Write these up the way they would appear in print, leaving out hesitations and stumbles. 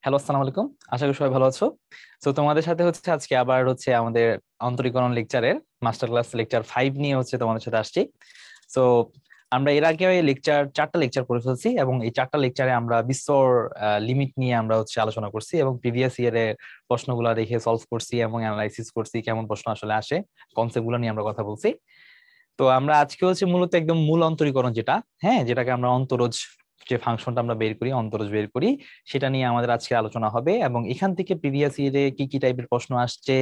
Hello, আসসালামু আলাইকুম। আশা করি সবাই ভালো আছো। তো তোমাদের সাথে আজকে আবার আমাদের অন্তরীকরণ লেকচারের মাস্টার ক্লাস লেকচার 5 নিয়ে তোমাদের সাথে আসছি। তো আমরা এর আগে চারটা লেকচার করে ফেলছি এবং এই চারটা লেকচারে আমরা বিশ্বর লিমিট নিয়ে আমরা আলোচনা করছি এবং প্রিভিয়াস ইয়ারের প্রশ্নগুলো দেখে সলভ করছি এবং অ্যানালাইসিস করছি কেমন প্রশ্ন আসলে আসে, কনসেপ্ট গুলো নিয়ে আমরা কথা বলছি। তো আমরা আজকে মূলত একদম মূল অন্তরীকরণ যেটা, হ্যাঁ, যেটাকে আমরা অন্তরজ, যে ফাংশনটা আমরা বের করি, অন্তরজ বের করি, সেটা নিয়ে আমাদের আজকে আলোচনা হবে এবং এখান থেকে প্রিভিয়াস ইয়ারে কি কি টাইপের প্রশ্ন আসছে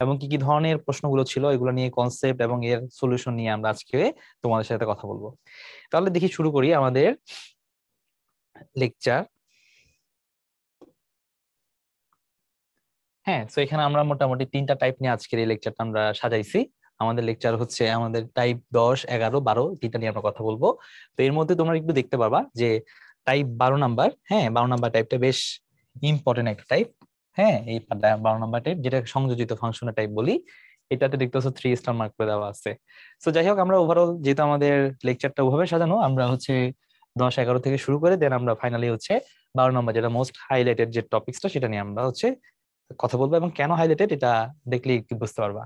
এবং কি কি ধরনের প্রশ্নগুলো ছিল এগুলো নিয়ে কনসেপ্ট এবং এর সলিউশন নিয়ে আমরা আজকে তোমাদের সাথে কথা বলবো। তাহলে দেখি শুরু করি আমাদের লেকচার। হ্যাঁ, তো এখানে আমরা মোটামুটি তিনটা টাইপ নিয়ে আজকের এই লেকচারটা আমরা সাজাইছি। আমাদের লেকচার আমাদের টাইপ 10, 11, 12 তিনটা নিয়ে আমরা কথা বলবো। তো এর মধ্যে তোমরা একটু দেখতে পারবা যে টাইপ 12 নাম্বার, হ্যাঁ 12 নাম্বার টাইপটা বেশ ইম্পর্টেন্ট একটা টাইপ। হ্যাঁ, এই 12 নাম্বার টাইপ যেটা সংযোজিত ফাংশনের টাইপ বলি, এটাতে দেখতেছো 3 স্টার মার্ক করে দেওয়া আছে। তো যাই হোক, আমরা ওভারঅল যেহেতু আমাদের লেকচারটা ওভাবে সাজানো, আমরা 10, 11 থেকে শুরু করে দেন আমরা ফাইনালি 12 নম্বর যেটা মোস্ট হাইলাইটেড যে টপিকসটা সেটা নিয়ে আমরা কথা বলবো এবং কেন হাইলাইটেড এটা দেখলে একটু বুঝতে পারবা।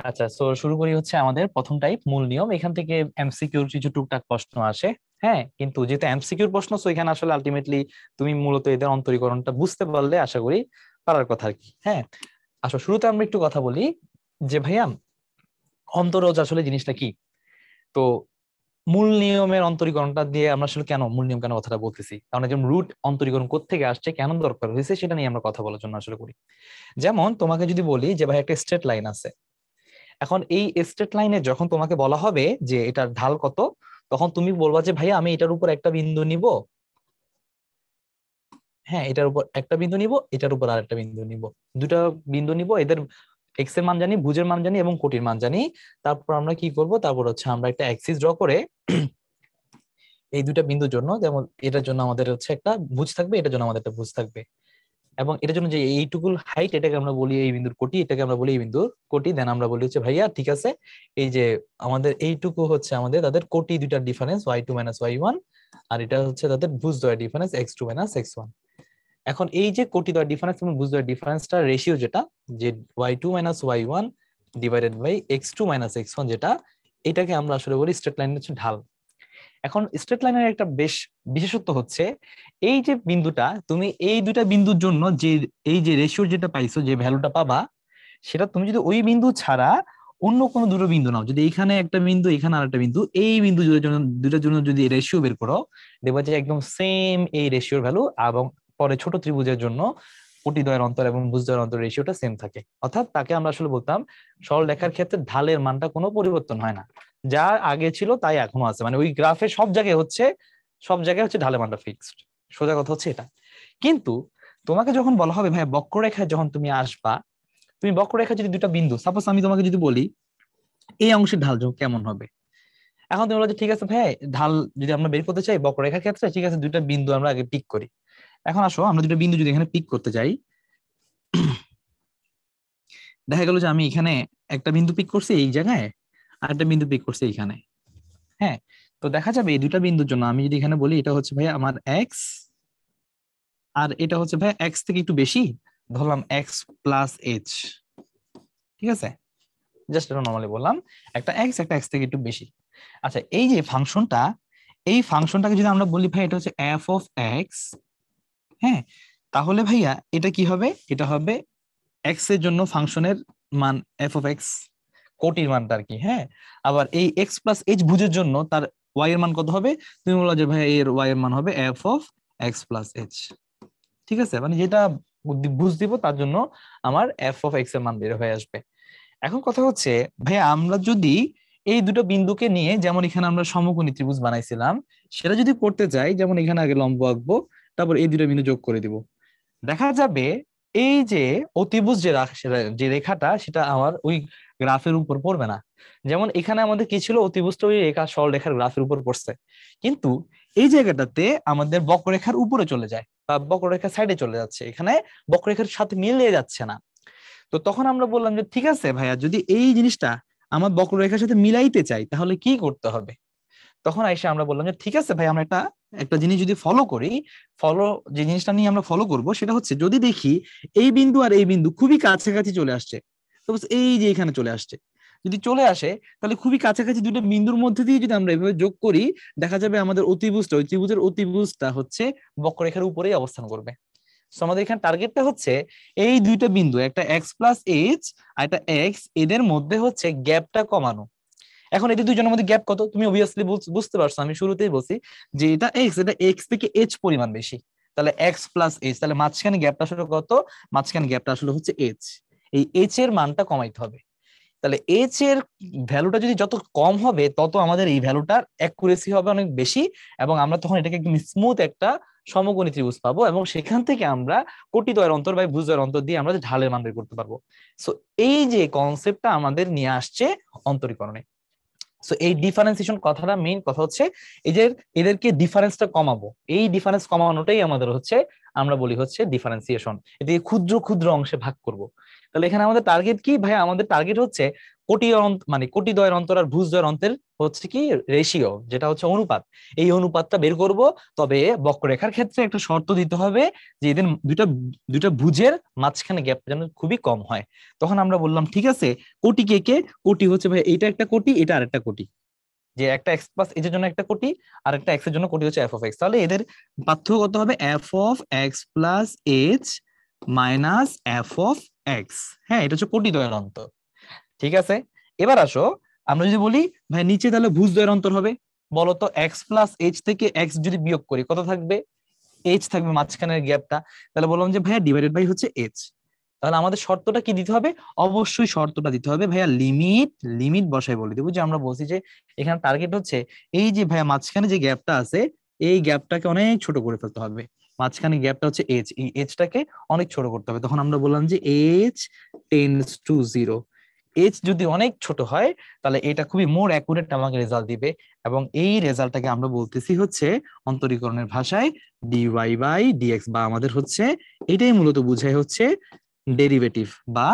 আচ্ছা, তো শুরু করি আমাদের প্রথম টাইপ মূল নিয়ম। এখান থেকে এমসিকিউর কিছু টুকটাক প্রশ্ন আসে। হ্যাঁ, কিন্তু যেহেতু এমসিকিউর প্রশ্ন, সো এখানে আসলে আলটিমেটলি তুমি মূলত এদের অন্তরীকরণটা বুঝতে পারলে আশা করি পারার কথা আর কি। হ্যাঁ, আসলে শুরুতে আমরা একটু কথা বলি যে ভাইয়া অন্তরজ আসলে জিনিসটা কি। তো মূল নিয়মের অন্তরীকরণটা দিয়ে আমরা আসলে কেন মূল নিয়ম কেন কথাটা বলতেছি, কারণ একজন রুট অন্তরীকরণ কোত্থেকে আসছে, কেন দরকার হয়েছে, সেটা নিয়ে আমরা কথা বলার জন্য আসলে করি। যেমন তোমাকে যদি বলি যে ভাই একটা স্ট্রেট লাইন আছে, এখন এই স্ট্রেট লাইনে যখন তোমাকে বলা হবে যে এটার ঢাল কত, তখন তুমি বলবা যে ভাইয়া আমি এটার উপর একটা বিন্দু নিব, হ্যাঁ এটার উপর একটা বিন্দু নিব, এটার উপর আরেকটা বিন্দু নিব, দুটা বিন্দু নিব, এদের এক্স এর মান জানি, ভুজের মান জানি এবং কোটির মান জানি। তারপর আমরা কি করব, তারপর আমরা একটা অ্যাক্সিস ড্র করে এই দুটা বিন্দুর জন্য, যেমন এটার জন্য আমাদের একটা ভুজ থাকবে, এটার জন্য আমাদের একটা ভুজ থাকবে, এবং এটার জন্য যে এইটুকুল হাইট এটাকে আমরা বলি এই বিন্দুর কোটি, এটাকে আমরা বলি এই বিন্দুর কোটি। দেন আমরা বলি ভাইয়া ঠিক আছে, এই যে আমাদের এইটুকু আমাদের তাদের কোটি দুইটার ডিফারেন্স y2 - y1, আর এটা তাদের ভুজ দ্বয়ের ডিফারেন্স x2 - x1। এখন এই যে কোটি দ্বয়ের ডিফারেন্স এবং ভুজ দ্বয়ের ডিফারেন্সটা রেশিও যেটা, যে y2 - y1 divided by x2 - x1 যেটা, এটাকে আমরা আসলে বলি স্ট্রেট লাইনের ঢাল। এখন স্ট্রেট লাইনের একটা বেশ বিশেষত্ব এই যে বিন্দুটা, তুমি এই দুটা বিন্দুর জন্য যে এই যে রেশিও যেটা পাইছো, যে ভ্যালুটা পাবা, সেটা তুমি যদি ওই বিন্দু ছাড়া অন্য কোনো দুটো বিন্দু নাও, যদি এখানে একটা বিন্দু এখানে আর একটা বিন্দু, এই বিন্দু দুটোর জন্য যদি রেশিও বের করো, দেখবা যে একদম সেম এই রেশিওর ভ্যালু, এবং পরে ছোট ত্রিভুজের জন্য কোটিদ্বয়ের অন্তর এবং ভুজদ্বয়ের অন্তর রেশিওটা সেম থাকে। অর্থাৎ তাকে আমরা আসলে বলতাম সরলরেখার ক্ষেত্রে ঢালের মানটা কোনো পরিবর্তন হয় না, যা আগে ছিল তাই এখনো আছে, মানে ওই গ্রাফে সব জায়গায় ঢালের মানটা ফিক্সড। সোজা কথা এটা। কিন্তু তোমাকে যখন বলা হবে ভাই বক্ররেখায় যখন তুমি আসবা, তুমি বক্ররেখা যদি দুটা বিন্দু, সাপোজ আমি তোমাকে যদি বলি এই অংশের ঢাল কেমন হবে, এখন তুমি বলো যে ঠিক আছে ভাই, ঢাল যদি আমরা বের করতে চাই বক্ররেখার ক্ষেত্রে, ঠিক আছে দুইটা বিন্দু আমরা আগে পিক করি। এখন আসো আমরা দুটো বিন্দু যদি এখানে পিক করতে যাই, দেখা গেল যে আমি এখানে একটা বিন্দু পিক করছি এই জায়গায়, আর একটা বিন্দু পিক করছি এইখানে। হ্যাঁ, তো দেখা যাবে এই দুটা বিন্দুর জন্য আমি যদি এখানে বলি এটা ভাই আমার এক্স, আর এটা ভাই এক্স থেকে একটু বেশি, ধরলাম এক্স প্লাস এইচ। ঠিক আছে, জাস্ট এটা নর্মালি বললাম, একটা এক্স একটা এক্স থেকে একটু বেশি। আচ্ছা, এই যে ফাংশনটা, এই ফাংশনটাকে যদি আমরা বলি ভাই এটা এফ অফ এক্স, হ্যাঁ, তাহলে ভাইয়া এটা কি হবে, এটা হবে এক্স এর জন্য ফাংশনের মান এফ অফ এক্স, কোটির মানটা আর কি। হ্যাঁ, আবার এই এক্স প্লাস এইচ ভুজের জন্য তার ওয়াই এর মান কত হবে, তুমি বলো যে ভাই এর ওয়াই এর মান হবে F of x plus H. ঠিক আছে, মানে যেটা বুঝ দিব তার জন্য আমার এফ অফ এক্স এর মান বের হয়ে আসবে। এখন কথা ভাইয়া আমরা যদি এই দুটো বিন্দুকে নিয়ে, যেমন এখানে আমরা সমকোণী ত্রিভুজ বানাইছিলাম, সেটা যদি করতে চাই, যেমন এখানে আগে লম্ব আঁকবো, তারপর এই দুটো বিন্দু যোগ করে দিব, দেখা যাবে এই যে অতিভুজ যে রেখাটা, সেটা আমার ওই গ্রাফের উপর পড়বে না। যেমন এখানে আমাদের কি ছিল, অতিভুজটা ওই রেখা সরলরেখার গ্রাফের উপর পড়ছে, কিন্তু এই জায়গাটাতে আমাদের বক্ররেখার উপরে চলে যায় বা বক্ররেখার সাইডে চলে যাচ্ছে, এখানে বক্ররেখার সাথে মিলিয়ে যাচ্ছে না। তো তখন আমরা বললাম যে ঠিক আছে ভাইয়া, যদি এই জিনিসটা আমার বক্ররেখার সাথে মিলাইতে চাই তাহলে কি করতে হবে। তখন আইসা আমরা বললাম যে ঠিক আছে ভাই, আমরা একটা একটা জিনিস যদি ফলো যে জিনিসটা নিয়ে আমরা ফলো করব সেটা হচ্ছে যদি দেখি এই বিন্দু আর এই বিন্দু খুবই কাছাকাছি চলে আসছে, সাপোজ এই যে এখানে চলে আসছে, যদি চলে আসে তাহলে খুবই কাছাকাছি দুটো বিন্দুর মধ্যে দিয়ে যদি আমরা এভাবে যোগ করি, দেখা যাবে আমাদের অতিভুজটা, ওই ত্রিভুজের অতিভুজটা হচ্ছে বক্ররেখার উপরেই অবস্থান করবে। সো আমাদের এখানে টার্গেটটা হচ্ছে এই দুইটা বিন্দু, একটা এক্স প্লাস এইচ আর একটা এক্স, এদের মধ্যে হচ্ছে গ্যাপটা কমানো। এখন এদের দুইজনের মধ্যে গ্যাপ কত তুমি অবভিয়াসলি বুঝতে পারছো, আমি শুরুতেই বলছি যে এটা এক্স থেকে এইচ পরিমাণ বেশি, তাহলে এক্স প্লাস এইচ, তাহলে মাঝখানে গ্যাপটা আসলে কত, মাঝখানে গ্যাপটা আসলে হচ্ছে এইচ, এই এইচ এর মানটা কমাইতে হবে। তাহলে এইচ এর ভ্যালুটা যদি যত কম হবে তত আমাদের এই ভ্যালুটার অ্যাকুরেসি হবে অনেক বেশি, এবং আমরা তখন এটাকে একদম স্মুথ একটা সমকোণী ত্রিভুজ পাবো, এবং সেখান থেকে আমরা কোটিদ্বয়ের অন্তর বা ভুজদ্বয়ের অন্তর দিয়ে আমরা ঢালের মান বের করতে পারবো। সো এই যে কনসেপ্টটা আমাদের নিয়ে আসছে অন্তরীকরণে। সো এই ডিফারেন্সিয়েশন কথাটা মেইন কথা হচ্ছে এই যে এদেরকে ডিফারেন্সটা কমাবো, এই ডিফারেন্স কমানোটাই আমাদের হচ্ছে আমরা বলি হচ্ছে ডিফারেন্সিয়েশন, এটাকে ক্ষুদ্র ক্ষুদ্র অংশে ভাগ করব। তাহলে এখানে আমাদের টার্গেট কি ভাই, আমাদের টার্গেট হচ্ছে মানে কোটিদ্বয়ের অন্তর আর ভুজদ্বয়ের অন্তের হচ্ছে কি রেশিও, যেটা হচ্ছে অনুপাত, এই অনুপাতটা বের করব। তবে বক্ররেখার ক্ষেত্রে একটা শর্ত দিতে হবে যে এদের দুইটা দুইটা ভুজের মাঝখানে গ্যাপ যেন খুবই কম হয়। তখন আমরা বললাম ঠিক আছে, কোটি কে কে, কোটি হচ্ছে ভাই এটা একটা কোটি, এটা আরেকটা কোটি, যে একটা এক্স প্লাস এইচ এর জন্য একটা কোটি আর একটা এক্স এর জন্য কোটি হচ্ছে এফ অফ এক্স, তাহলে এদের পার্থক্য কত হবে, F of x plus h minus F of x. হ্যাঁ, এটা হচ্ছে কোটিদ্বয়ের অন্তর। ঠিক আছে, এবার আসো আমরা যদি বলি ভাই নিচে তাহলে ভুজদ্বয়ের অন্তর হবে, বলতো এক্স প্লাস এইচ থেকে এক্স যদি বিয়োগ করি কত থাকবে, এইচ থাকবে মাঝখানের গ্যাপটা, তাহলে বললাম যে ভাইয়া ডিভাইডেড বাই হচ্ছে এইচ। তাহলে আমাদের শর্তটা কি দিতে হবে, অবশ্যই শর্তটা দিতে হবে ভাইয়া লিমিট, লিমিট বসাই বলে দেবো যে আমরা বলছি যে এখানে টার্গেট হচ্ছে এই যে ভাইয়া মাঝখানে যে গ্যাপটা আছে এই গ্যাপটাকে অনেক ছোট করে ফেলতে হবে, মাঝখানে গ্যাপটা হচ্ছে এইচ, এই এইচটাকে অনেক ছোট করতে হবে। তখন আমরা বললাম যে H tends to zero, H যদি অনেক ছোট হয় তাহলে এটা খুবই মোর অ্যাকুরেট আমাকে রেজাল্ট দিবে, এবং এই রেজাল্টটাকে আমরা বলতেছি হচ্ছে অন্তরীকরণের ভাষায় ডিওয়াই বাই ডিএক্স, বা আমাদের হচ্ছে এটাই মূলত বুঝায় হচ্ছে ডেরিভেটিভ বা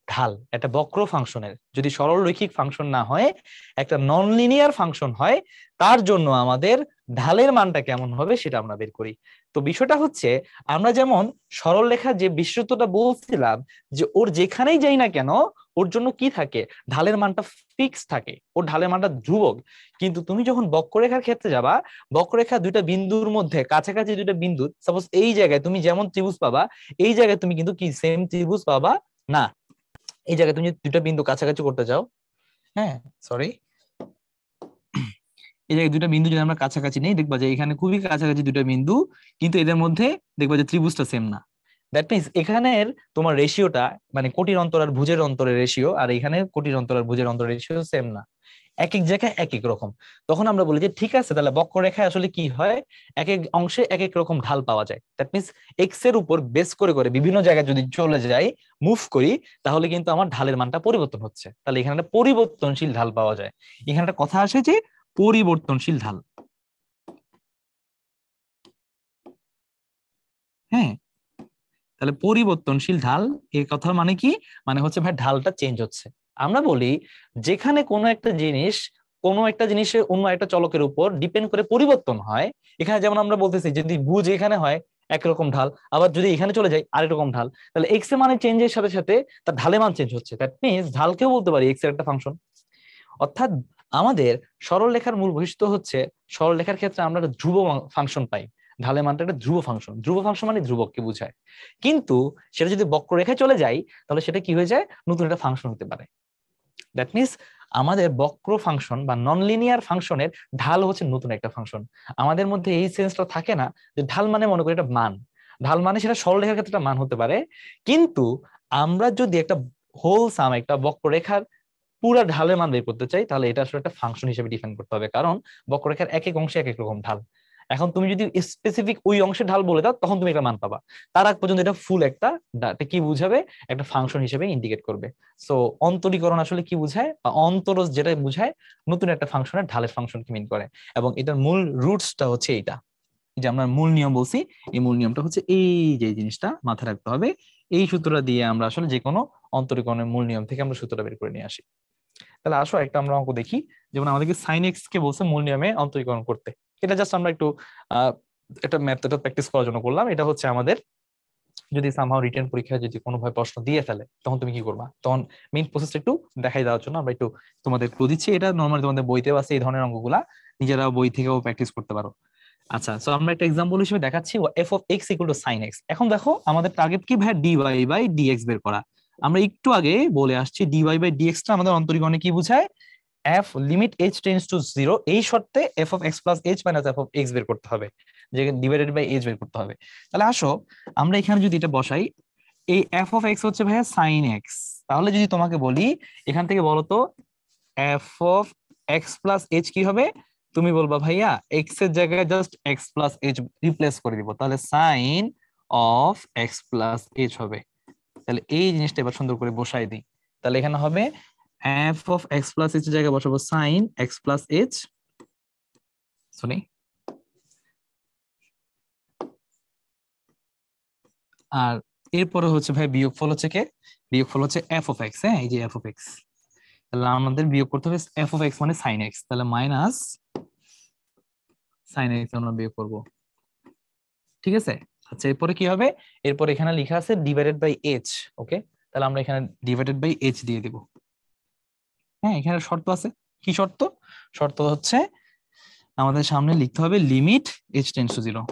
ঢাল। একটা বক্র ফাংশনের যদি সরল রৈখিক ফাংশন না হয়, একটা নন লিনিয়ার ফাংশন হয়, তার জন্য আমাদের ঢালের মানটা কেমন হবে সেটা আমরা বের করি। তো বিষয়টা হচ্ছে আমরা যেমন সরল রেখার যে বিশেষত্বটা বলছিলাম যে ওর যেখানেই যাই না কেন ওর জন্য কি থাকে, ঢালের মানটা ফিক্স থাকে, ওর ঢালের মানটা ধ্রুবক। কিন্তু তুমি যখন বক্ররেখার ক্ষেত্রে যাবা, বক্ররেখা দুইটা বিন্দুর মধ্যে কাছাকাছি দুইটা বিন্দু, সাপোজ এই জায়গায় তুমি যেমন ত্রিভুজ পাবা, এই জায়গায় তুমি কিন্তু কি সেম ত্রিভুজ পাবা না। এই জায়গায় তুমি দুইটা বিন্দু কাছাকাছি করতে চাও, হ্যাঁ সরি, এই জায়গায় দুইটা বিন্দু যদি আমরা কাছাকাছি নেই, দেখবা যে এখানে খুবই কাছাকাছি দুইটা বিন্দু, কিন্তু এদের মধ্যে দেখবা যে ত্রিভুজটা সেম না। দ্যাট মিনস এখানের তোমার রেশিওটা মানে কোটির অন্তর আর ভুজের অন্তরের রেশিও, আর এখানে কোটির অন্তর আর ভুজের অন্তরের রেশিও সেম না, এক এক জায়গায় এক এক রকম। তখন আমরা বলি যে ঠিক আছে তাহলে বক্ররেখায় আসলে কি হয়, এক এক অংশে এক এক রকম ঢাল পাওয়া যায়। দ্যাট মিনস এক্স এর উপর বেস করে করে বিভিন্ন জায়গায় যদি চলে যাই, মুভ করি, তাহলে কিন্তু আমার ঢালের মানটা পরিবর্তন হচ্ছে, তাহলে এখানে একটা পরিবর্তনশীল ঢাল পাওয়া যায়। এখানে একটা কথা আসে যে পরিবর্তনশীল ঢাল। হ্যাঁ, তাহলে পরিবর্তনশীল ঢাল এর কথা মানে কি, মানে হচ্ছে ভাই ঢালটা চেঞ্জ হচ্ছে। আমরা বলি যেখানে কোনো একটা জিনিসের অন্য একটা চলকের উপর ডিপেন্ড করে পরিবর্তন হয়, এখানে যেমন আমরা বলতেছি যদি ভুজ এখানে হয় একরকম ঢাল, আবার যদি এখানে চলে যায় আরেক রকম ঢাল, তাহলে এক্স এর মানে চেঞ্জের সাথে সাথে তার ঢালের মান চেঞ্জ হচ্ছে। দ্যাট মিনস ঢালকেও বলতে পারি এক্স এর একটা ফাংশন। অর্থাৎ আমাদের সরল রেখার মূল বৈশিষ্ট্য হচ্ছে সরল রেখার ক্ষেত্রে আমরা একটা ধ্রুব ফাংশন পাই, ঢালের মানটা একটা ধ্রুব ফাংশন, ধ্রুব ফাংশন মানে ধ্রুবককে বোঝায়। কিন্তু সেটা যদি বক্ররেখায় চলে যায় তাহলে সেটা কি হয়ে যায়, নতুন একটা ফাংশন হতে পারে। দ্যাট মিনস আমাদের বক্র ফাংশন বা নন লিনিয়ার ফাংশনের ঢাল হচ্ছে নতুন একটা ফাংশন। আমাদের মধ্যে এই সেন্সটা থাকে না যে ঢাল মানে মনে করি একটা মান, ঢাল মানে সেটা সরল রেখার ক্ষেত্রে একটা মান হতে পারে, কিন্তু আমরা যদি একটা হোলসাম একটা বক্ররেখার পুরা ঢালের মান বের করতে চাই তাহলে এটা আসলে একটা ফাংশন হিসেবে ডিফাইন করতে হবে, কারণ বক্ররেখার এক এক অংশে এক এক রকম ঢাল। এখন তুমি যদি স্পেসিফিক ওই অংশের ঢাল বলে দাও তখন তুমি একটা মান পাবা, তার আগ পর্যন্ত এটা ফুল একটা কি বুঝাবে, একটা ফাংশন হিসেবে ইন্ডিকেট করবে। সো অন্তরীকরণ আসলে কি বুঝায় বা অন্তরজ যেটা বুঝায় নতুন একটা ফাংশনের ঢালের ফাংশনকে মিন করে, এবং এটার মূল রুটসটা হচ্ছে এইটা, এই যে আমরা মূল নিয়ম বলছি, এই মূল নিয়মটা হচ্ছে এই যে জিনিসটা মাথায় রাখতে হবে। এই সূত্রটা দিয়ে আমরা আসলে যে কোনো অন্তরীকরণের মূল নিয়ম থেকে আমরা সূত্রটা বের করে নিয়ে আসি। তাহলে আসো একটা আমরা অঙ্ক দেখি, যেমন আমাদেরকে সাইন এক্স কে বলছে মূল নিয়মে অন্তরীকরণ করতে। এটা জাস্ট আমরা একটু এটা ম্যাথটা প্র্যাকটিস করার জন্য করলাম। এটা হচ্ছে আমাদের যদি সামহাও রিটেন পরীক্ষায় যদি কোনোভাবে প্রশ্ন দিয়ে ফেলে তখন তুমি কি করবা, তখন মেইন প্রসেসটা একটু দেখাই দেওয়ার জন্য আমরা একটু তোমাদের ক্লু দিচ্ছি। এটা নর্মালি তোমাদের বইতেও আছে এই ধরনের অঙ্কগুলা, নিজেরা বই থেকেও প্র্যাকটিস করতে পারো। আচ্ছা, সো আমরা একটা এক্সাম্পল হিসেবে দেখাচ্ছি f of x equal to sine x. এখন দেখো আমাদের টার্গেট কি ভাই, ডিওয়াই বাই ডিএক্স বের করা। আমরা একটু আগে বলে আসছি ডিওয়াই বাই ডিএক্স টা আমাদের অন্তরীকরণে কি বোঝায়, F limit h tends to zero, এই শর্তে F of x plus h minus F of x বের করতে হবে, যে ডিভাইডেড বাই এইচ বের করতে হবে। তাহলে আসো আমরা এখানে যদি এটা বসাই, এই এফ অফ এক্স হচ্ছে ভাইয়া সাইন এক্স। তাহলে যদি তোমাকে বলি এখান থেকে বলো তো f of x plus h কি হবে, তুমি বলবা ভাইয়া এক্স এর জায়গায় just x plus h replace করে দিব, তাহলে sine of x plus h হবে। তাহলে এই জিনিসটা এবার সুন্দর করে বসাই দিই। তাহলে এখানে হবে F of x plus H এর জায়গায় বসাবো সাইন এক্স প্লাস এইচ, শুনি, আর এরপরে হচ্ছে ভাই বিয়োগফল হচ্ছে কে, বিয়োগফল হচ্ছে এফ অফ এক্স। হ্যাঁ, এই যে এফ অফ এক্স, তাহলে আমাদের বিয়োগ করতে হবে এফ অফ এক্স মানে সাইন এক্স, তাহলে মাইনাস সাইন এক্স আমরা বিয়োগ করবো। ঠিক আছে, আচ্ছা এরপরে কি হবে, এরপর এখানে লেখা আছে ডিভাইডেড বাই এইচ। ওকে, তাহলে আমরা এখানে ডিভাইডেড বাই এইচ দিয়ে দিব। হ্যাঁ, এখানে শর্ত আছে, কি শর্ত, শর্ত হচ্ছে আমাদের সামনে লিখতে হবে limit h tends to zero.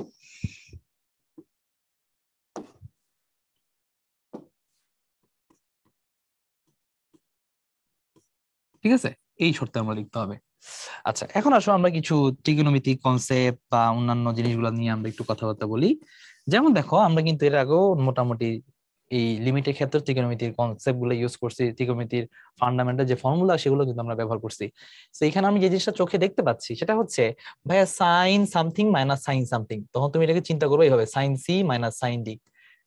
ঠিক আছে, এই শর্তে আমরা লিখতে হবে। আচ্ছা, এখন আসো আমরা কিছু ট্রিগোনোমেট্রিক কনসেপ্ট বা অন্যান্য জিনিসগুলো নিয়ে আমরা একটু কথাবার্তা বলি। যেমন দেখো আমরা কিন্তু এর আগেও মোটামুটি এই লিমিটের ক্ষেত্রে ট্রিগোনোমেট্রির কনসেপ্ট গুলো ইউজ করছি, ট্রিগোনোমেট্রির ফান্ডামেন্টাল যে ফর্মুলা সেগুলো কিন্তু আমরা ব্যবহার করছি। তো এখানে আমি যে জিনিসটা চোখে দেখতে পাচ্ছি সেটা হচ্ছে ভাইয়া sine something minus sine something, তখন তুমি এটাকে চিন্তা করবে এইভাবে sine c minus sine d.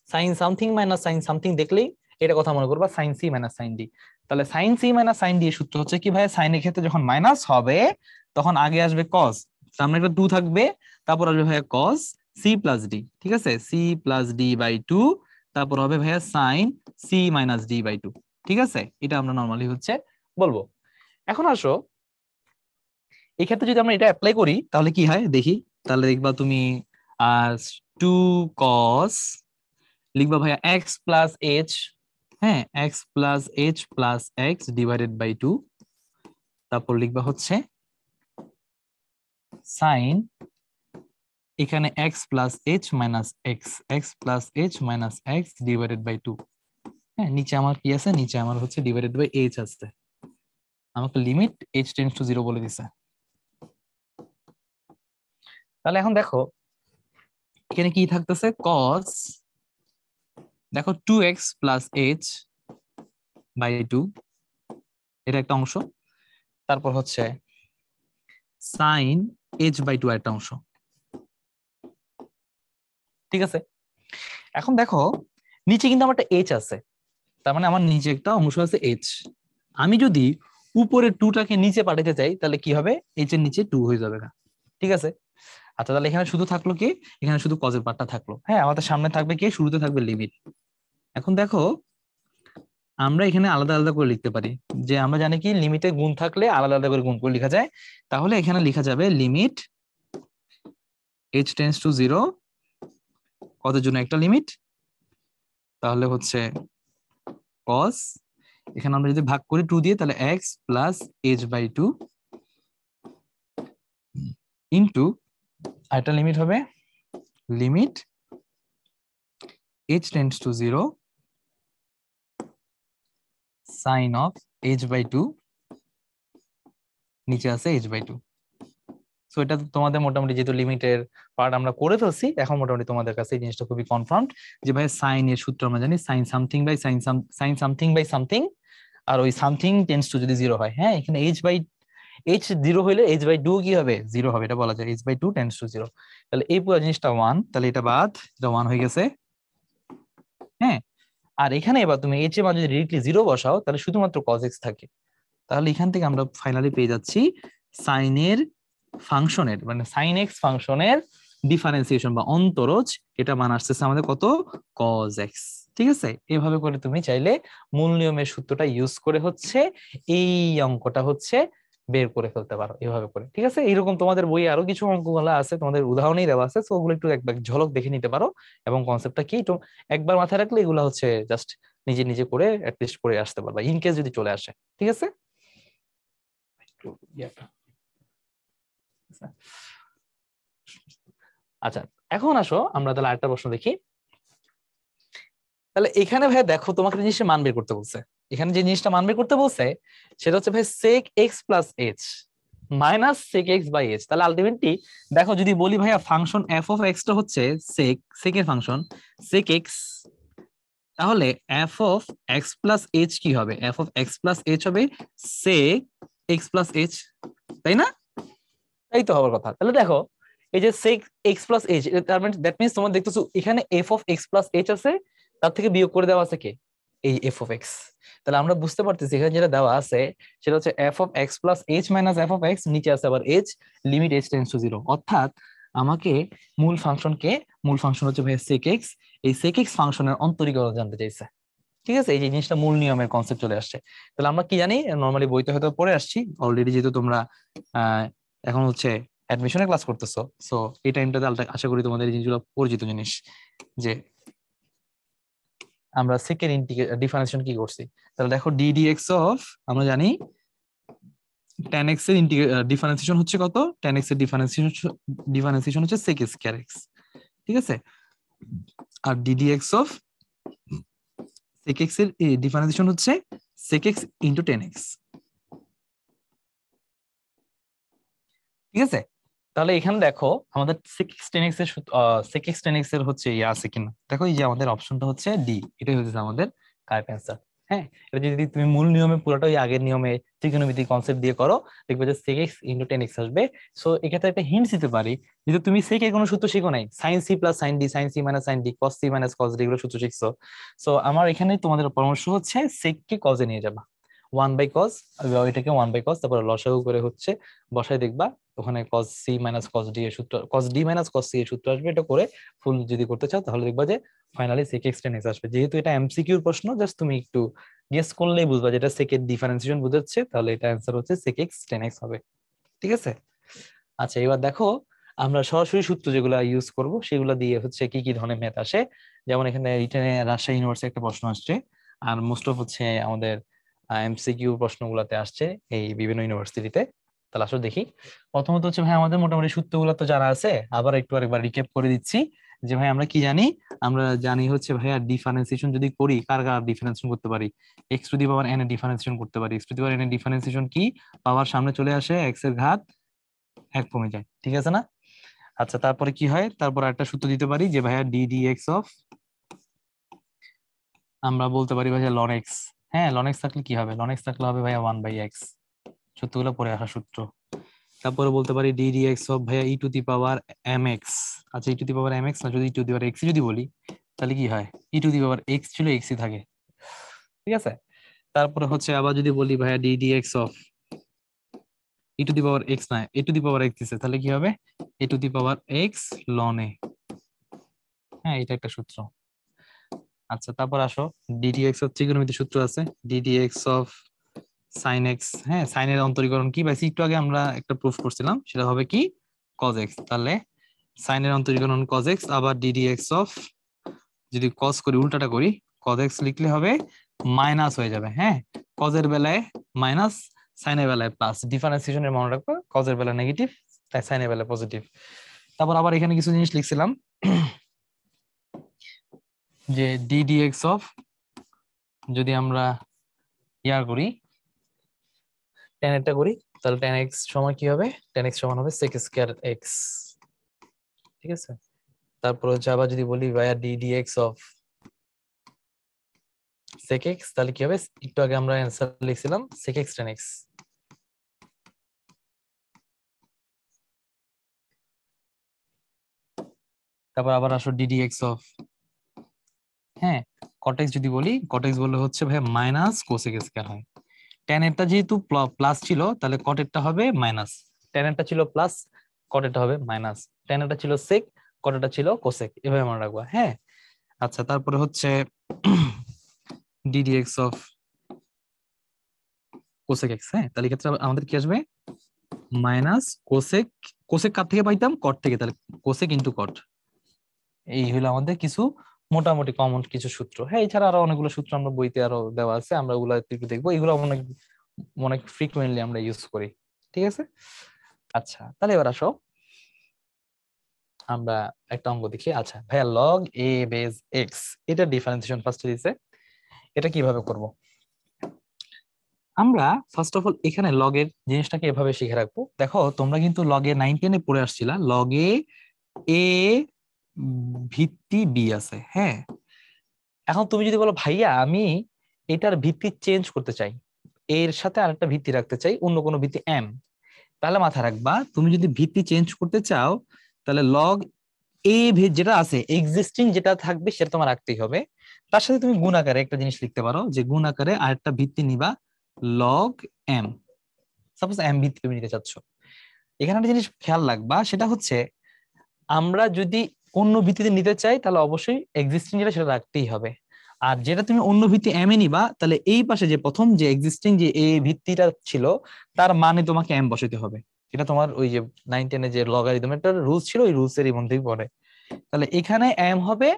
Sine something minus sine something দেখলেই এটা কথা মনে করবা sine c minus sine d. তাহলে sine c minus sine d এর সূত্র হচ্ছে কি ভাই, সাইনের ক্ষেত্রে যখন মাইনাস হবে তখন আগে আসবে কস, সামনে একটা 2 থাকবে, তারপর আসবে ভাইয়া কস সি প্লাস ডি। ঠিক আছে, সি প্লাস ডি বাই 2, তারপর হবে ভাইয়া sine c minus d by 2। ঠিক আছে, এটা আমরা নর্মালি হচ্ছে বলবো। এখন আসো এই ক্ষেত্রে যদি আমরা এটা অ্যাপ্লাই করি তাহলে কি হয় দেখি, তাহলে দেখবা তুমি 2 কস, লিখবা ভাইয়া এক্স প্লাস এইচ, হ্যাঁ x plus h plus x divided by 2, তারপর লিখবা হচ্ছে সাইন এখানে x plus h minus x, x plus h minus x divided by 2। হ্যাঁ, নিচে আমার কি আছে, নিচে আমার হচ্ছে ডিভাইডেড বাই এইচ আছে, আমাকে limit h tends to zero বলে দিছে। তাহলে এখন দেখো এখানে কি থাকতেছে, কস দেখো 2x প্লাস এইচ বাই 2, এটা একটা অংশ, তারপর হচ্ছে সাইন এইচ বাই 2 একটা অংশ। ঠিক আছে, এখন দেখো নিচে কিন্তু আমার একটা এইচ আছে, তার মানে আমার নিচে একটা অংশ আছে এইচ। আমি যদি উপরে 2টাকে নিচে পাঠাতে চাই তাহলে কি হবে, এইচ এর নিচে 2 হয়ে যাবে না। ঠিক আছে, আচ্ছা তাহলে এখানে শুধু থাকলো কি, এখানে শুধু কজের পার্টটা থাকলো। হ্যাঁ, আমাদের সামনে থাকবে কি, শুরুতে থাকবে লিমিট। এখন দেখো আমরা এখানে আলাদা আলাদা করে লিখতে পারি, যে আমরা জানি কি লিমিটে গুণ থাকলে আলাদা আলাদা করে গুণ করে লেখা যায়। তাহলে এখানে লেখা যাবে limit h tends to zero, কতের জন্য একটা লিমিট, তাহলে হচ্ছে কস, এখানে আমরা যদি ভাগ করি 2 দিয়ে তাহলে x plus h by 2 into আরেকটা লিমিট হবে limit h tends to zero sine of h by 2, নিচে আছে h বাই 2। সো এটা তোমাদের মোটামুটি যেহেতু লিমিটের পার্ট আমরা করে ফেলছি, এখন মোটামুটি তোমাদের কাছে এই জিনিসটা খুবই কনফার্ম যে ভাই সাইন এর সূত্র আমরা জানি sine something by sine something by something, আর ওই সামথিং টেন্ডস টু যদি জিরো হয়, হ্যাঁ এখানে h বাই এইচ জিরো হইলে এইচ বাই 2 কি হবে, জিরো হবে, এটা বলা যায় h by 2 tends to zero. তাহলে এই পুরো জিনিসটা 1, তাহলে এটা বাদ, এটা 1 হয়ে গেছে। হ্যাঁ, আর এখানে এবার তুমি এইচ এর মান যদি ডিরেক্টলি জিরো বসাও তাহলে শুধুমাত্র cos x থাকে। তাহলে এখান থেকে আমরা ফাইনালি পেয়ে যাচ্ছি সাইনের ফাংশনের মানে সাইন এক্স ফাংশনের ডিফারেন্সিয়েশন বা অন্তরজ, এটা মান আসতেছে আমাদের কত, cos x। ঠিক আছে, এভাবে করে তুমি চাইলে মূল নিয়মের সূত্রটা ইউজ করে হচ্ছে এই অঙ্কটা হচ্ছে বের করে ফেলতে পারো এভাবে করে, ঠিক আছে। এইরকম তোমাদের বইয়ে আরো কিছু অঙ্কগুলো আছে, তোমাদের উদাহরণই দেওয়া আছে, তো ওগুলো একটু একবার ঝলক দেখে নিতে পারো, এবং কনসেপ্টটা কি একটু একবার মাথায় রাখলে এগুলো হচ্ছে জাস্ট নিজে নিজে করে অ্যাটলিস্ট করে আসতে পারবা, ইন কেস যদি চলে আসে, ঠিক আছে। একটু ইয়েটা। আচ্ছা, এখন আসো আমরা তাহলে আরেকটা প্রশ্ন দেখি। তাহলে এখানে ভাই দেখো তোমাকে জিনিসটা মান বের করতে বলছে, এখানে যে জিনিসটা মান বের করতে বলছে সেটা হচ্ছে ভাই sec x plus h minus sec x by h. তাহলে আলটিমেটলি দেখো যদি বলি ভাইয়া ফাংশন f অফ x টা হচ্ছে sec এর ফাংশন sec x, তাহলে f of x plus h কি হবে? f of x plus h হবে sec x প্লাস এইচ, তাই না? তাই তো হওয়ার কথা। তাহলে দেখো এই যে sec x প্লাস এইচ, তার মানে দ্যাট মিন্স তোমার দেখতেছো এখানে f of x plus H আছে, তার থেকে বিয়োগ করে দেওয়া আছে কে? এই f অফ x। তাহলে আমরা বুঝতে পারতেছি এখানে যেটা দেওয়া আছে সেটা হচ্ছে f of x plus h minus f of x, নিচে আছে আবার h, limit h tends two 0। অর্থাৎ আমাকে মূল ফাংশন হচ্ছে ভাই sec x, এই sec x ফাংশনের অন্তরীকরণ জানতে চাইছে, ঠিক আছে। এই যে জিনিসটা মূল নিয়মের কনসেপ্ট চলে আসছে। তাহলে আমরা কি জানি, নর্মালি বইতে হয়তো পড়ে আসছি অলরেডি, যেহেতু তোমরা আহ এখন হচ্ছে অ্যাডমিশনের ক্লাস করতেছো, সো এই টাইমটাতে আশা করি তোমাদের এই জিনিসগুলো পরিচিত জিনিস, যে আমরা সেকের ডিফারেন্সিয়েশন কি করছি। তাহলে দেখো ডি ডিএক্স অফ, আমরা জানি tan x এর ডিফারেন্সিয়েশন হচ্ছে কত? tan x এর ডিফারেন্সিয়েশন হচ্ছে sec স্কয়ার x, ঠিক আছে। আর d d x of sec x এর ডিফারেন্সিয়েশন হচ্ছে sec x into tan x, ঠিক আছে। তাহলে এখানে দেখো আমাদের sec x tan x এর sec x tan x এর হচ্ছে ইয়ে আছে কিনা, দেখো এই যে আমাদের অপশনটা হচ্ছে ডি, এটাই হচ্ছে আমাদের কারেক্ট অ্যান্সার। হ্যাঁ, এটা যদি তুমি মূল নিয়মে পুরোটাই আগের নিয়মে ত্রিকোণমিতি কনসেপ্ট দিয়ে করো, দেখবে যে sec x into tan x আসবে। সো এক্ষেত্রে একটা হিন্টস দিতে পারি, যেহেতু তুমি sec এর কোনো সূত্র শিখো নাই, sin c plus sin d, sin c minus sin d, cos c minus cos d, এগুলো সূত্র শিখছো। সো আমার এখানে তোমাদের পরামর্শ হচ্ছে sec কে cos এ নিয়ে যাবা, 1/cos, এটাকে 1/cos, তারপর লসাগু করে হচ্ছে বসায় দেখবা ওখানে cos c minus cos d এর সূত্র, cos d minus cos c এর সূত্র আসবে। এটা করে ফুল যদি করতে চাও তাহলে দেখবা যে finally sec x tan x আসবে। যেহেতু এটা এমসিকিউর প্রশ্ন, জাস্ট তুমি একটু গেস করলেই বুঝবা যেটা sec এর ডিফারেন্সিয়েশন বুঝাচ্ছে, তাহলে এটা অ্যান্সার হচ্ছে sec x tan x হবে, ঠিক আছে। আচ্ছা, এবার দেখো আমরা সরাসরি সূত্র যেগুলো ইউজ করব সেগুলো দিয়ে হচ্ছে কি কি ধরনের ম্যাথ আসে। যেমন এখানে রিটেনে রাজশাহী ইউনিভার্সিটি একটা প্রশ্ন আসছে, আর মোস্ট অফ হচ্ছে আমাদের এমসিকিউ প্রশ্নগুলোতে আসছে এই বিভিন্ন ইউনিভার্সিটিতে। তাহলে আসলে দেখি, প্রথমত হচ্ছে ভাই আমাদের মোটামুটি সূত্রগুলো তো জানা আছে, আবার একটু আরেকবার রিক্যাপ করে দিচ্ছি। যে ভাই আমরা কি জানি, আমরা জানি হচ্ছে ভাইয়া ডিফারেন্সিয়েশন যদি করি, কার কার ডিফারেন্সিয়েশন করতে পারি, x to the power n এর ডিফারেন্সিয়েশন করতে পারি। X to the power n এর ডিফারেন্সিয়েশন কি? পাওয়ার সামনে চলে আসে, এক্স এর ঘাত এক কমে যায়, ঠিক আছে না? আচ্ছা, তারপরে কি হয়, তারপর একটা সূত্র দিতে পারি যে ভাইয়া ডি ডি এক্স অফ, আমরা বলতে পারি ভাইয়া লন এক্স। হ্যাঁ, লন এক্স থাকলে কি হবে? লন এক্স থাকলে হবে ভাইয়া 1/x, সূত্রগুলো পরে আসা সূত্র। তারপরে বলতে পারি ডি ডি এক্স অফ ভাইয়া e to the power m x. আচ্ছা, e to the power m x না, যদি ই টু দি পাওয়ার এক্স যদি বলি তাহলে কি হয়? E to the power x ছিল, এক্সই থাকে, ঠিক আছে। তারপরে হচ্ছে আবার যদি বলি ভাইয়া D d x of e to the power x না, এ টু দি পাওয়ার এক্স দিছে, তাহলে কি হবে? A to the power x ln a. হ্যাঁ, এটা একটা সূত্র। আচ্ছা, তারপর আসো ডিডিএক্স অফ ত্রিকোণমিতির সূত্র আছে, ডিডিএক্স অফ সাইন এক্স। হ্যাঁ, সাইনের অন্তরীকরণ কি পাইছি একটু আগে আমরা একটা প্রুফ করছিলাম, সেটা হবে কি? Cos x. তাহলে সাইনের অন্তরীকরণ কজ এক্স, আবার ডিডিএক্স অফ, যদি কজ করি উল্টাটা করি, কজ এক্স লিখলে হবে মাইনাস হয়ে যাবে। হ্যাঁ, কজের বেলায় মাইনাস, সাইনের বেলায় প্লাস, ডিফারেন্সিয়েশনের মনে রাখবো, কজের বেলায় নেগেটিভ, তাই সাইনের বেলায় পজিটিভ। তারপর আবার এখানে কিছু জিনিস লিখছিলাম, যে ডিডিএক্স অফ, যদি আমরা ইয়ার করি, tan এটা করি, তাহলে tan x সমান কি হবে? tan x সমান হবে sec স্কয়ার x, ঠিক আছে। তারপর হচ্ছে আবার যদি বলি ভাইয়া d dx of sec x, তাহলে কি হবে? একটু আগে আমরা অ্যান্সার লিখছিলাম sec x tan x। তারপর আবার আসো d dx অফ, হ্যাঁ, cot x যদি বলি, cot x বললে হচ্ছে ভাই মাইনাস cosec স্কয়ার হয়। tan এরটা যেহেতু প্লাস ছিল, তাহলে cot এরটা হবে মাইনাস, tan এরটা ছিল প্লাস, cot এরটা হবে মাইনাস, tan এরটা ছিল sec, cot এরটা ছিল cosec, এভাবে মনে রাখবা। হ্যাঁ, আচ্ছা, তারপরে হচ্ছে ddx অফ কোসেক এক্স। হ্যাঁ, তাহলে ক্ষেত্রে আমাদের কি আসবে মাইনাস কোসেক, কোসেক কার থেকে পাইতাম কট থেকে, তাহলে কোসেক ইন্টু কট। এই হলো আমাদের কিছু মোটামুটি কমন কিছু সূত্র। হ্যাঁ, এছাড়া আরো অনেকগুলো সূত্র আমরা বইতে আরো দেওয়া আছে, আমরা ওগুলো একটু দেখবো, এগুলো অনেক অনেক ফ্রিকুয়েন্টলি আমরা ইউজ করি। ঠিক আছে, আচ্ছা তাহলে এবার আসো আমরা একটা অঙ্ক দেখি। আচ্ছা ভাইয়া লগ এ বেজ এক্স, এটা ডিফারেন্সিয়েশন ফার্স্টে দিছে, এটা কিভাবে করব? আমরা ফার্স্ট অফ অল এখানে লগের জিনিসটাকে এভাবে শিখে রাখবো। দেখো তোমরা কিন্তু লগে 9-10 পড়ে আসছিলা, লগে এ ভিত্তি বি আছে। হ্যাঁ, এখন তুমি যদি বলো ভাইয়া আমি এটার ভিত্তি চেঞ্জ করতে চাই, এর সাথে আরেকটা ভিত্তি রাখতে চাই, অন্য কোনো ভিত্তি এম, তাহলে মাথায় রাখবা তুমি যদি ভিত্তি চেঞ্জ করতে চাও তাহলে লগ এ যেটা আছে এক্সিস্টিং যেটা থাকবে সেটা তোমার রাখতেই হবে। তার সাথে তুমি গুণ আকারে একটা জিনিস লিখতে পারো, যে গুণ আকারে আরেকটা ভিত্তি নিবা লগ এম। সাপোজ এম ভিত্তি তুমি নিতে চাচ্ছ, এখানে একটা জিনিস খেয়াল রাখবা, সেটা হচ্ছে আমরা যদি অন্য ভিত্তিতে নিতে চাই তাহলে অবশ্যই এক্সিস্টিং যেটা সেটা রাখতেই হবে। আর যেটা তুমি অন্য ভিত্তি এম এ নিবা তাহলে এই পাশে যে প্রথম যে এক্সিস্টিং যে এ ভিত্তিটা ছিল তার মানে তোমাকে এম বসাইতে হবে। এটা তোমার ওই যে 9-10 যে লগারিদম একটা রুলস ছিল, ওই রুলস এর মধ্যেই পড়ে। তাহলে এখানে এম হবে,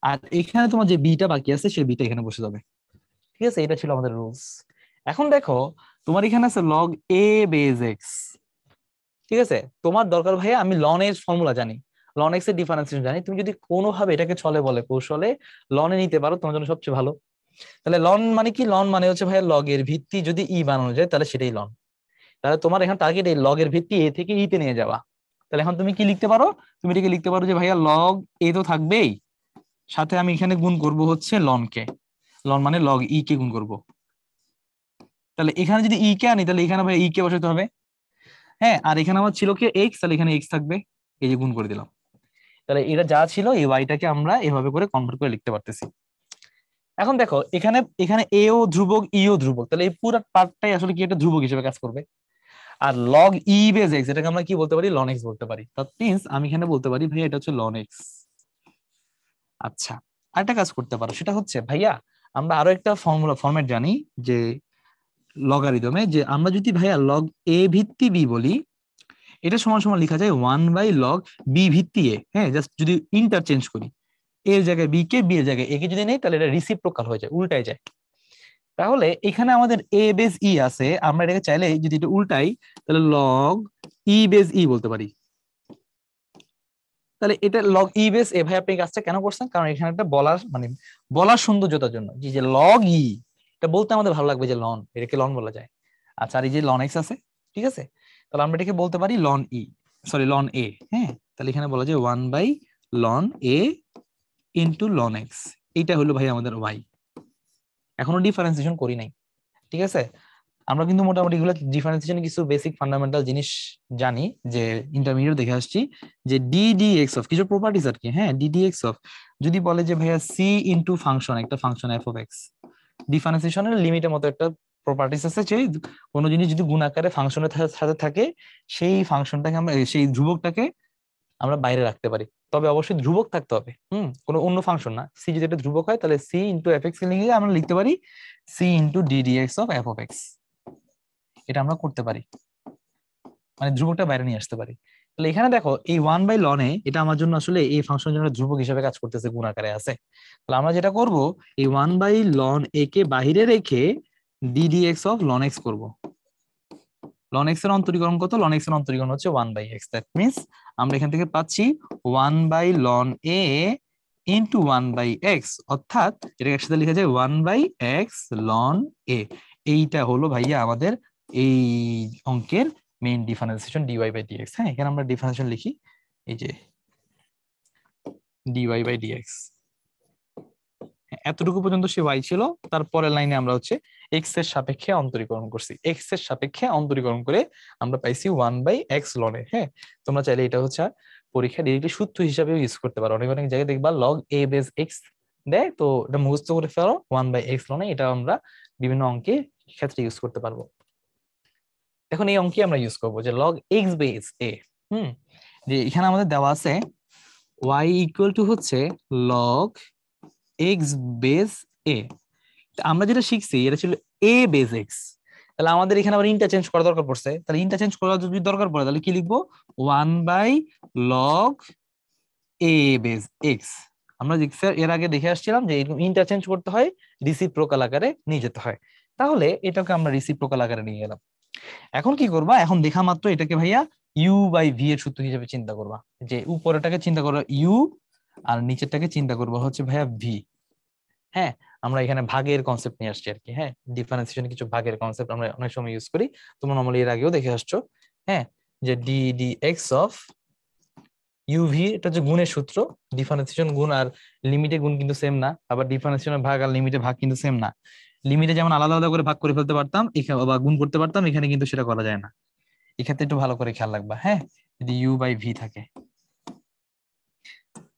আর এখানে তোমার যে বিটা বাকি আছে সেই বিটা এখানে বসে যাবে। ঠিক আছে, এটা ছিল আমাদের রুলস। এখন দেখো তোমার এখানে আছে লগ এ বেজ এক্স। ঠিক আছে, তোমার দরকার ভাইয়া আমি লন এর ফর্মুলা জানি, লন এক্স এর ডিফারেন্সিয়েশন জানি, তুমি যদি কোনোভাবে এটাকে চলে বলে কৌশলে লনে নিতে পারো তোমার জন্য সবচেয়ে ভালো। তাহলে লন মানে কি? লন মানে হচ্ছে ভাইয়া লগ এর ভিত্তি যদি ই বানানো যায় তাহলে সেটাই লন। তাহলে তোমার এখানে টার্গেট এই লগ এর ভিত্তি এ থেকে ই তে নিয়ে যাওয়া। তাহলে এখন তুমি কি লিখতে পারো? তুমি এটাকে লিখতে পারো যে ভাইয়া লগ এ তো থাকবেই, সাথে আমি এখানে গুণ করব হচ্ছে লন কে, লন মানে লগ ই কে গুণ করব। তাহলে এখানে যদি ই কে আনি তাহলে এখানে ভাই ই কে বসাতে হবে। হ্যাঁ, আর এখানে আমার ছিল কি এক্স, তাহলে এখানে এক্স থাকবে, এই যে গুণ করে দিলাম। তাহলে এটা যা ছিল এই ওয়াইটাকে আমরা এভাবে করে কনভার্ট করে লিখতে পারতেছি। এখন দেখো এখানে এখানে এ ও ধ্রুবক ই ও ধ্রুবক, তাহলে এই পুরো পার্টটাই আসলে কি একটা ধ্রুবক হিসেবে কাজ করবে। আর লগ ই বেজ এক্স এটাকে আমরা কি বলতে পারি? লন এক্স বলতে পারি। দ্যাট মিন্স আমি এখানে বলতে পারি ভাই এটা হচ্ছে লন এক্স। আচ্ছা, আরেকটা কাজ করতে পারো, সেটা হচ্ছে ভাইয়া আমরা আরো একটা ফর্মুলা ফরম্যাট জানি যে লগারিদমে, যে আমরা যদি ভাইয়া লগ এ ভিত্তি বি বলি এটা সমান সমান লেখা যায় 1/log বি ভিত্তি এ। হ্যাঁ, জাস্ট যদি ইন্টারচেঞ্জ করি, এর জায়গায় বি কে, বি এর জায়গায় এ কে যদি নেই তাহলে এটা রিসিপ্রোকাল হয়ে যায়, উল্টায় যায়। তাহলে এখানে আমাদের এ বেস ই আছে, আমরা এটাকে চাইলে যদি এটা উল্টাই তাহলে লগ ই বেস ই বলতে পারি। তাহলে এটা লগ ই বেস এ। ভাই আপনি এই কাজটা কেন করছেন? কারণ এখানে একটা বলার মানে বলার সৌন্দর্যতার জন্য, যে লগ ই, এটা বলতে আমাদের ভালো লাগবে যে লন, এটাকে লন বলা যায়। আচ্ছা, আর এই যে লন এক্স আছে, ঠিক আছে, তাহলে আমরা এটাকে বলতে পারি loan E, sorry loan a. হ্যাঁ, তাহলে এখানে বলা যায় 1/ln এ ইন্টু লন এক্স। এইটা হলো ভাই আমাদের ওয়াই। এখনো ডিফারেন্সিয়েশন করি নাই, ঠিক আছে। আমরা কিন্তু মোটামুটি এগুলো ডিফারেন্সিয়েশন কিছু বেসিক ফান্ডামেন্টাল জিনিস জানি, যে ইন্টারমিডিয়েট দেখে আসছি, যে ডিডিএক্স অফ কিছু প্রপার্টিজ আর কি। হ্যাঁ, ডিডিএক্স অফ যদি বলে যে ভাইয়া সি ইন্টু ফাংশন, একটা ফাংশন এফ অফ এক্স, ডিফারেন্সিয়েশনের লিমিটের মতো একটা প্রপার্টিস আছে, যে কোনো জিনিস যদি গুণ আকারে ফাংশনের সাথে থাকে সেই ফাংশনটাকে আমরা সেই ধ্রুবকটাকে আমরা বাইরে রাখতে পারি। তবে অবশ্যই ধ্রুবক থাকতে হবে, কোনো অন্য ফাংশন না। সি যদি একটা ধ্রুবক হয় তাহলে সি ইন্টু এফ এক্স লিখে আমরা লিখতে পারি c into d d x of f of x. এটা আমরা করতে পারি, মানে ধ্রুবকটা বাইরে নিয়ে আসতে পারি। তাহলে এখানে দেখো এই 1/ln এ এটা আমার জন্য আসলে এই ফাংশনের জন্য ধ্রুবক হিসেবে কাজ করতেছে, গুণ আকারে আছে। তাহলে আমরা যেটা করব এই 1/ln এ কে বাইরে রেখে ডিডিএক্স অফ লন এক্স করবো। লন এক্স এর অন্তরীকরণ কত? লন এক্স এর অন্তরীকরণ হচ্ছে 1/x। দ্যাট মিন্স আমরা এখান থেকে পাচ্ছি 1/ln a ইন্টু 1/x, অর্থাৎ এটা একসাথে লেখা যায় 1/x ln a। এইটা হলো ভাইয়া আমাদের এই অঙ্কের মেইন ডিফারেন্সিয়েশন dy/dx। হ্যাঁ, এখানে আমরা ডিফারেন্সিয়েশন লিখি এই যে dy/dx। এতটুকু পর্যন্ত সে y ছিল, তারপরের লাইনে আমরা হচ্ছে এক্স এর সাপেক্ষে অন্তরীকরণ করছি, এক্স এর সাপেক্ষে অন্তরীকরণ করে আমরা পাইছি 1/x ln এ। হ্যাঁ, তোমরা চাইলে এটা হচ্ছে পরীক্ষা ডিরেক্টলি সূত্র হিসাবে ইউজ করতে পারো, অনেক অনেক জায়গায় দেখবা লগ এ বেস এক্স দেয়, তো এটা মুখস্থ করে ফেলো 1/x ln এ। এটা আমরা বিভিন্ন অঙ্কে ক্ষেত্রে ইউজ করতে পারবো। এখন এই অঙ্কে আমরা ইউজ করবো যে লগ এক্স বেস এ। যে এখানে আমাদের দেওয়া আছে y ইকুয়াল টু হচ্ছে লগ এক্স বেস এ। আমরা যেটা শিখছি এটা ছিল এ বেস এক্স, তাহলে আমাদের এখানে আবার ইন্টারচেঞ্জ করা দরকার পড়ছে, তাহলে ইন্টারচেঞ্জ করা যদি দরকার পড়ে তাহলে কি লিখবো, 1/log a বেজ এক্স। আমরা এর আগে দেখে আসছিলাম যে এরকম ইন্টারচেঞ্জ করতে হয়, রিসিপ্রোকাল আকারে নিয়ে যেতে হয়। তাহলে এটাকে আমরা রিসিপ্রোকাল আকারে নিয়ে গেলাম। এখন কি করবা, এখন দেখা মাত্র এটাকে ভাইয়া u/v এর সূত্র হিসেবে চিন্তা করবা, যে উপরেটাকে চিন্তা করবা u আর নিচেরটাকে চিন্তা করবা হচ্ছে ভাইয়া v। হ্যাঁ, আমরা এখানে ভাগের কনসেপ্ট নিয়ে আসছি আর কি। হ্যাঁ, ডিফারেন্সিয়েশন কিছু ভাগের কনসেপ্ট আমরা অনেক সময় ইউজ করি, তোমরা নরমালি এর আগেও দেখে আসছো। হ্যাঁ, যে d d x of UV, এটা হচ্ছে গুণের সূত্র। ডিফারেন্সিয়েশন গুণ আর লিমিটে গুণ কিন্তু সেম না, আবার ডিফারেন্সিয়েশনের ভাগ আর লিমিটে ভাগ কিন্তু সেম না। লিমিটে যেমন আলাদা আলাদা করে ভাগ করে ফেলতে পারতাম এখানে বা গুণ করতে পারতাম, এখানে কিন্তু সেটা করা যায় না। এক্ষেত্রে একটু ভালো করে খেয়াল রাখবা। হ্যাঁ, যদি u/v থাকে,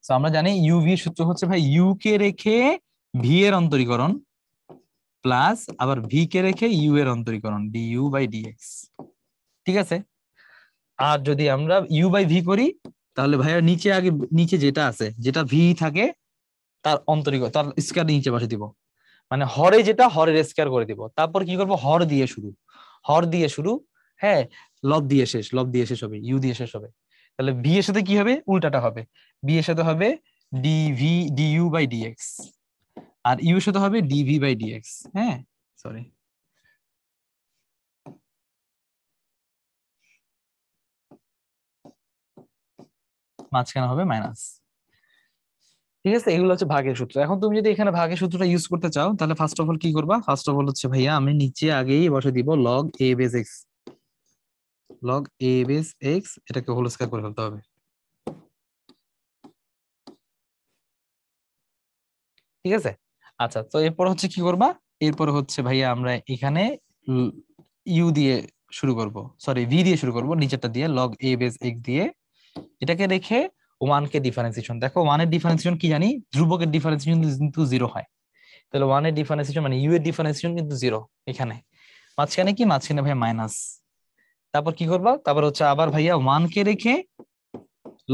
তো আমরা জানি ইউভি সূত্র হচ্ছে ভাই ইউ কে রেখে ভি এর অন্তরীকরণ প্লাস আবার ভি কে রেখে ইউ এর অন্তরীকরণ du/dx। ঠিক আছে, আর যদি আমরা u/v করি তাহলে ভাইয়া নিচে আগে নিচে যেটা আছে, যেটা ভি থাকে তার অন্তরীকরণ, তার স্কয়ার নিচে বসে দিব, মানে হরে যেটা হরের স্কয়ার করে দিব। তারপর কি করব, হর দিয়ে শুরু, হর দিয়ে শুরু। হ্যাঁ, লব দিয়ে শেষ, লব দিয়ে শেষ হবে, ইউ দিয়ে শেষ হবে। তাহলে ভি এর সাথে কি হবে, উল্টাটা হবে, বি এর সাথে হবে du/dx, আর ইউ এর সাথে হবে dv/dx। হ্যাঁ, সরি, মাঝখানে হবে মাইনাস। ঠিক আছে, এগুলো হচ্ছে ভাগের সূত্র। এখন তুমি যদি এখানে ভাগের সূত্রটা ইউজ করতে চাও তাহলে ফার্স্ট অফ অল কি করবা, ফার্স্ট অফ অল হচ্ছে ভাইয়া আমি নিচে আগেই বসে দিব log a base x, log a base x, এটাকে হোল স্কয়ার করে ফেলতে হবে। ঠিক আছে, আচ্ছা, তো এরপর হচ্ছে কি করবা, এরপর হচ্ছে ভাইয়া আমরা এখানে ইউ দিয়ে শুরু করব, সরি ভি দিয়ে শুরু করব, নিচেরটা দিয়ে log a বেজ x দিয়ে এটাকে রেখে ওয়ান কে ডিফারেন্সিয়েশন। দেখো ওয়ানের ডিফারেন্সিয়েশন কি জানি, ধ্রুবকের ডিফারেন্সিয়েশন কিন্তু জিরো হয়, তাহলে ওয়ানের ডিফারেন্সিয়েশন মানে ইউ এর ডিফারেন্সিয়েশন কিন্তু জিরো এখানে। মাঝখানে কি, মাঝখানে ভাই মাইনাস। তারপর কি করবা, তারপর হচ্ছে আবার ভাইয়া ওয়ান কে রেখে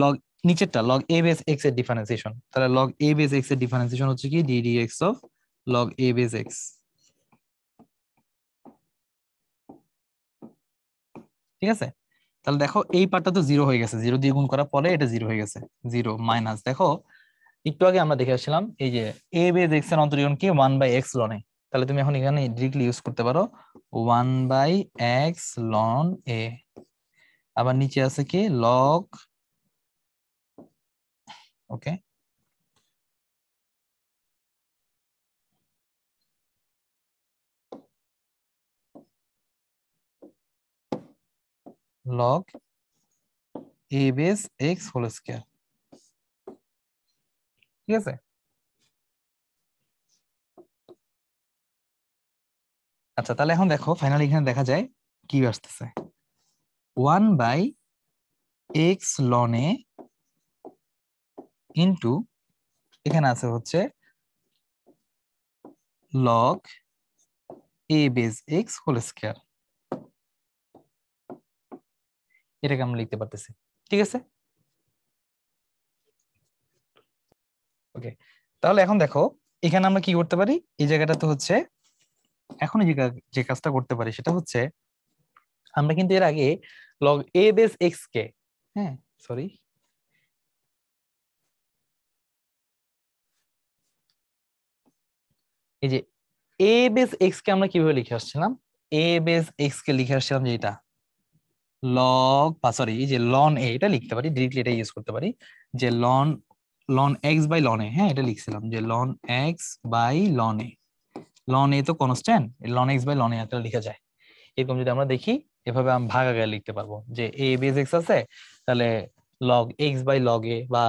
লগ নিচেরটা লগ এ বেস এক্স এর ডিফারেন্সিয়েশন, তাহলে লগ এ বেস এক্স এর ডিফারেন্সিয়েশন হচ্ছে কি ddx of log a base x. ঠিক আছে, তাহলে দেখো এই পার্টটা তো জিরো হয়ে গেছে, জিরো দিয়ে গুণ করার পরে এটা জিরো হয়ে গেছে, জিরো মাইনাস। দেখো একটু আগে আমরা দেখে আসছিলাম এই যে এ বেস এক্স এর অন্তরীকরণ কি 1/x লনে, তাহলে তুমি এখন এখানে ডিরেক্টলি ইউজ করতে পারো 1/x লন এ। আবার নিচে আছে কি log, okay, log a base x whole square. ঠিক আছে, আচ্ছা তাহলে এখন দেখো ফাইনালি এখানে দেখা যায় কি আসতেছে, 1/x লন এ ইন্টু এখানে আছে হচ্ছে log a base x whole square. এটাকে আমরা লিখতে পারতেছি। ঠিক আছে, ওকে, তাহলে এখন দেখো এখানে আমরা কি করতে পারি, এই জায়গাটাতে হচ্ছে এখন যে কাজটা করতে পারি সেটা হচ্ছে আমরা কিন্তু এর আগে লগ এ বেস এক্স কে, হ্যাঁ সরি, এই যে এ বেস এক্স কে আমরা কিভাবে লিখে আসছিলাম, এ বেস এক্স কে লিখে আসছিলাম যে এটা লগ বা সরি এই যে লন এ, এটা লিখতে পারি ডিরেক্টলি, এটা ইউজ করতে পারি যে ln ln x by ln a. হ্যাঁ, এটা লিখছিলাম যে ln x by ln a, ln a তো constant, ln x by ln a একটা লিখা যায়। এরকম যদি আমরা দেখি এভাবে আমি ভাগ আগে লিখতে পারবো যে এ বেস এক্স আছে, তাহলে লগ এক্স বাই লগ এ বা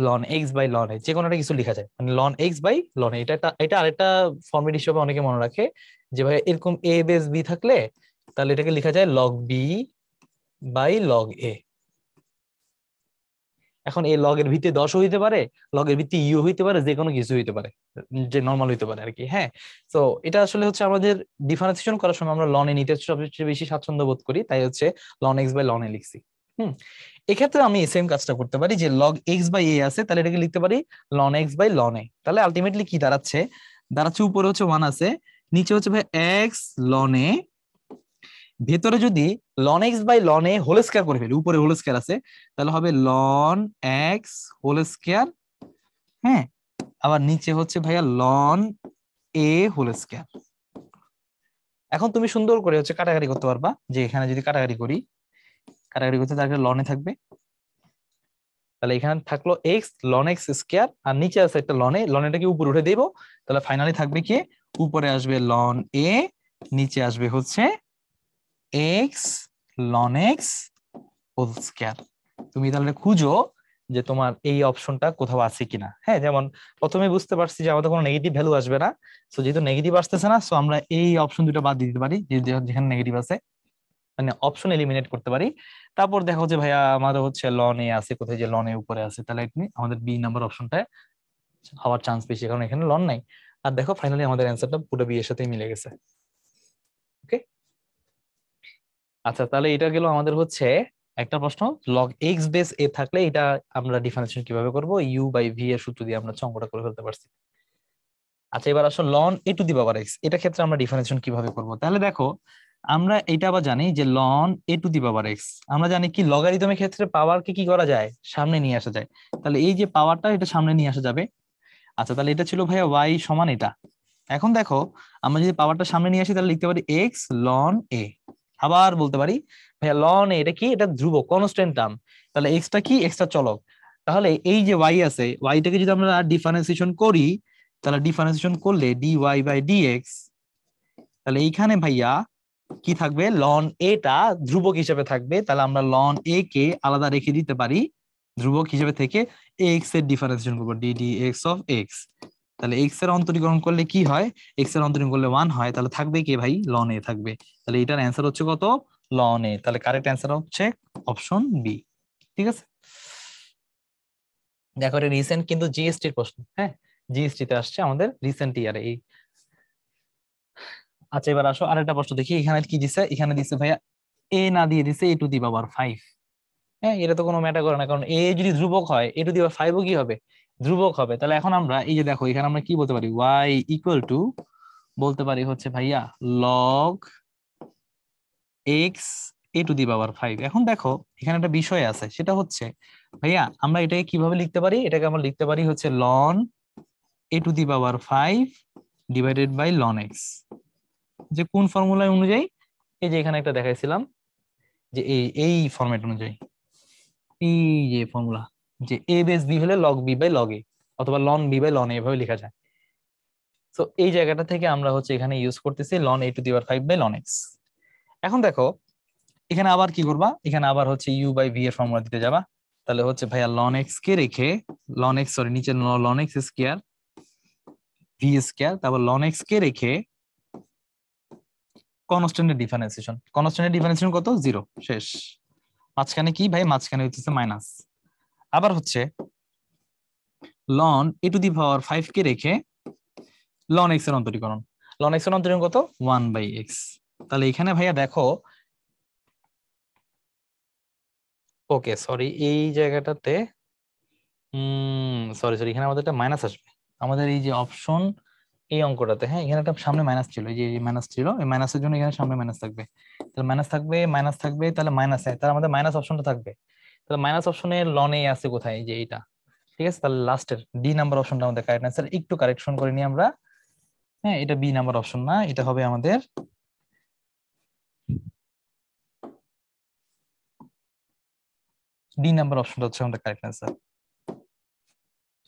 লন এক্স বাই লন এ, যে কোনো একটা কিছু লেখা যায়, মানে লন এক্স বাই লন এ। এটা আরেকটা ফর্মেট হিসেবে অনেকে মনে রাখে যে ভাই এরকম এ বেস বি থাকলে তাহলে এটাকে লেখা যায় লগ বি বাই লগ এ। এখন এই লগের ভিত্তি 10 হইতে পারে, লগের ভিত্তি ইউ হইতে পারে, যে কোনো কিছু হইতে পারে, যে নর্মাল হইতে পারে আর কি। হ্যাঁ, তো এটা আসলে হচ্ছে আমাদের ডিফারেন্সিয়েশন করার সময় আমরা লন এ নিতে সবচেয়ে বেশি স্বাচ্ছন্দ্য বোধ করি, তাই হচ্ছে লন এক্স বাই লন এ লিখছি। হুম, এক্ষেত্রে আমি সেম কাজটা করতে পারি যে লগ এক্স বাই এ আছে, তাহলে এটাকে লিখতে পারি লন এক্স বাই লন এ। তাহলে আলটিমেটলি কি দাঁড়াচ্ছে, দাঁড়াচ্ছে উপরে হচ্ছে ওয়ান আছে, নিচে হচ্ছে ভাই এক্স লন এ ভেতরে যদি ln x by ln a whole square করে ফেলি, উপরে হোল স্কয়ার আছে, তাহলে হবে লন এক্স হোল স্কয়ার। হ্যাঁ, আবার নিচে হচ্ছে ভাইয়া লন এ হোল স্কয়ার। এখন তুমি সুন্দর করে হচ্ছে কাটাকাটি করতে পারবা, যে এখানে যদি কাটাকাটি করি, কাটাকাটি করতে তাহলে লনে থাকবে, তাহলে এখানে থাকলো এক্স লন এক্স স্কয়ার, আর নিচে আছে একটা লনে, লনেটাকে উপরে উঠে দেবো, তাহলে ফাইনালি থাকবে কি, উপরে আসবে লন এ, নিচে আসবে হচ্ছে x ln x whole square. তুমি তাহলে খুঁজো যে তোমার এই অপশনটা কোথাও আছে কিনা। হ্যাঁ, যেমন প্রথমে বুঝতে পারছি যে আমাদের কোনো নেগেটিভ ভ্যালু আসবে না, সো যেহেতু নেগেটিভ আসতেছে না, সো আমরা এই অপশন দুটো বাদ দিয়ে দিতে পারি যেখানে নেগেটিভ আছে, মানে অপশন এলিমিনেট করতে পারি। তারপর দেখো যে ভাইয়া আমাদের হচ্ছে লন এ আছে কোথায়, যে লন এ উপরে আছে, তাহলে এখানে আমাদের বি নাম্বার অপশনটা হওয়ার চান্স বেশি, কারণ এখানে লন নাই। আর দেখো ফাইনালি আমাদের অ্যান্সারটা পুরো বি এর সাথে মিলে গেছে। ওকে, আচ্ছা তাহলে এটা গেল আমাদের হচ্ছে একটা প্রশ্ন, লগ এক্স বেস এ থাকলে এটা আমরা ডিফারেন্সিয়েশন কিভাবে করব, ইউ বাই ভি এর সূত্র দিয়ে আমরা অঙ্কটা করে ফেলতে পারছি। আচ্ছা এবার আসো ln a to the power x, এটা ক্ষেত্রে আমরা ডিফারেন্সিয়েশন কিভাবে করব। তাহলে দেখো আমরা এটা আবার জানি যে ln a to the power x, আমরা জানি কি লগারিদমের ক্ষেত্রে পাওয়ারকে কি করা যায়, সামনে নিয়ে আসা যায়। তাহলে এই যে পাওয়ারটা এটা সামনে নিয়ে আসা যাবে। আচ্ছা তাহলে এটা ছিল ভাইয়া ওয়াই সমান এটা। এখন দেখো আমরা যদি পাওয়ারটা সামনে নিয়ে আসি তাহলে লিখতে পারি এক্স লন এ। আবার বলতে পারি ভাইয়া লন এ এটা কি, এটা ধ্রুবক কনস্ট্যান্ট টার্ম, তাহলে এক্সটা কি, এক্সটা চলক। তাহলে এই যে ওয়াই আছে, ওয়াইটাকে যদি আমরা ডিফারেন্সিয়েশন করি, তাহলে ডিফারেন্সিয়েশন করলে d y by d x, তাহলে এইখানে ভাইয়া কি থাকবে, লন এটা ধ্রুবক হিসেবে থাকবে, তাহলে আমরা লন এ কে আলাদা রেখে দিতে পারি ধ্রুবক হিসেবে থেকে, এক্স এর ডিফারেন্সিয়েশন করবো D d x of x. তাহলে এক্স এর অন্তরীকরণ করলে কি হয়, এক্স এর অন্তরীকরণ করলে 1 হয়, তাহলে থাকবে কি ভাই, লন এ থাকবে। তাহলে এটার অ্যান্সার হচ্ছে কত, লন এ। তাহলে কারেক্ট অ্যান্সার হচ্ছে অপশন বি। ঠিক আছে, দেখো এটা রিসেন্ট কিন্তু জিএসটির প্রশ্ন। হ্যাঁ, জিএসটি তে আসছে আমাদের রিসেন্ট ইয়ারে এই। আচ্ছা এবার আসো আরেকটা প্রশ্ন দেখি, এখানে কি দিছে, এখানে দিছে ভাইয়া এ না দিয়ে দিছে এ টু দি পাওয়ার 5। হ্যাঁ, এটা তো কোনো ম্যাটার করে না, কারণ এ যদি ধ্রুবক হয় এ টু দি পাওয়ার 5 ও কি হবে, ধ্রুবক হবে। তাহলে এখন আমরা এই যে দেখো এখানে আমরা কি বলতে পারি, ওয়াই ইকুয়াল টু বলতে পারি হচ্ছে ভাইয়া log x a to the power 5। এখন দেখো এখানে একটা বিষয় আছে, সেটা হচ্ছে ভাইয়া আমরা এটাকে কিভাবে লিখতে পারি, এটাকে আমরা লিখতে পারি হচ্ছে ln a to the power 5 divided by ln x, যে কোন ফর্মুলা অনুযায়ী, এই যে এখানে একটা দেখাইছিলাম, যে এই এই ফরম্যাট অনুযায়ী, এই যে ফর্মুলা, যে এ বেস বি হলে লগ বি বাই লগ এ, অথবা লন বি বাই লন এ, এভাবে লেখা যায়। তো এই জায়গাটা থেকে আমরা হচ্ছে এখানে ইউজ করতেছি ln a to the power 5 by ln x. এখন দেখো এখানে আবার কি করবা, এখানে আবার হচ্ছে ইউ বাই ভি এর ফর্মুলা দিতে যাবা, তাহলে হচ্ছে ভাইয়া লন এক্স কে রেখে, লন এক্স সরি নিচে ln x square v square, তারপর লন এক্স কে রেখে কনস্ট্যান্টের ডিফারেন্সিয়েশন, কনস্ট্যান্টের ডিফারেন্সিয়েশন কত, 0, শেষ। মাঝখানে কি ভাই, মাঝখানে হচ্ছে মাইনাস। আবার হচ্ছে ln a to the power 5 কে রেখে লন এক্স এর অন্তরীকরণ, লন এক্স এর অন্তরীকরণ কত, 1 বাই এক্স। তাহলে এখানে ভাইয়া দেখো, ওকে সরি এই জায়গাটাতে সরি সরি এখানে আমাদের একটা মাইনাস আসবে, আমাদের এই যে অপশন এই অঙ্কটাতে। হ্যাঁ, এখানে একটা সামনে মাইনাস ছিল, এই যে মাইনাস ছিল, এই মাইনাসের জন্য এখানে সামনে মাইনাস থাকবে, তাহলে মাইনাস থাকবে, মাইনাস থাকবে, তাহলে মাইনাস তাহলে আমাদের মাইনাস অপশনটা থাকবে। তাহলে মাইনাস অপশনের লনে আছে কোথায়, এই যে এইটা। ঠিক আছে, তাহলে লাস্টের ডি নাম্বার অপশনটা আমাদের কারেক্ট অ্যান্সার। একটু কারেকশন করে নিই আমরা। হ্যাঁ, এটা বি নাম্বার অপশন না, এটা হবে আমাদের ডি নাম্বার অপশনটা হচ্ছে আমাদের কারেক্ট অ্যান্সার।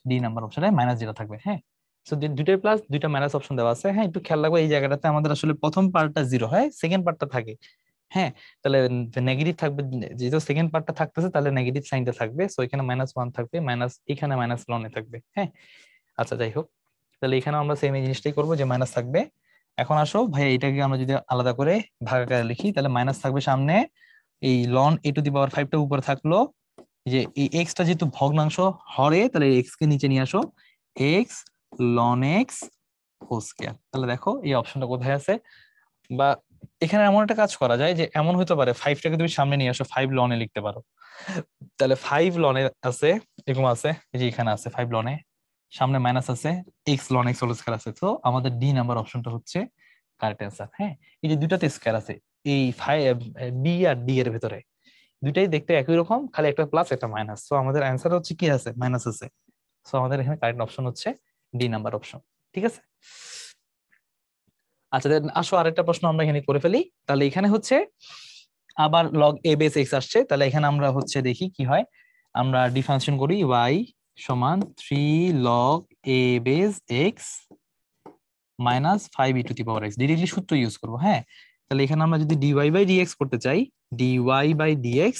ডি নাম্বার অপশনে মাইনাস যেটা থাকবে। হ্যাঁ, সো দুইটাই প্লাস দুইটা মাইনাস অপশন দেওয়া আছে। হ্যাঁ, একটু খেয়াল রাখবো এই জায়গাটাতে আমাদের আসলে প্রথম পার্টটা 0 হয়, সেকেন্ড পার্টটা থাকে। হ্যাঁ, তাহলে নেগেটিভ থাকবে, যেহেতু সেকেন্ড পার্টটা থাকতেছে তাহলে নেগেটিভ সাইনটা থাকবে, সো এখানে -1 থাকবে, মাইনাস এখানে মাইনাস লনে থাকবে। হ্যাঁ, আচ্ছা যাই হোক, তাহলে এখানে আমরা সেম এই জিনিসটাই করবো, যে মাইনাস থাকবে। এখন আসো ভাই এটাকে আমরা যদি আলাদা করে ভাগাকারে লিখি, তাহলে মাইনাস থাকবে সামনে, এই লন এ টু দি পাওয়ার 5টা উপরে থাকলো, যে এই এক্সটা যেহেতু ভগ্নাংশ হরে, তাহলে এক্স কে নিচে নিয়ে আসো, x ln x whole square. তাহলে দেখো এই অপশনটা কোথায় আছে, বা এখানে এমন একটা কাজ করা যায় যে এমন হতে পারে 5টাকে তুমি সামনে নিয়ে আসো, 5 লনে লিখতে পারো, তাহলে 5 লনে আছে, এরকম আছে, এই যে এখানে আছে 5 লনে, সামনে মাইনাস আছে, x ln x whole square আছে, তো আমাদের ডি নাম্বার অপশনটা হচ্ছে কারেক্ট অ্যান্সার। হ্যাঁ, এই যে দুইটাতে স্কয়ার আছে, এই বি আর ডি এর ভেতরে দুইটাই দেখতে একই রকম, খালি একটা প্লাস একটা মাইনাস। সো আমাদের অ্যান্সার হচ্ছে কি আছে, মাইনাস আছে। সো আমাদের এখানে কারেক্ট অপশন হচ্ছে ডি নাম্বার অপশন। ঠিক আছে, আচ্ছা দেন আসো আরেকটা প্রশ্ন আমরা এখানে করে ফেলি। তাহলে এখানে হচ্ছে আবার লগ এ বেস এক্স আসছে, তাহলে এখানে আমরা হচ্ছে দেখি কি হয়। আমরা ডিফারেন্সিয়েশন করি y সমান 3 log a base x minus 5e⁻x directly সূত্র ইউজ করবো। হ্যাঁ, তাহলে এখানে আমরা যদি dy/dx করতে চাই, dy/dx,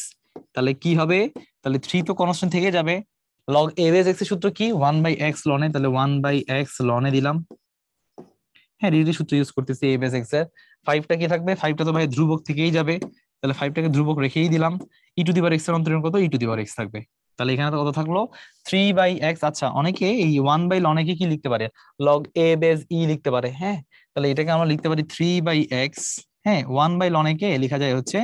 তাহলে কি হবে, তাহলে 3 তো কনস্ট্যান্ট থেকে যাবে। লগ এ বেস এক্স এর সূত্র কি, 1/x লন এ, তাহলে 1/x লন এ দিলাম। হ্যাঁ, ডিরেক্টলি সূত্র ইউজ করতেছি এ বেস এক্স এর। 5টা কি থাকবে, 5টা তো ভাই ধ্রুবক থেকেই যাবে, তাহলে 5টাকে ধ্রুবক রেখেই দিলাম। e⁻x এর অন্তরণ কত, e⁻x থাকবে। তাহলে এখানে তো কত থাকলো, 3/x। আচ্ছা, অনেকে এই 1/লনেকে কি লিখতে পারে, লগ এ বেস ই লিখতে পারে। হ্যাঁ, তাহলে এটাকে আমরা লিখতে পারি 3/x। হ্যাঁ, 1/লনেকে লেখা যায় হচ্ছে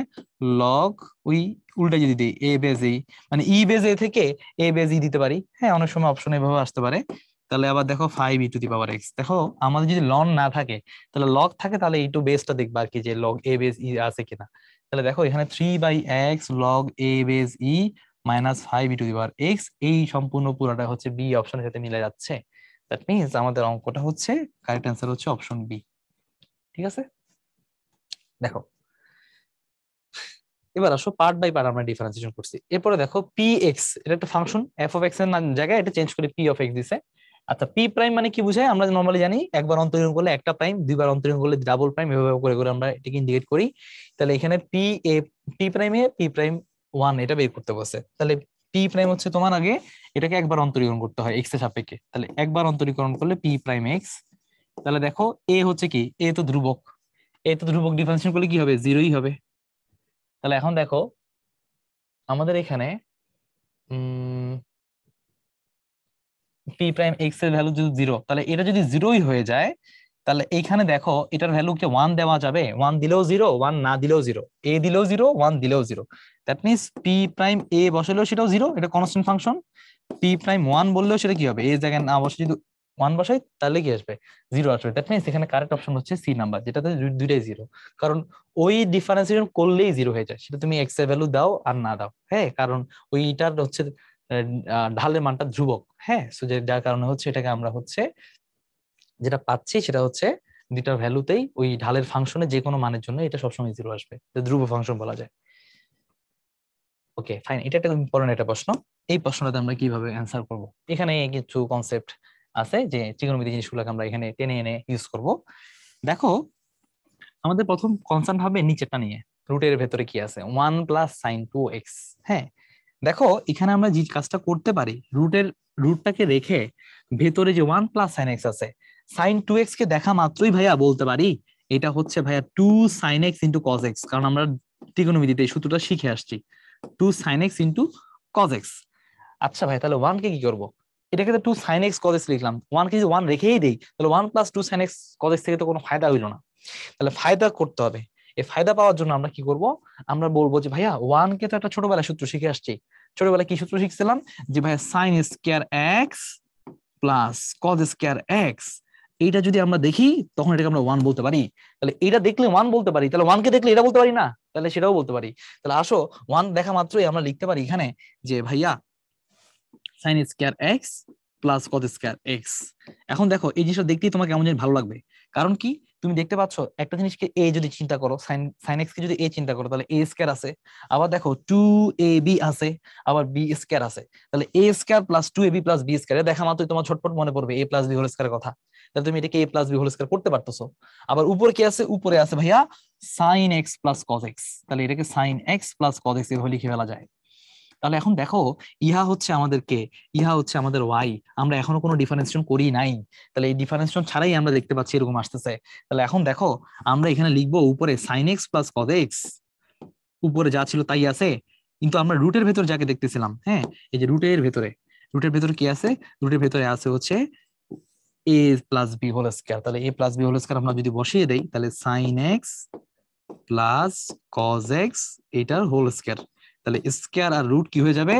লগ, ওই উল্টা যদি দিই এ বেস ই, মানে ই বেস এ থেকে এ বেস ই দিতে পারি। হ্যাঁ, অনেক সময় অপশন এভাবে আসতে পারে। তাহলে আবার দেখো 5e⁻x, দেখো আমাদের যদি লন না থাকে, তাহলে লগ থাকে, তাহলে একটু বেসটা দেখবা আর কি, যে লগ এ বেস ই আছে কিনা। তাহলে দেখো এখানে 3/x log a base E minus 5e⁻x, এই সম্পূর্ণ পুরোটা হচ্ছে বি অপশনের সাথে মিলে যাচ্ছে। দ্যাট মিনস আমাদের অঙ্কটা হচ্ছে, কারেক্ট অ্যান্সার হচ্ছে অপশন বি। ঠিক আছে, দেখো এবার আসো পার্ট বাই পার্ট আমরা ডিফারেন্সিয়েশন করছি। এরপরে দেখো পি এক্স, এটা একটা ফাংশন, এফ অফ এক্স এর জায়গায় এটা চেঞ্জ করে পি অফ এক্স দিছে। আচ্ছা, পি প্রাইম মানে কি বুঝায়, আমরা নর্মালি জানি একবার অন্তরীণ করলে একটা প্রাইম, দুইবার অন্তরীণ করলে ডাবল প্রাইম, এভাবে করে করে আমরা এটাকে ইন্ডিকেট করি। তাহলে এখানে P A, P prime A P prime one এটা বের করতে বসে। তাহলে পি প্রাইম হচ্ছে তোমার আগে এটাকে একবার অন্তরীকরণ করতে হয় এক্স এর সাপেক্ষে, তাহলে একবার অন্তরীকরণ করলে পি প্রাইম এক্স। তাহলে দেখো এ হচ্ছে কি, এ তো ধ্রুবক, এ তো ধ্রুবক, ডিফারেন্সিয়েশন করলে কি হবে, জিরোই হবে। তাহলে এখন দেখো আমাদের এখানে পি প্রাইম এক্স এর ভ্যালু যদি জিরো, তাহলে এটা যদি জিরোই হয়ে যায়, তাহলে এখানে দেখো এটার ভ্যালু কে ওয়ান দেওয়া যাবে, ওয়ান দিলেও জিরো, ওয়ান না দিলেও জিরো, এ দিলেও জিরো, ওয়ান দিলেও zero. That means p prime a বসালেও সেটাও জিরো, এটা constant function. P prime one বললেও সেটা কি হবে, এ জায়গায় না বসে যদি ওয়ান বসাই তাহলে কি আসবে, জিরো আসবে। দ্যাট মিনস এখানে কারেক্ট অপশন হচ্ছে সি নাম্বার, যেটাতে দুইটাই জিরো। কারণ ওই ডিফারেন্সিয়েশন করলেই জিরো হয়ে যায়, সেটা তুমি এক্স এর ভ্যালু দাও আর না দাও। হ্যাঁ, কারণ ওইটার হচ্ছে ঢালের মানটা ধ্রুবক। হ্যাঁ, সো যার কারণে হচ্ছে এটাকে আমরা হচ্ছে যেটা পাচ্ছি সেটা হচ্ছে দুইটার ভ্যালুতেই ওই ঢালের ফাংশনে যে কোনো মানের জন্য এটা সবসময় জিরো আসবে, ধ্রুব ফাংশন বলা যায়। ওকে ফাইন, এটা একটা ইম্পর্টেন্ট একটা প্রশ্ন। এই প্রশ্নটাতে আমরা কিভাবে অ্যান্সার করব, এখানে কিছু কনসেপ্ট আছে যে ত্রিকোণমিতি জিনিসগুলোকে আমরা এখানে টেনে এনে ইউজ করব। দেখো আমাদের প্রথম কনসার্ন হবে নিচেরটা নিয়ে, রুটের ভেতরে কি আছে, 1 + sin 2x। হ্যাঁ, দেখো এখানে আমরা যে কাজটা করতে পারি, রুটটাকে রেখে ভেতরে যে 1 + sin x আছে, sin 2x কে দেখা মাত্রই ভাইয়া বলতে পারি এটা হচ্ছে ভাইয়া 2 sin x × cos x, কারণ আমরা ত্রিকোণমিতিতে এই সূত্রটা শিখে আসছি, 2 sin x × cos x। আচ্ছা ভাই, তাহলে ওয়ান কে কি করবো, এটাকে তো 2 sin x cos x লিখলাম, ওয়ান কে যদি ওয়ান রেখেই দেই, তাহলে 1 + 2 sin x cos x থেকে তো কোনো ফায়দা হইলো না। তাহলে ফায়দা করতে হবে, এই ফায়দা পাওয়ার জন্য আমরা কি করব, আমরা বলবো যে ভাইয়া ওয়ান কে তো একটা ছোটবেলায় সূত্র শিখে আসছি। ছোটবেলায় কি সূত্র শিখছিলাম, যে ভাইয়া sin² x + cos²x, এইটা যদি আমরা দেখি তখন এটাকে আমরা ওয়ান বলতে পারি। তাহলে এটা দেখলে ওয়ান বলতে পারি, তাহলে ওয়ান কে দেখলে এটা বলতে পারি না, তাহলে সেটাও বলতে পারি। তাহলে আসো ওয়ান দেখা মাত্রই আমরা লিখতে পারি এখানে যে ভাইয়া sin² x + cos²x। এখন দেখো এই জিনিসটা দেখতেই তোমার কেমন জানি ভালো লাগবে, কারণ কি তুমি দেখতে পাচ্ছ একটা জিনিসকে এ যদি চিন্তা করো, sin x কে যদি এ চিন্তা করো, তাহলে a² আছে, আবার দেখো 2ab আছে, আবার b² আছে। তাহলে a² + 2ab + b² দেখা মাত্রই তোমার ঝটপট মনে পড়বে a + b হোল স্কয়ারের কথা। তাহলে তুমি এটাকে a + b হোল স্কয়ার করতে পারতেছো। আবার উপরে কি আছে, উপরে আছে ভাইয়া sin x + cos x, তাহলে এটাকে sin x + cos x এভাবে লিখে ফেলা যায়। তাহলে এখন দেখো ইহা হচ্ছে আমাদের কে, ইহা হচ্ছে আমাদের ওয়াই, আমরা এখনো কোনো ডিফারেন্সিয়েশন করি নাই। তাহলে এই ডিফারেন্সিয়েশন ছাড়াই আমরা দেখতে পাচ্ছি এরকম আসতেছে। তাহলে এখন দেখো আমরা এখানে লিখবো উপরে sin x + cos x, উপরে যা ছিল তাই আছে, কিন্তু আমরা রুটের ভেতর যাকে দেখতেছিলাম, হ্যাঁ এই যে রুটের ভেতরে কি আছে, রুটের ভেতরে আছে হচ্ছে a + b হোল স্কয়ার। তাহলে a + b হোল স্কয়ার আমরা যদি বসিয়ে দেই, তাহলে sin x + cos x এটার হোল স্কয়ার। তাহলে স্কয়ার আর রুট কি হয়ে যাবে,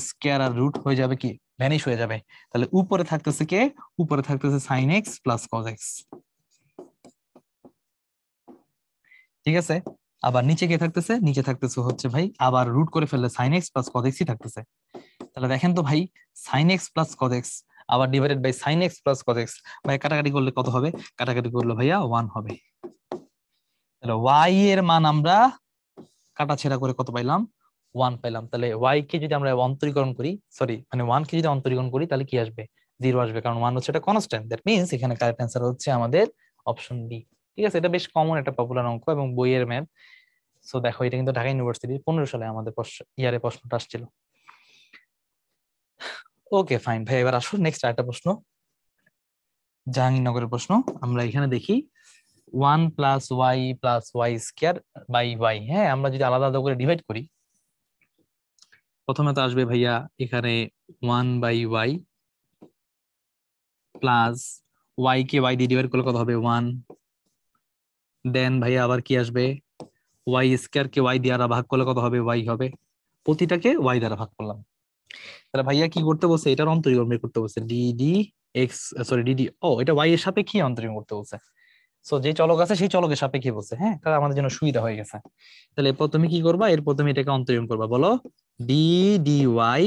স্কয়ার আর রুট হয়ে যাবে কি, ভ্যানিশ হয়ে যাবে। তাহলে উপরে থাকতেছে কে, উপরে থাকতেছে sin x + cos x। ঠিক আছে, আবার নিচে কে থাকতেছে, নিচে থাকতেছে হচ্ছে ভাই আবার রুট করে ফেললে sin x plus cos x ই থাকতেছে। তাহলে দেখেন তো ভাই sin x plus cos x আবার divided by sin x plus cos x, ভাই কাটাকাটি করলে কত হবে, কাটাকাটি করলে ভাইয়া 1 হবে। তাহলে y এর মান আমরা কাটাছেড়া করে কত পাইলাম, 1 পাইলাম। তাহলে y কে যদি আমরা অন্তরীকরণ করি, সরি মানে 1 কে যদি অন্তরীকরণ করি তাহলে কি আসবে, 0 আসবে, কারণ 1 হচ্ছে একটা কনস্ট্যান্ট। দ্যাট মিন্স এখানে কারেক্ট অ্যান্সার হচ্ছে আমাদের অপশন ডি। ঠিক আছে, এটা বেশ কমন একটা পপুলার অঙ্ক এবং বইয়ের ম্যাথ। সো দেখো এটা কিন্তু ঢাকা ইউনিভার্সিটি 15 সালে আমাদের ইয়ারে প্রশ্নটা আসছিল। ওকে ফাইন ভাই, এবার আসো নেক্সট আরেকটা প্রশ্ন, জাহাঙ্গীরনগরের প্রশ্ন। আমরা এখানে দেখি 1 plus y plus y square by y. হ্যাঁ, আমরা যদি আলাদা আলাদা করে ডিভাইড করি, প্রথমে তো আসবে ভাইয়া এখানে 1 বাই ওয়াই প্লাস ওয়াই কে ওয়াই দিয়ে ডিভাইড করলে কত হবে 1। দেন ভাইয়া আবার কি আসবে, ওয়াই স্কোয়ার কে ওয়াই দ্বারা ভাগ করলে কত হবে, ওয়াই হবে। প্রতিটাকে ওয়াই দ্বারা ভাগ করলাম। তাহলে ভাইয়া কি করতে বলছে, এটার অন্তরীকরণ বের করতে বলছে, ডিডি এক্স, সরি ডিডি, ও এটা ওয়াই এর সাপেক্ষে অন্তরীকরণ করতে বলছে। সো যে চলক আছে সেই চলকের সাপেক্ষে বলছে। হ্যাঁ, তাহলে আমাদের জন্য সুবিধা হয়ে গেছে। তাহলে এরপর তুমি কি করবা, এরপর তুমি এটাকে অন্তরীকরণ করবা, বলো d d y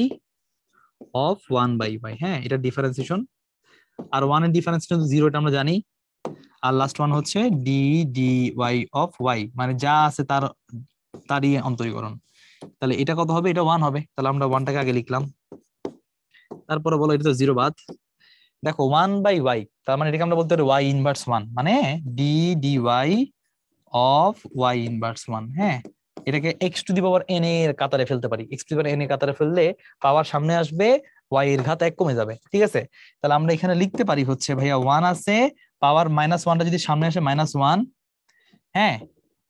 of 1 by y. হ্যাঁ, এটা ডিফারেন্সিয়েশন, আর 1 এর ডিফারেন্সিয়েশন 0, এটা আমরা জানি। আর লাস্ট ওয়ান হচ্ছে d d y of y, মানে যা আছে তারই অন্তরীকরণ। তাহলে এটা কত হবে, এটা 1 হবে। তাহলে আমরা 1টাকে আগে লিখলাম, তারপরে বলো এটা তো 0 বাদ। দেখো 1 বাই ওয়াই, তার মানে এটাকে আমরা বলতে পারি ওয়াই ইনভার্স 1, মানে d d y of y inverse 1। হ্যাঁ, এটাকে x to the power n এর কাতারে ফেলতে পারি। X to the power n এর কাতারে ফেললে পাওয়ার সামনে আসবে, ওয়াই এর ঘাত 1 কমে যাবে। ঠিক আছে, তাহলে আমরা এখানে লিখতে পারি হচ্ছে ভাইয়া 1 আছে, পাওয়ার মাইনাস 1টা যদি সামনে আসে -1। হ্যাঁ,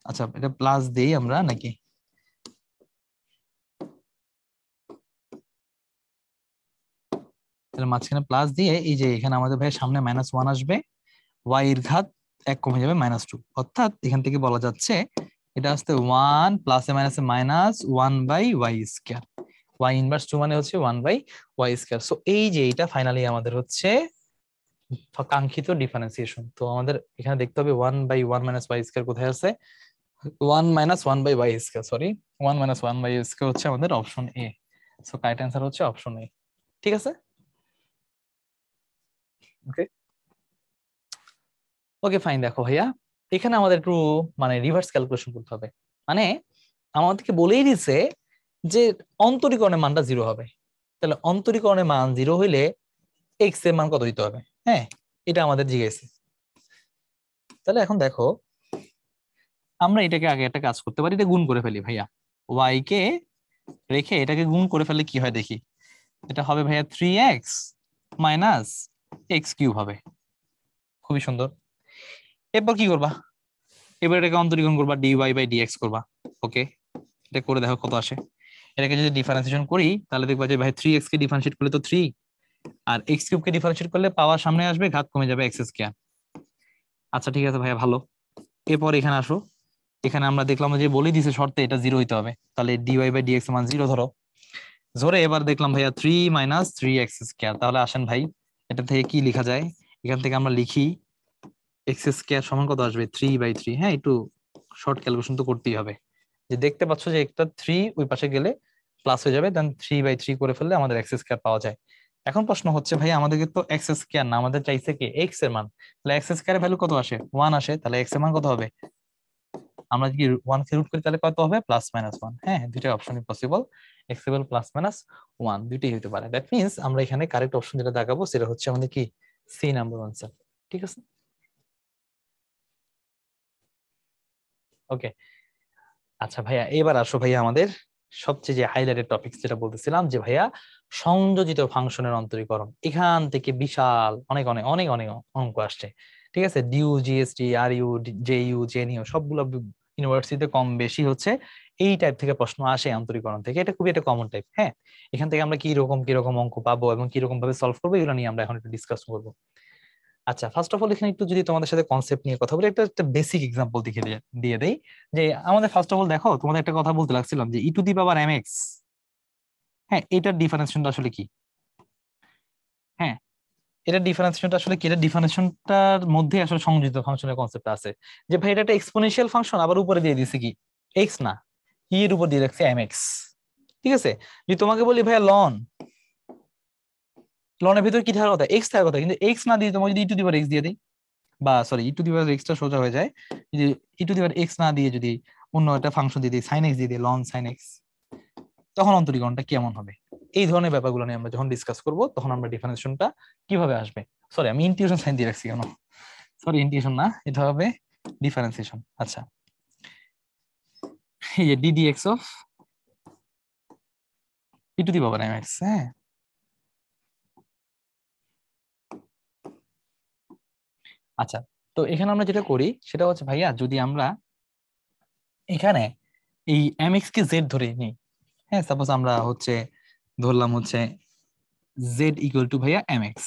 আচ্ছা এটা প্লাস দেই আমরা নাকি, তাহলে মাঝখানে প্লাস দিয়ে এই যে এখানে আমাদের ভাই সামনে -1 আসবে, ওয়াই এর ঘাত 1 কমে যাবে -2। অর্থাৎ এখান থেকে বলা যাচ্ছে এটা আসতে 1 প্লাসে মাইনাসে -1 by y square. Y inverse 2 মানে হচ্ছে 1 বাই ওয়াই স্কয়ার। সো এই যে এটা ফাইনালি আমাদের হচ্ছে কাঙ্ক্ষিত ডিফারেন্সিয়েশন। তো আমাদের এখানে দেখতে হবে 1 বাই 1 মাইনাস ওয়াই স্কয়ার কোথায় আছে, 1 minus 1 by y square, sorry 1 minus 1 by square হচ্ছে আমাদের option a. So correct answer হচ্ছে অপশন এ। ঠিক আছে, ওকে ওকে ফাইন। দেখো ভাইয়া এখানে আমাদের একটু মানে রিভার্স ক্যালকুলেশন করতে হবে। মানে আমাদেরকে বলেই দিছে যে অন্তরীকরণের মানটা 0 হবে। তাহলে অন্তরীকরণের মান 0 হইলে এক্স এর মান কত দিতে হবে। হ্যাঁ, এটা আমাদের জিজ্ঞেস। তাহলে এখন দেখো আমরা এটাকে আগে একটা কাজ করতে পারি, এটা গুণ করে ফেলি ভাইয়া। ওয়াই কে রেখে এটাকে গুণ করে ফেললে কি হয় দেখি, এটা হবে ভাইয়া 3x মাইনাস এক্স কিউব হবে। খুবই সুন্দর। এরপর কি করবা, এবার এটাকে অন্তরীকরণ করবা, ডি ওয়াই বাই ডিএক্স করবা। ওকে, এটা করে দেখো কত আসে। এটাকে যদি ডিফারেন্সিয়েশন করি তাহলে দেখবা যে ভাই 3x কে ডিফারেন্সিয়েট করলে তো 3, আর এক্স কিউব কে ডিফারেন্সিয়েট করলে পাওয়ার সামনে আসবে, ঘাত কমে যাবে এক্স স্কয়ার। আচ্ছা ঠিক আছে ভাইয়া, ভালো। এরপর এখানে আসো, এখানে আমরা দেখলাম যে বলে দিছে শর্তে এটা 0 হইতে হবে, তাহলে ডিওয়াই বাই ডিএক্স মান 0 ধরো। ধরে এবার দেখলাম ভাইয়া 3 মাইনাস 3x স্কয়ার। তাহলে আসেন ভাই এটা থেকে কি লেখা যায়, এখান থেকে আমরা লিখি এক্স স্কয়ার সমান কত আসবে, 3/3। হ্যাঁ, একটু শর্ট ক্যালকুলেশন তো করতেই হবে। যে দেখতে পাচ্ছ যে একটা 3 ওই পাশে গেলে প্লাস হয়ে যাবে, দেন 3/3 করে ফেললে আমাদের এক্স স্কয়ার পাওয়া যায়। এখন প্রশ্ন হচ্ছে ভাই আমাদেরকে তো এক্স স্কয়ার না, আমাদের চাইছে কি এক্স এর মান। তাহলে এক্স স্কয়ার এর ভ্যালু কত আসে, 1 আসে। তাহলে এক্স এর মান কত হবে, আমরা যদি 1 কে রুট করি তাহলে কত হবে, +-1। হ্যাঁ, দুইটা অপশনই পসিবল, এক্স এর ভ্যালু +-1 দুইটাই হতে পারে। দ্যাট মিন্স আমরা এখানে কারেক্ট অপশন যেটা দেখাবো সেটা হচ্ছে আমাদের কি সি নাম্বার আনসার। ঠিক আছে, ওকে। আচ্ছা ভাইয়া এবার আসো ভাইয়া আমাদের সবচেয়ে যে হাইলাইটেড টপিক যেটা বলতেছিলাম, যে ভাইয়া সংযোজিত ফাংশনের অন্তরীকরণ। এখান থেকে বিশাল অনেক অনেক অনেক অনেক অঙ্ক আসছে। ঠিক আছে, DU GST R U J U J N U সবগুলো ইউনিভার্সিটিতে কম বেশি হচ্ছে এই টাইপ থেকে প্রশ্ন আসে অন্তরীকরণ থেকে। এটা খুবই একটা কমন টাইপ। হ্যাঁ, এখান থেকে আমরা কি রকম অঙ্ক পাবো এবং কি রকম ভাবে সলভ করবো এগুলো নিয়ে আমরা এখন একটু ডিসকাস করবো। আচ্ছা ফার্স্ট অফ অল এখানে একটু যদি তোমাদের সাথে কনসেপ্ট নিয়ে কথা বলি, একটা একটা বেসিক এক্সাম্পল দিয়ে দেই। যে আমাদের ফার্স্ট অফ অল দেখো, তোমাদের একটা কথা বলতে লাগছিলাম যে e to the power m x. হ্যাঁ, এটার ডিফারেন্সিয়েশনটা আসলে কি। হ্যাঁ, এটা ডিফারেন্সিয়েশনটা আসলে কি, এটা ডিফারেন্সিয়েশনটার মধ্যে আসলে সংযোজিত ফাংশনের কনসেপ্ট আছে। যে ভাই এটা একটা এক্সপোনেনশিয়াল ফাংশন, আবার উপরে দিয়ে দিছে কি এক্স না, ই এর উপর দিয়ে রাখছি mx। ঠিক আছে, যদি তোমাকে বলি ভাইয়া লনের ভিতর কি থাকার কথা, এক্স থাকার কথা, কিন্তু এক্স না দিয়ে তোমাকে যদি ই টু দি পাওয়ার এক্স দিয়ে দিই, বা sorry E to the power extra সোজা হয়ে যায়, যদি ই টু দি পাওয়ার এক্স না দিয়ে যদি অন্য একটা ফাংশন দিয়ে দিই, সাইন এক্স দিয়ে দিই, লন সাইন এক্স, তখন অন্তরীকরণটা কেমন হবে? এই ধরনের ব্যাপারগুলো নিয়ে আমরা যখন ডিসকাস করব তখন আমরা ডিফারেন্সিয়েশনটা কিভাবে আসবে। সরি আমি ইন্টিউশন সাইন দিয়ে রাখছি কেন, সরি ইন্টিউশন না, এটা হবে ডিফারেন্সিয়েশন। আচ্ছা, এই যে d d x of e to the power m x, হ্যাঁ আচ্ছা। তো এখানে আমরা যেটা করি সেটা হচ্ছে ভাইয়া, যদি আমরা এখানে এই এম এক্স কে জেড ধরে নিই, হ্যাঁ সাপোজ আমরা হচ্ছে ধরলাম হচ্ছে জেড ইকুয়াল টু ভাইয়া এম এক্স,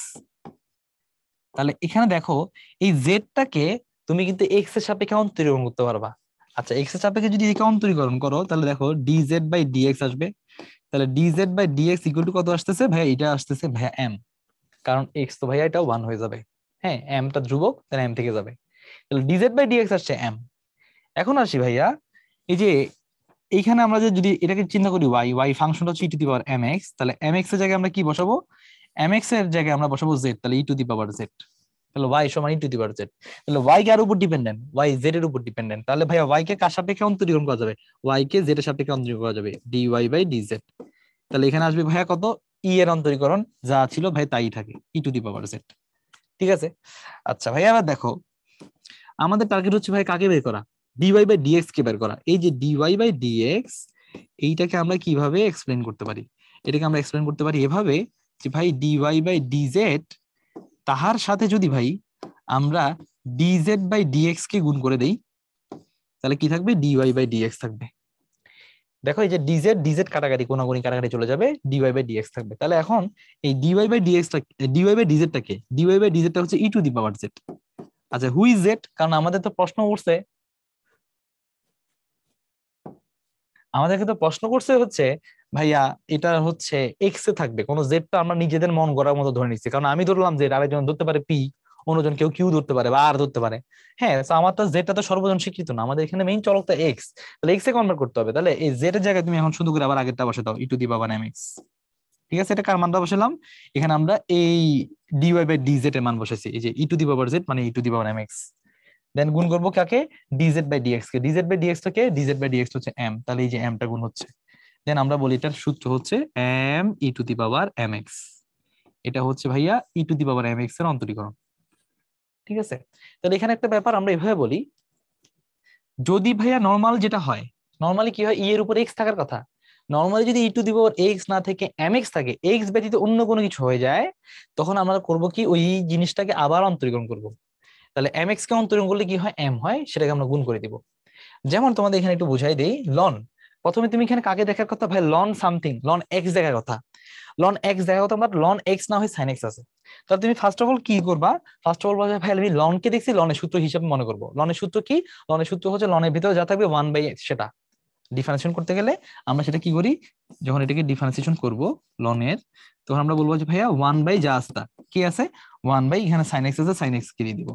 তাহলে এখানে দেখো এই জেডটাকে তুমি কিন্তু এক্স এর সাপেক্ষে অন্তরীকরণ করতে পারবা। আচ্ছা এক্স এর সাপেক্ষে যদি একে অন্তরীকরণ করো তাহলে দেখো ডিজেড বাই ডিএক্স আসবে। তাহলে d z by d x equal to কত আসতেছে ভাইয়া, এটা আসতেছে ভাইয়া এম, কারণ এক্স তো ভাইয়া এটাও ওয়ান হয়ে যাবে, হ্যাঁ এমটা ধ্রুবক তাহলে এম থেকে যাবে। তাহলে ডিজেড বাই ডিএক্স আসছে এম। এখন আসি ভাইয়া, এই যে এইখানে আমরা যে যদি এটাকে চিন্তা করি ওয়াই, ওয়াই ফাংশনটা হচ্ছে e to the power m x, তাহলে এম এক্স এর জায়গায় আমরা কি বসাবো, এম এক্স এর জায়গায় আমরা বসাবো জেড, তাহলে e to the power Z. তাহলে ওয়াই সমান e to the power Z. তাহলে ওয়াই কার উপর ডিপেন্ডেন্ট, ওয়াই জেড এর উপর ডিপেন্ডেন্ট। তাহলে ভাইয়া ওয়াই কে কার সাপেক্ষে অন্তরীকরণ করা যাবে, ওয়াই কে জেড এর সাপেক্ষে অন্তরীকরণ করা যাবে, d y by d z. তাহলে এখানে আসবে ভাইয়া কত, ই এর অন্তরীকরণ যা ছিল ভাই তাই থাকে, ই টু দি পাওয়ার জেড। ঠিক আছে। আচ্ছা ভাইয়া এবার দেখো, আমাদের টার্গেট হচ্ছে ভাই কাকে বের করা, ডিওয়াই বাই ডিএক্স কে বের করা। এই যে ডিওয়াই বাই ডিএক্স, এইটাকে আমরা কিভাবে এক্সপ্লেন করতে পারি, এটাকে আমরা এক্সপ্লেন করতে পারি এভাবে যে ভাই ডিওয়াই বাই ডিজেড তাহার সাথে যদি ভাই আমরা ডিজেড বাই ডিএক্স কে গুণ করে দেই, তাহলে কি থাকবে, ডিওয়াই বাই ডিএক্স থাকবে। দেখো এই যে ডিজেড ডিজেড কাটাকাটি কোনাগুনি কাটাকাটি চলে যাবে, ডিওয়াই বাই ডিএক্স থাকবে। তাহলে এখন এই ডিওয়াই বাই ডিএক্সটা, ডিওয়াই বাই ডিজেডটাকে, ডিওয়াই বাই ডিজেডটা হচ্ছে e to the power Z. আচ্ছা হু ইজ জেড, কারণ আমাদের তো প্রশ্ন উঠছে, আমাদেরকে তো প্রশ্ন করছে হচ্ছে ভাইয়া এটা হচ্ছে এক্স এ থাকবে, কোন জেড তো আমরা নিজেদের মন গড়ার মতো ধরে নিচ্ছি, কারণ আমি ধরলাম জেড, আরেকজন ধরতে পারে পি, অন্যজন কেউ কিউ ধরতে পারে বা আর ধরতে পারে। হ্যাঁ তো আমার তো জেডটা তো সর্বজন স্বীকৃত না, আমাদের এখানে মেইন চলকটা এক্স, তাহলে এক্স এ কনভার্ট করতে হবে। তাহলে এই জেড এর জায়গায় তুমি এখন শুধু করে আবার আগেরটা বসে দাও, e to the power m x. ঠিক আছে, এটা কার মানটা বসালাম, এখানে আমরা এই ডিওয়াই বাই ডিজেড এর মান বসাইছি, এই যে e to the power z মানে e to the power m x. Then গুণ করবো কাকে, ডিজেড বাই ডিএক্স কে, ডিজেড বাই ডিএক্স টাকে, ডিজেড বাই ডিএক্স হচ্ছে এম, তাহলে এই যে এমটা গুণ হচ্ছে। দেন আমরা বলি এটার সূত্র হচ্ছে m e to the power m x, এটা হচ্ছে ভাইয়া e to the power m x এর অন্তরীকরণ। ঠিক আছে, তাহলে এখানে একটা ব্যাপার আমরা এভাবে বলি, যদি ভাইয়া নর্মাল যেটা হয়, নর্মালি কি হয় ই এর উপর এক্স থাকার কথা, নর্মালি যদি ই টু দি পাওয়ার এক্স না থেকে এম এক্স থাকে, এক্স ব্যতীত অন্য কোনো কিছু হয়ে যায়, তখন আমরা করব কি ওই জিনিসটাকে আবার অন্তরীকরণ করব। তাহলে এম এক্স কে অন্তরীকরণ করলে কি হয়, এম হয়, সেটাকে আমরা গুণ করে দিব। যেমন তোমাদের এখানে একটু বুঝাই দেই, লন, প্রথমে তুমি এখানে কাকে দেখার কথা ভাই, লন সামথিং, লন এক্স দেখার কথা, লন এক্স দেখার কথা, বাট লন এক্স না হয় সাইন এক্স আছে। তাহলে তুমি ফার্স্ট অফ অল কি করবা, ফার্স্ট অফ অল বলবে ভাই আমি লন কে দেখছি, লনের সূত্র হিসেবে মনে করবো, লনের সূত্র কি, লনের সূত্র হচ্ছে লনের ভিতরে যা থাকবে ওয়ান বাই সেটা ডিফারেন্সিয়েশন করতে গেলে আমরা সেটা কি করি, যখন এটাকে ডিফারেন্সিয়েশন করব লনের, তখন আমরা বলবো যে ভাইয়া ওয়ান বাই যা আছে কি আছে, ওয়ান বাই এখানে সাইন এক্স আছে, সাইন এক্স কে দিয়ে দিব।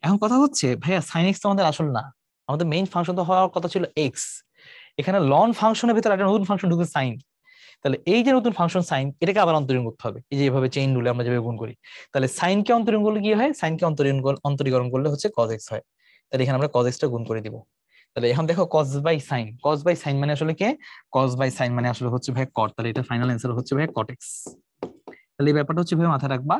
এখন কথা হচ্ছে ভাইয়া সাইন এক্স তো আমাদের আসল না, আমাদের মেইন ফাংশন তো হওয়ার কথা ছিল এক্স, এখানে লন ফাংশনের ভিতরে একটা নতুন ফাংশন ঢুকে সাইন, তাহলে এই যে নতুন ফাংশন সাইন এটাকে আবার অন্তরীণ করতে হবে, এই যে এভাবে চেইন রুলে আমরা যেভাবে গুণ করি। তাহলে সাইনকে অন্তরীণ করলে কি হয়, সাইনকে অন্তরীকরণ করলে হচ্ছে কজ এক্স হয়। তাহলে এখানে আমরা কজ এক্সটা গুণ করে দিব। তাহলে এখন দেখো cos by sine, cos by sine মানে আসলে কে, কজ বাই সাইন মানে আসলে হচ্ছে ভাই কট, তাহলে এটা ফাইনাল অ্যান্সার হচ্ছে ভাই কট এক্স। তাহলে এই ব্যাপারটা হচ্ছে ভাই মাথায় রাখবা,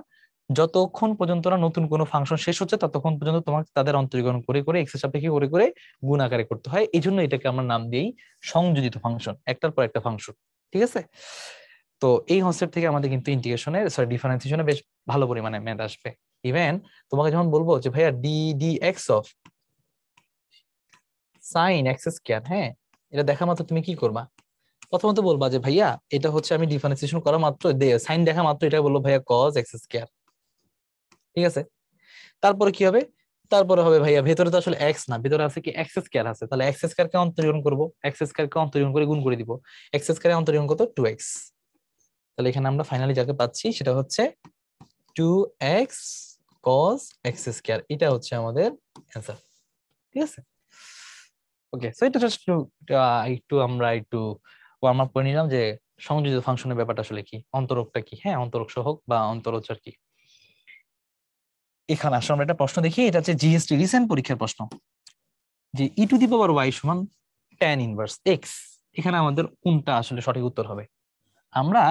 যতক্ষণ পর্যন্ত না নতুন কোনো ফাংশন শেষ হচ্ছে ততক্ষণ পর্যন্ত তোমাকে তাদের অন্তরীকরণ করে করে এক্স এর সাপেক্ষে করে করে গুণ আকারে করতে হয়, এই জন্য এটাকে আমরা নাম দিই সংযোজিত ফাংশন, একটার পর একটা ফাংশন। ঠিক আছে, তো এই কনসেপ্ট থেকে আমাদের কিন্তু ইন্টিগ্রেশনের সরি ডিফারেন্সিয়েশনে বেশ ভালো পরিমাণে ম্যাথ আসবে। ইভেন তোমাকে যখন বলবো যে ভাইয়া D d x of sign x square, হ্যাঁ এটা দেখা মাত্র তুমি কি করবা, প্রথমত বলবা যে ভাইয়া এটা হচ্ছে আমি ডিফারেন্সিয়েশন করা মাত্র সাইন দেখা মাত্র এটা বলবো ভাইয়া কজ এক্স স্কয়ার। ঠিক আছে, তারপরে কি হবে, তারপরে হবে ভাইয়া ভেতরে তো আসলে এক্স না, ভেতরে আছে কি এক্স স্কয়ার আছে, তাহলে এক্স স্কয়ার কে অন্তরীকরণ করবো, এক্স স্কয়ার কে অন্তরীকরণ করে গুণ করে দিব, এক্স স্কয়ার অন্তরীকরণ কত টু এক্স। তাহলে এখানে আমরা ফাইনালি যাকে পাচ্ছি সেটা হচ্ছে two x cos x square, এটা হচ্ছে আমাদের অ্যান্সার। ঠিক আছে। ওকে, সো এটা জাস্ট একটু আমরা একটু ওয়ার্ম আপ করে নিলাম যে সংযোজিত ফাংশনের ব্যাপারটা আসলে কি, অন্তরকটা কি, হ্যাঁ অন্তরক সহগ বা অন্তরোচ্চার কি। এখানে আসলে আমরা একটা প্রশ্ন দেখি, এটা হচ্ছে জিএসটি রিসেন্ট পরীক্ষার প্রশ্ন, যে e to the power Y সমান ট্যান ইনভার্স এক্স, এখানে আমাদের কোনটা আসলে সঠিক উত্তর হবে। আমরা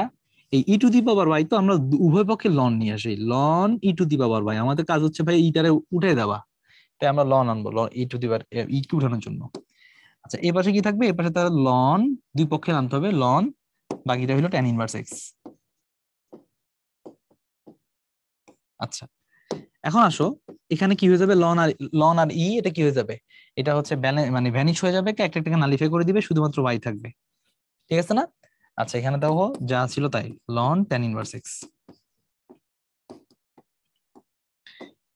এই e to the power Y তো আমরা উভয় পক্ষে লন নিয়ে আসি, ln e to the power y, আমাদের কাজ হচ্ছে ভাই ইটারে উঠে দেওয়া, তাই আমরা লন আনবো, লন ই টু দি পাওয়ার ই কে উঠানোর জন্য। আচ্ছা এই পাশে কি থাকবে, এই পাশে তার লন দুই পক্ষে আনতে হবে লন, বাকিটা হলো ট্যান ইনভার্স এক্স। আচ্ছা এখন আসো, এখানে কি হয়ে যাবে, লন আর ই এটা কি হয়ে যাবে, এটা হচ্ছে মানে ভ্যানিশ হয়ে যাবে, একটা একটাকে নালিফাই করে দিবে, শুধুমাত্র ওয়াই থাকবে, ঠিক আছে না। আচ্ছা এখানে দেখো যা ছিল তাই, লন ট্যান ইনভার্স এক্স।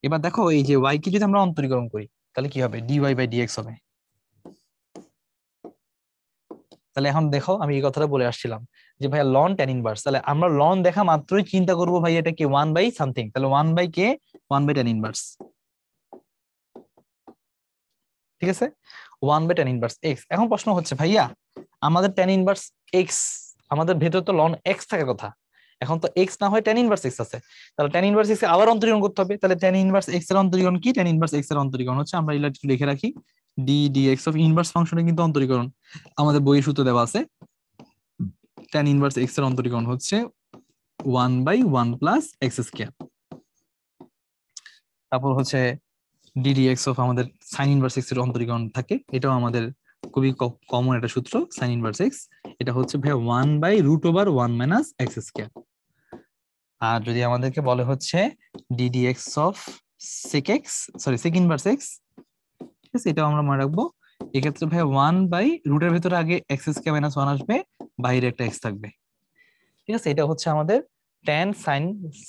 এবার দেখো এই যে ওয়াই কে যদি আমরা অন্তরীকরণ করি তাহলে কি হবে, ডি ওয়াই বাই ডিএক্স হবে। তাহলে এখন দেখো আমি এই কথাটা বলে আসছিলাম যে ভাইয়া লন ট্যান ইনভার্স, তাহলে আমরা লন দেখা মাত্রই চিন্তা করবো ভাই এটা কি ওয়ান বাই সামথিং, তাহলে ওয়ান বাই কে, ওয়ান বাই ট্যান ইনভার্স, ঠিক আছে, one by tan inverse x. এখন প্রশ্ন হচ্ছে ভাইয়া আমাদের ট্যান ইনভার্স এক্স, আমাদের ভেতরে তো লন এক্স থাকার কথা, এখন তো এক্স না হয় ট্যান ইনভার্স এক্স আছে, তাহলে ট্যান ইনভার্স এক্স আবার অন্তরীকরণ করতে হবে, তাহলে ট্যান ইনভার্স এক্স এর অন্তরীকরণ কি, ট্যান ইনভার্স এক্স এর অন্তরীকরণ হচ্ছে, আমরা এটা একটু লিখে রাখি, D d x of inverse ফাংশনে কিন্তু অন্তরীকরণ আমাদের বইয়ের সূত্র দেওয়া আছে, ট্যান ইনভার্স এক্স এর অন্তরীকরণ হচ্ছে one by one plus x square. তারপর হচ্ছে ডিডিএক্স অফ আমাদের সাইন ইনভার্স এক্স এর অন্তরীকরণ থাকে, এটাও আমাদের খুবই কমন একটা সূত্র, সাইন ইনভার্স এক্স, এটা হচ্ছে ভাই one by root over one minus x square. আর যদি আমাদেরকে বলে হচ্ছে d d x of sec x, sorry sec inverse x, ঠিক আছে, এটাও আমরা মনে রাখবো, এক্ষেত্রে ভাই ওয়ান বাই রুটের ভেতরে আগে এক্স স্কয়ার মাইনাস ওয়ান আসবে, বাইরে একটা এক্স থাকবে, ঠিক আছে, এটা হচ্ছে আমাদের ট্যান সাইন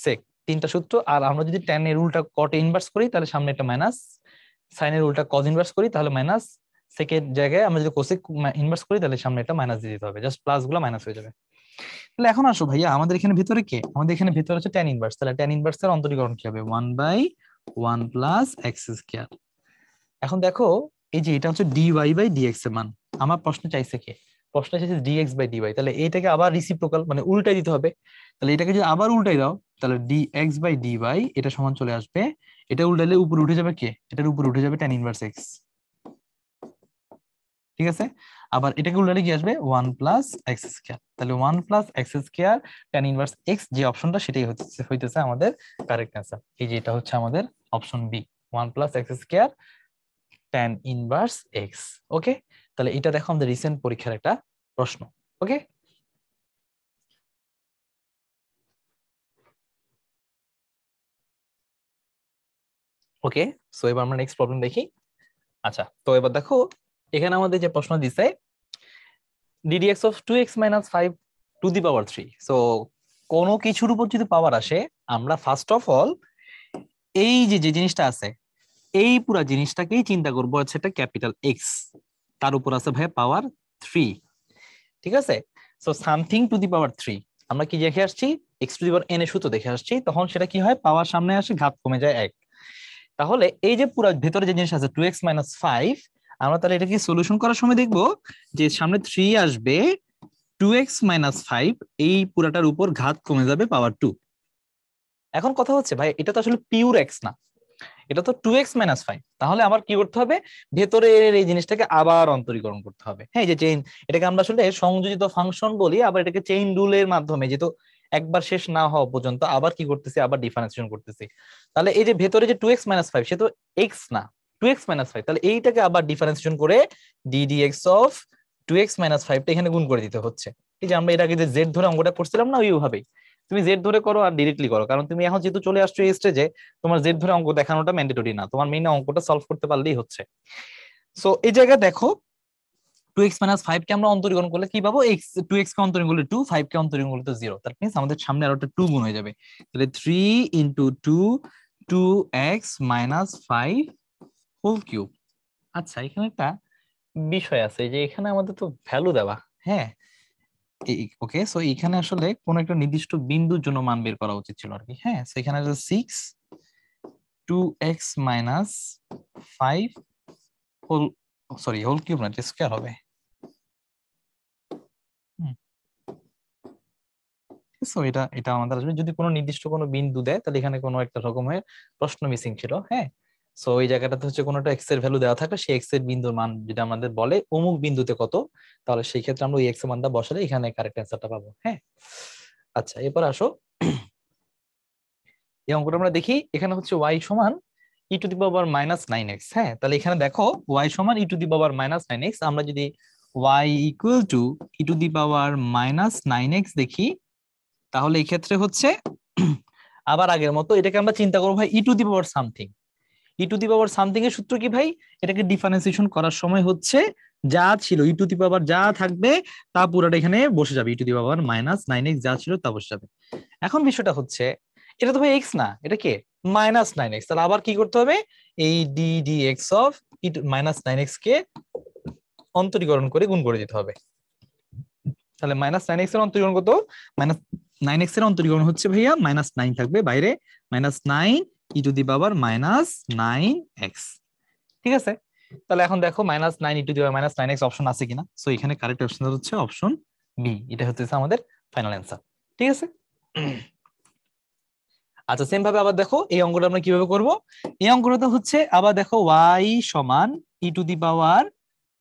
সেক তিনটা সূত্র। আর আমরা যদি ট্যান এর উল্টা কট ইনভার্স করি তাহলে সামনে একটা মাইনাস, সাইনের উল্টা কজ ইনভার্স করি তাহলে মাইনাস, সেকের জায়গায় আমরা যদি কোসেক ইনভার্স করি তাহলে সামনে একটা মাইনাস দিয়ে দিতে হবে, জাস্ট প্লাস গুলো মাইনাস হয়ে যাবে। তাহলে এখন আসো ভাইয়া আমাদের এখানে ভিতরে কে, আমাদের এখানে ভিতরে হচ্ছে ট্যান ইনভার্স, তাহলে ট্যান ইনভার্স এর অন্তরীকরণ কি হবে, one by one plus x square. এখন দেখো এই যে এটা হচ্ছে ডি ওয়াই বাই ডিএক্স এর মান, আমার প্রশ্ন চাইছে কে, প্রশ্ন চাইছে ডিএক্স বাই ডিওয়াই, তাহলে এইটাকে আবার রিসিপ্রোকাল মানে উল্টাই দিতে হবে, তাহলে এটাকে যদি আবার উল্টাই দাও তাহলে ডিএক্স বাই ডিওয়াই এটা সমান চলে আসবে, এটা উল্টাইলে উপরে উঠে যাবে কে, এটার উপরে উঠে যাবে ট্যান ইনভার্স এক্স, ঠিক আছে, আবার এটাকে উল্টালে কি আসবে ওয়ান প্লাস এক্স স্কয়ার, তাহলে one plus x square tan inverse x যে অপশনটা সেটাই হইতেছে আমাদের কারেক্ট অ্যান্সার, এই যে এটা হচ্ছে আমাদের option b, one plus x square tan inverse x. Okay, তাহলে এটা দেখো আমাদের রিসেন্ট পরীক্ষার একটা প্রশ্ন। ওকে, ওকে, সো এবার আমরা নেক্সট প্রবলেম দেখি। আচ্ছা তো এবার দেখো এখানে আমাদের যে প্রশ্ন দিছে ddx of 2x minus 5 two the power 3, so কোনো কিছুর উপর যদি পাওয়ার আসে আমরা ফার্স্ট অফ অল এই যে যে জিনিসটা আছে এই পুরো জিনিসটাকেই চিন্তা করবো হচ্ছে একটা ক্যাপিটাল এক্স, তার উপর আছে ভাই পাওয়ার 3, ঠিক আছে, সো সামথিং টু দি পাওয়ার 3 আমরা কি দেখে আসছি, x to the power n এর সূত্র দেখে আসছি, তখন সেটা কি হয় পাওয়ার সামনে আসে ঘাত কমে যায় 1, তাহলে এই যে পুরো ভেতরে যে জিনিস আছে 2x মাইনাস 5, আমরা তাহলে এটা কি সলিউশন করার সময় দেখবো যে সামনে 3 আসবে, 2x মাইনাস 5 এই পুরাটার উপর ঘাত কমে যাবে পাওয়ার 2। এখন কথা হচ্ছে ভাই এটা তো আসলে পিওর এক্স না, এটা তো 2x মাইনাস 5, তাহলে আমার কি করতে হবে, ভেতরের এই জিনিসটাকে আবার অন্তরীকরণ করতে হবে, হ্যাঁ এই যে চেইন, এটাকে আমরা আসলে সংযোজিত ফাংশন বলি, আবার এটাকে চেইন রুলের মাধ্যমে যেহেতু একবার শেষ না হওয়া পর্যন্ত আবার কি করতেছি, আবার ডিফারেন্সিয়েশন করতেছি, তাহলে এই যে ভেতরে যে 2x মাইনাস 5 সে তো এক্স না, 2x মাইনাস 5, তাহলে এইটাকে আবার ডিফারেন্সিয়েশন করে ddx অফ 2x মাইনাস 5 টা এখানে গুণ করে দিতে হচ্ছে, এই যে আমরা এর আগে যে জেড ধরে অঙ্কটা করছিলাম না ওইভাবেই তুমি জেড ধরে করো আর ডিরেক্টলি করো, কারণ তুমি এখন যেহেতু চলে আসছো এই স্টেজে তোমার জেড ধরে অঙ্ক দেখানোটা ম্যান্ডেটরি না, তোমার মেইন অঙ্কটা সলভ করতে পারলেই হচ্ছে। সো এই জায়গায় দেখো 2x মাইনাস 5 কে আমরা অন্তরীকরণ করলে কি পাবো, x 2x কে অন্তরীকরণ করলে 2, 5 কে অন্তরীকরণ করলে তো 0, দ্যাট মিন্স আমাদের সামনে আরো একটা 2 গুণ হয়ে যাবে, তাহলে 3 into 2 2x minus 5 whole cube. আচ্ছা এখানে একটা বিষয় আছে যে এখানে আমাদের তো ভ্যালু দেওয়া, হ্যাঁ ওকে, সো এখানে আসলে কোন একটা নির্দিষ্ট বিন্দুর জন্য মান বের করা উচিত ছিল আর কি, হ্যাঁ সো এখানে 6 2x minus 5 whole sorry whole cube না, স্কয়ার হবে। সো এটা এটা আমাদের আসবে যদি কোনো নির্দিষ্ট কোনো বিন্দু দেয়, তাহলে এখানে কোনো একটা রকমের প্রশ্ন মিসিং ছিল। হ্যাঁ, সো এই জায়গাটাতে হচ্ছে কোনোটা এক্স এর ভ্যালু দেওয়া থাকলে সেই এক্স এর বিন্দুর মান যদি আমাদের বলে অমুক বিন্দুতে কত, তাহলে সেই ক্ষেত্রে আমরা ওই এক্স এর মানটা বসালে এখানে কারেক্ট অ্যান্সারটা পাবো। হ্যাঁ, আচ্ছা এরপর আসো এই অঙ্কটা আমরা দেখি। এখানে হচ্ছে ওয়াই সমান e to the power minus nine x. হ্যাঁ, তাহলে এখানে দেখো ওয়াই সমান e to the power minus nine x. আমরা যদি y equal to e to the power minus nine x দেখি, তাহলে এই ক্ষেত্রে হচ্ছে আবার আগের মতো এটাকে আমরা চিন্তা করবো ভাই e to the power something. E to the power something এর সূত্র কি ভাই? এটাকে ডিফারেন্সিয়েশন করার সময় হচ্ছে যা ছিল ই টু দি পাওয়ার যা থাকবে তা পুরোটা এখানে বসে যাবে, e to the power minus nine x যা ছিল তা বসে যাবে। এখন বিষয়টা হচ্ছে এটা তো ভাই এক্স না, এটা কে? Minus nine x. তাহলে আবার কি করতে হবে? এই d d x of e minus nine x কে অন্তরীকরণ করে গুণ করে দিতে হবে। তাহলে মাইনাস নাইন এক্স এর অন্তরীকরণ কত? মাইনাস নাইন এক্স এর অন্তরীকরণ হচ্ছে ভাইয়া মাইনাস নাইন থাকবে বাইরে, minus nine E to the power minus nine x. ঠিক আছে, তাহলে এখন দেখো minus nine E to the power minus nine exe option আছে কিনা। সো এখানে কারেক্ট অপশন হচ্ছে অপশন বি, এটা হচ্ছে আমাদের ফাইনাল অ্যান্সার। ঠিক আছে, আচ্ছা সেম ভাবে আবার দেখো এই অঙ্কটা আমরা কিভাবে করব। এই অঙ্কটা হচ্ছে আবার দেখো ওয়াই সমান e to the power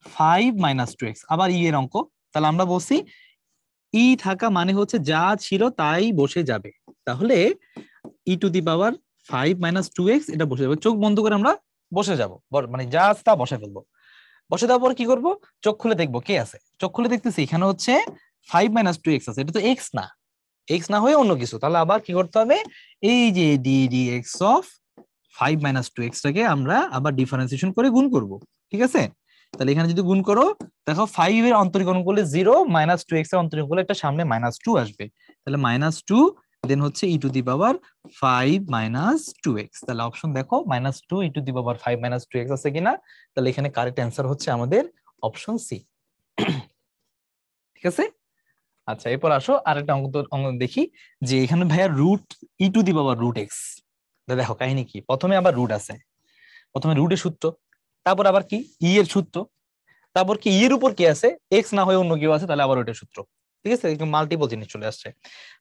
five minus two x, আবার ই এর অঙ্ক। তাহলে আমরা বলছি ই থাকা মানে হচ্ছে যা ছিল তাই বসে যাবে, তাহলে e to the power five minus two x এটা বসে যাবে। চোখ বন্ধ করে আমরা বসে যাব, মানে যা আছে তা বসে ফেলবো। বসে দেওয়ার পর কি করব? চোখ খুলে দেখবো কে আছে। চোখ খুলে দেখতেছি এখানে হচ্ছে ফাইভ মাইনাস টু এক্স আছে, এটা তো এক্স না, এক্স না হয়ে অন্য কিছু। তাহলে আবার কি করতে হবে? এই যে d d x of five minus two x টাকে আমরা আবার ডিফারেন্সিয়েশন করে গুণ করব। ঠিক আছে, তাহলে এখানে যদি গুণ করো দেখো ফাইভ এর অন্তরীকরণ করলে জিরো, মাইনাস টু এক্স এর অন্তরীকরণ করলে একটা সামনে মাইনাস টু আসবে, তাহলে মাইনাস টু দেন হচ্ছে e to the power five minus two x. তাহলে অপশন দেখো minus two e to the power five minus two x আছে কিনা। তাহলে এখানে কারেক্ট অ্যান্সার হচ্ছে আমাদের অপশন সি। ঠিক আছে, আচ্ছা এরপর আসো আরেকটা অঙ্ক দেখি, যে এখানে ভাইয়া root e to the power root x. দেখো কাহিনী কি, প্রথমে আবার রুট আছে, প্রথমে রুটের সূত্র, তারপর আবার কি ই এর সূত্র, তারপর কি ই এর উপর কি আছে এক্স না হয়ে অন্য কেউ আছে, তাহলে আবার ওইটার সূত্র। ঠিক আছে, একটু মাল্টিপল জিনিস চলে আসছে।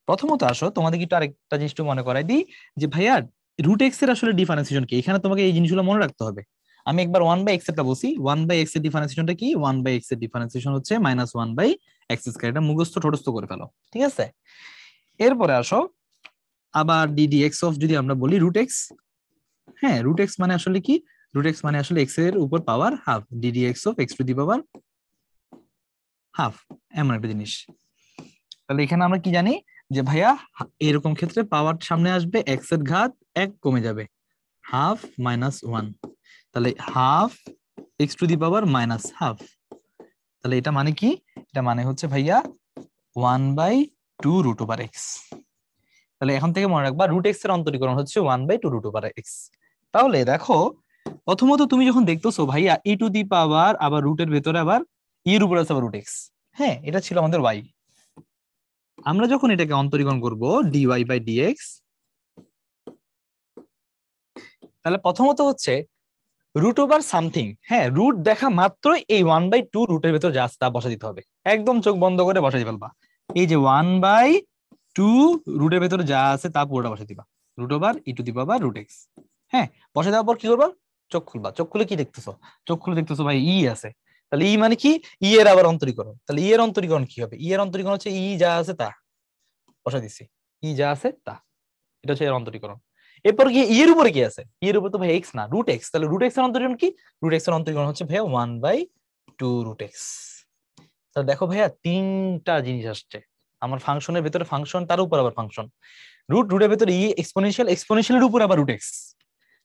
প্রথমত আসো তোমাদের একটু আরেকটা জিনিস মনে করাই দিই, যে ভাইয়া রুট এক্স এর আসলে ডিফারেন্সিয়েশন কি, এখানে তোমাকে এই জিনিসগুলো মনে রাখতে হবে। আমি একবার ওয়ান বাই এক্স এরটা বলছি, ওয়ান বাই এক্স এর ডিফারেন্সিয়েশনটা কি? ওয়ান বাই এক্স এর ডিফারেন্সিয়েশন হচ্ছে minus one by x square. এটা মুখস্থ ঠোটস্থ করে ফেলো। ঠিক আছে, এরপরে আসো আবার ডিডি এক্স অফ যদি আমরা বলি রুট এক্স। হ্যাঁ, রুট এক্স মানে আসলে কি? রুট এক্স মানে আসলে এক্স এর উপর power half, DD x of x to the power half, এমন একটা জিনিস। তাহলে এখানে আমরা কি জানি যে ভাইয়া এরকম ক্ষেত্রে পাওয়ার সামনে আসবে এক্স এর ঘাত এক কমে যাবে, হাফ মাইনাস ওয়ান, তাহলে half x to the power minus half. তাহলে এটা মানে কি? এটা মানে হচ্ছে ভাইয়া one by two root over x. তাহলে এখন থেকে মনে রাখবা রুট এক্স এর অন্তরীকরণ হচ্ছে one by two root over x. তাহলে দেখো প্রথমত তুমি যখন দেখতেছো ভাইয়া ই টু দি পাওয়ার আবার রুটের ভেতরে আবার ই এর উপর আছে আবার রুট এক্স। হ্যাঁ, এটা ছিল আমাদের ওয়াই। আমরা যখন এটাকে অন্তরীকরণ করব ডিওয়াই বাই ডিএক্স, তাহলে প্রথমত হচ্ছে রুট ওভার সামথিং। হ্যাঁ, রুট দেখা মাত্রই এই ওয়ান বাই টু রুটের ভেতর যা আছে তা বসা দিতে হবে, একদম চোখ বন্ধ করে বসাই ফেলবা। এই যে ওয়ান বাই টু রুটের ভেতরে যা আছে তা পুরোটা বসে দিবা, root over e to the power root x. হ্যাঁ, বসে দেওয়ার পর কি করবা? চোখ খুলবা। চোখ খুলে কি দেখতেছো? চোখ খুলে দেখতেছো ভাই ই আছে, তাহলে ই মানে কি? ই এর আবার অন্তরীকরণ। তাহলে ই এর অন্তরীকরণ কি হবে? ই এর অন্তরীকরণ হচ্ছে ই যা আছে তা বসা দিচ্ছি, ই যা আছে তা, এটা হচ্ছে এর অন্তরীকরণ। এরপর কি ই এর উপরে কি আছে? ই এর উপর তো ভাই এক্স না, রুট এক্স। তাহলে রুট এক্স এর অন্তরীকরণ কি? রুট এক্স এর অন্তরীকরণ হচ্ছে ভাইয়া one by two root x. তাহলে দেখো ভাইয়া তিনটা জিনিস আসছে, আমার ফাংশনের ভেতরে ফাংশন, তার উপর আবার ফাংশন, রুট, রুটের ভেতরে ই এক্সপোনেনশিয়াল, এক্সপোনেনশিয়ালের উপর আবার রুট এক্স।